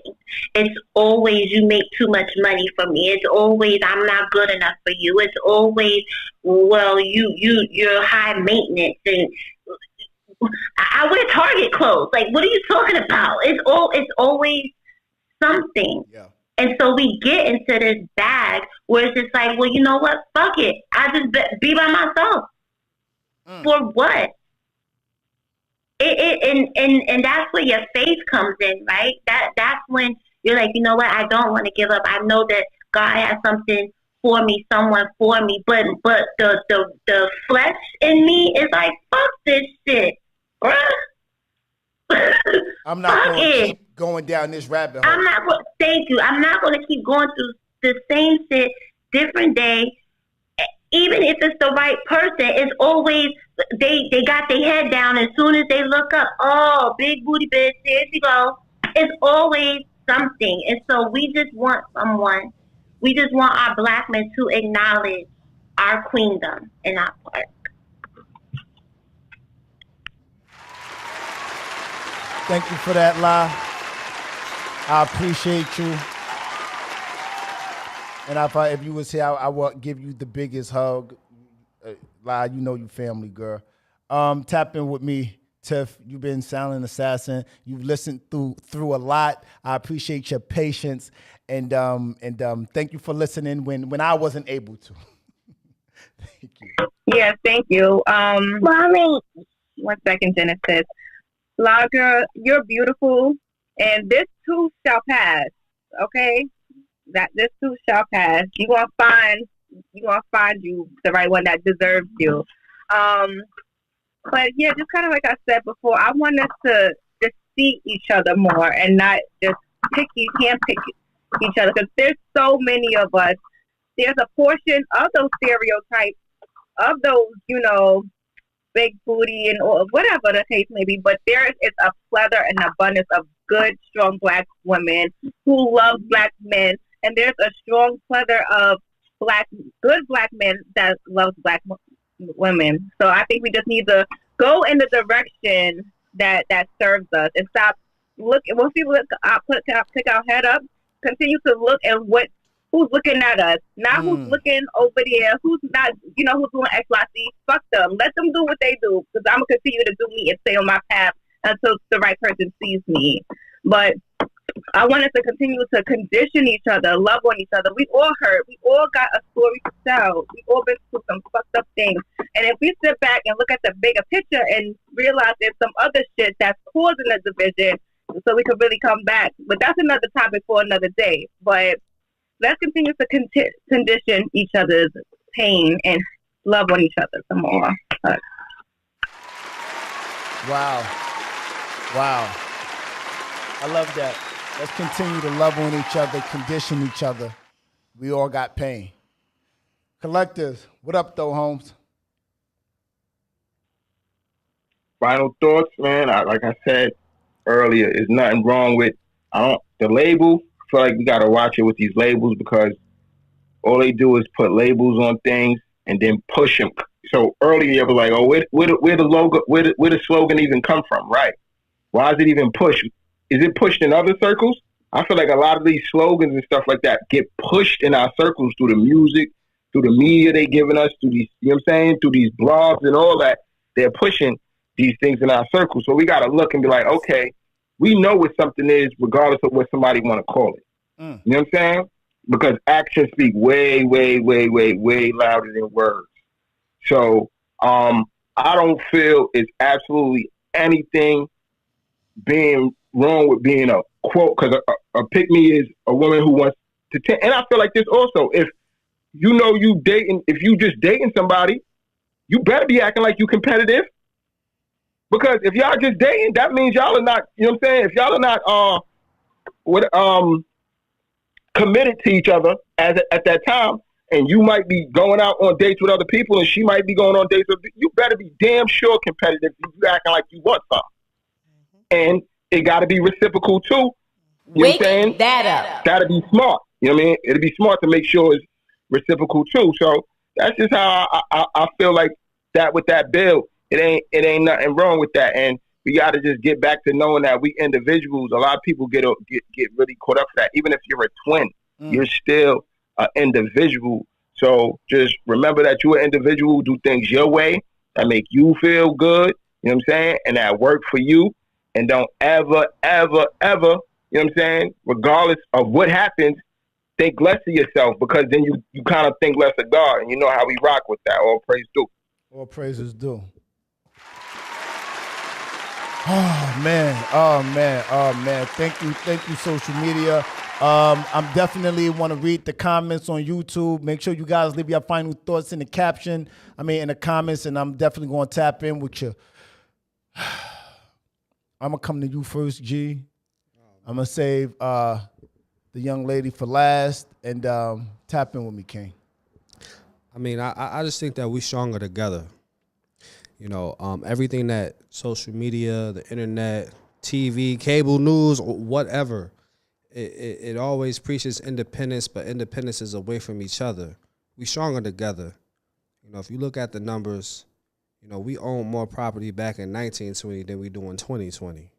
It's always, you make too much money for me. It's always, I'm not good enough for you. It's always, well, you're high maintenance, and I wear Target clothes. Like, what are you talking about? It's always something. Yeah. And so we get into this bag where it's just like, well, you know what? Fuck it. I just be by myself. For what? And that's where your faith comes in, right? That's when you're like, you know what? I don't want to give up. I know that God has something for me, someone for me, but the flesh in me is like, fuck this shit, bruh. I'm not going to keep going down this rabbit hole. Thank you. I'm not going to keep going through the same shit, different day. Even if it's the right person, it's always, they got their head down. As soon as they look up, oh, big booty bitch, here she go. It's always something. And so we just want someone We just want our black men to acknowledge our queendom in our part. Thank you for that, La. I appreciate you. And if you was here, I would give you the biggest hug. La, you know you family, girl. Tap in with me, Tiff. You've been Silent Assassin. You've listened through a lot. I appreciate your patience. And thank you for listening when I wasn't able to. Thank you. Yeah, thank you. Mommy. 1 second, Genesis. La girl, you're beautiful, and this too shall pass. Okay, that this too shall pass. You gonna find you the right one that deserves you. But yeah, just kind of like I said before, I want us to just see each other more and not just pick each other, because there's so many of us. There's a portion of those stereotypes, of those, big booty and or whatever the case may be, but there is a plethora and abundance of good, strong black women who love black men, and there's a strong plethora of good black men that love black women. So I think we just need to go in the direction that serves us and stop looking. Once we pick our head up, continue to look at who's looking at us, not who's looking over there, who's not, who's doing X, Y, Z. Fuck them. Let them do what they do, because I'm going to continue to do me and stay on my path until the right person sees me. But I want us to continue to condition each other, love on each other. We all hurt. We all got a story to tell. We all been through some fucked up things. And if we sit back and look at the bigger picture and realize there's some other shit that's causing the division, so we can really come back. But that's another topic for another day. But let's continue to condition each other's pain and love on each other some more. Wow. I love that. Let's continue to love on each other, condition each other. We all got pain. Collectors, what up, though, Holmes? Final thoughts, man. Like I said earlier, there's nothing wrong with the label. I feel like we gotta watch it with these labels, because all they do is put labels on things and then push them. So earlier it was like, oh, where the logo, where the slogan even come from, right? Why is it even pushed? Is it pushed in other circles? I feel like a lot of these slogans and stuff like that get pushed in our circles through the music, through the media they giving us, through these, through these blogs and all that. They're pushing these things in our circles. So we gotta look and be like, okay, we know what something is regardless of what somebody want to call it. You know what I'm saying? Because actions speak way, way, way, way, way louder than words. So I don't feel it's absolutely anything being wrong with being a quote, because a pick-me is a woman who wants to and I feel like this also. If if you just dating somebody, you better be acting like you competitive. Because if y'all just dating, that means y'all are not, you know what I'm saying? If y'all are not committed to each other at that time, and you might be going out on dates with other people and she might be going on dates with you, better be damn sure competitive if you acting like you want something. And it got to be reciprocal too. You know what I'm saying? That up. Got to be smart. You know what I mean? It'll be smart to make sure it's reciprocal too. So that's just how I feel like that with that bill. It ain't nothing wrong with that. And we got to just get back to knowing that we individuals. A lot of people get really caught up for that. Even if you're a twin, you're still an individual. So just remember that you're an individual who do things your way that make you feel good. You know what I'm saying? And that work for you. And don't ever, ever, ever, you know what I'm saying, regardless of what happens, think less of yourself, because then you kind of think less of God. And you know how we rock with that. All praise due. All praises due. Oh man. Thank you, social media. I'm definitely want to read the comments on YouTube. Make sure you guys leave your final thoughts in the caption. In the comments, and I'm definitely going to tap in with you. I'm going to come to you first, G. I'm going to save the young lady for last, and tap in with me, King. I just think that we stronger together. Everything that social media, the internet, TV, cable news, or whatever, it always preaches independence, but independence is away from each other. We stronger together. You know, if you look at the numbers, you know, we own more property back in 1920 than we do in 2020.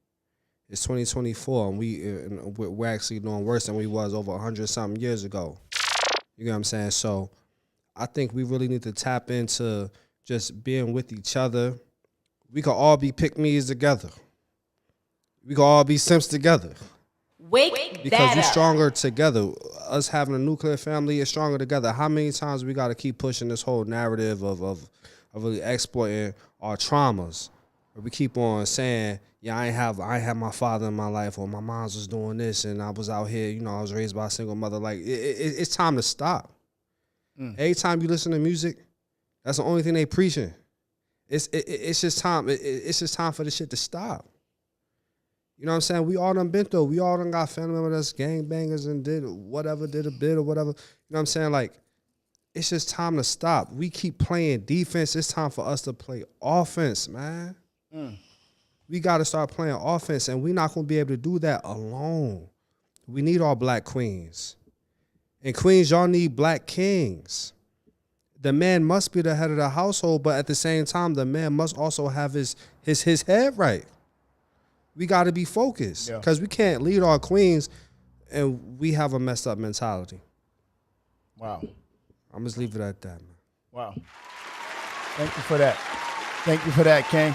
It's 2024, and we're actually doing worse than we was over 100-something years ago. You know what I'm saying? So I think we really need to tap into just being with each other. We could all be pick-me's together. We could all be simps together. Because we're stronger together. Us having a nuclear family is stronger together. How many times we got to keep pushing this whole narrative of really exploiting our traumas? Or we keep on saying, yeah, I ain't have my father in my life, or my mom was doing this, and I was out here, you know, I was raised by a single mother. Like, it's time to stop. Every time you listen to music, that's the only thing they preaching. It's just time. It's just time for the shit to stop. You know what I'm saying? We all done been through. We all done got family members that's gangbangers and did a bit or whatever. You know what I'm saying? Like, it's just time to stop. We keep playing defense. It's time for us to play offense, man. We got to start playing offense, and we're not going to be able to do that alone. We need our black queens. And queens, y'all need black kings. The man must be the head of the household, but at the same time, the man must also have his head right. We got to be focused because we can't lead our queens and we have a messed up mentality. Wow. I'm just leave it at that, man. Wow. Thank you for that. Thank you for that, King.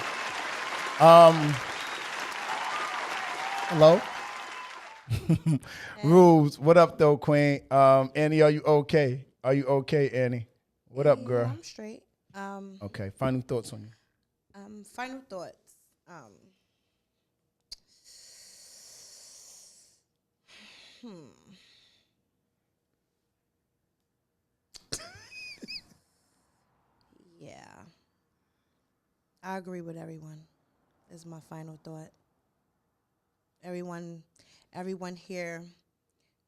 Hello? Rules. What up, though, Queen? Annie, are you okay? Are you okay, Annie? What up, girl? I'm straight. Okay. Final thoughts on you. Final thoughts. Yeah. I agree with everyone. Is my final thought. Everyone here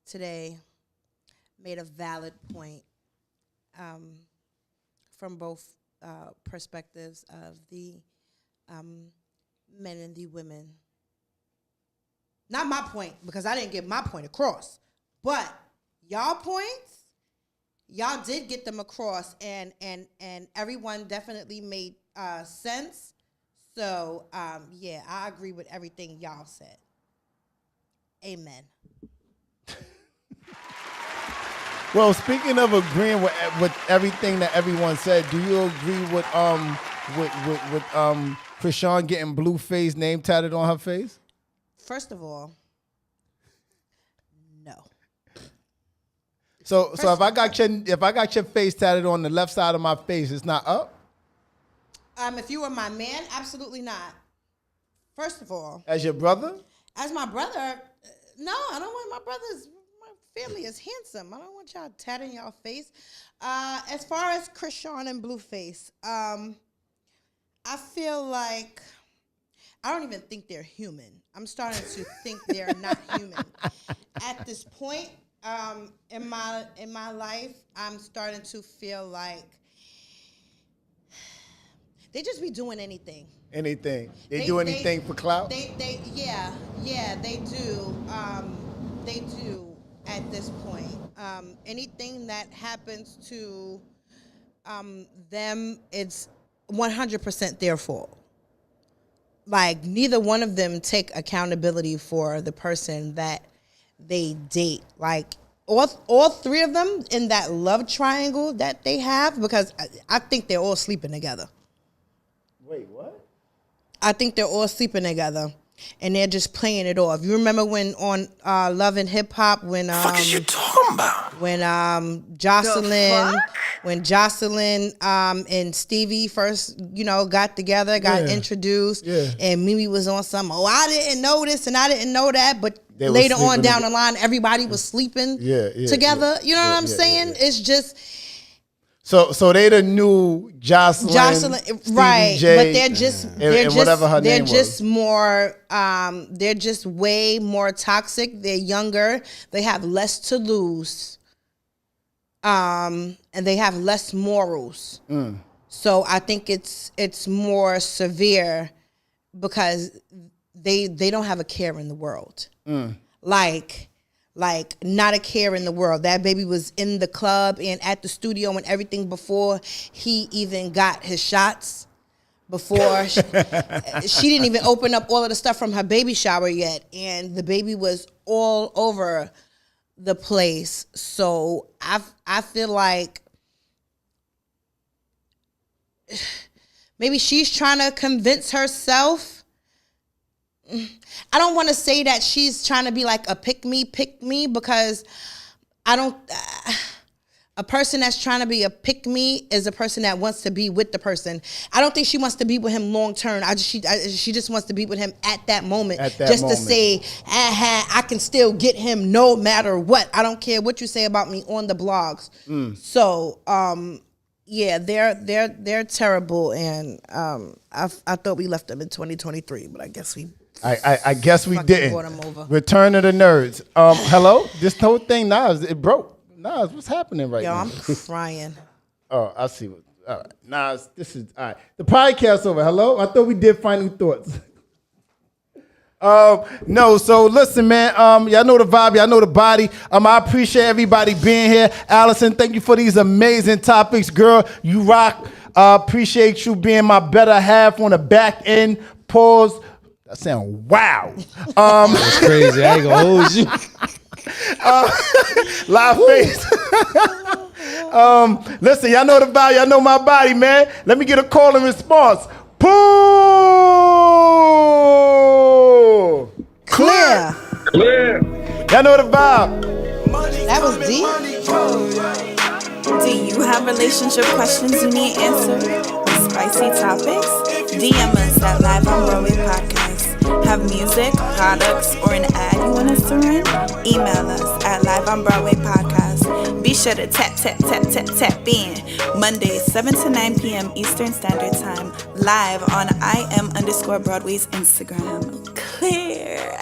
today made a valid point from both perspectives of the men and the women. Not my point, because I didn't get my point across. But y'all points, y'all did get them across, and everyone definitely made sense. So, yeah, I agree with everything y'all said. Amen. Well, speaking of agreeing with everything that everyone said, do you agree with Krishan getting Blueface name tatted on her face? First of all, no. So if I got your face tatted on the left side of my face, it's not up? If you were my man, absolutely not. First of all. As your brother? As my brother, no, I don't want my family is handsome. I don't want y'all tatting y'all face. As far as Krishan and Blueface, I feel like I don't even think they're human. I'm starting to think they're not human. At this point in my life, I'm starting to feel like they just be doing anything. Anything. They do anything for clout? Yeah, they do. They do at this point. Anything that happens to them, it's 100% their fault. Like, neither one of them take accountability for the person that they date. Like, all three of them in that love triangle that they have, because I think they're all sleeping together. Wait, what? I think they're all sleeping together, and they're just playing it off. You remember when on Love and Hip Hop, when The fuck is you talking about? When Jocelyn and Stevie first, got together, got introduced, and Mimi was on some, I didn't know this and I didn't know that, but later on down the line, everybody was sleeping together. You know what I'm saying? It's just. So they the new Jocelyn, Stevie right? J, but they're just whatever her name was. More. They're just way more toxic. They're younger. They have less to lose. And they have less morals. So I think it's more severe because they don't have a care in the world. Like Like, not a care in the world. That baby was in the club and at the studio and everything before he even got his shots. Before she didn't even open up all of the stuff from her baby shower yet. And the baby was all over the place. So I feel like maybe she's trying to convince herself. I don't want to say that she's trying to be like a pick me, because I don't. A person that's trying to be a pick me is a person that wants to be with the person. I don't think she wants to be with him long term. She just wants to be with him at that moment, to say, I can still get him no matter what. I don't care what you say about me on the blogs. So, yeah, they're terrible, and I thought we left them in 2023, but I guess we. I guess we didn't. Brought them over. Return of the nerds. Hello, this whole thing, Nas, it broke. Nas, what's happening right now? Yo, I'm crying. Oh, I see. All right, Nas, this is all right. The podcast over. Hello, I thought we did final thoughts. No, so listen, man. Y'all know the vibe, y'all know the body. I appreciate everybody being here. Allison, thank you for these amazing topics, girl. You rock. Appreciate you being my better half on the back end. Pause. That sound wow. That's crazy. I ain't gonna hold you. Live face. Listen, y'all know the vibe, y'all know my body, man. Let me get a call and response. Pull. Clear. Y'all know the vibe. That was deep. Do you have relationship questions you need answered? Spicy topics? DM us at Live on Broadway Podcast. Have music, products, or an ad you want us to run? Email us at Live on Broadway Podcast. Be sure to tap in. Mondays, 7 to 9 p.m. Eastern Standard Time. Live on IM_Broadway's Instagram. Clear.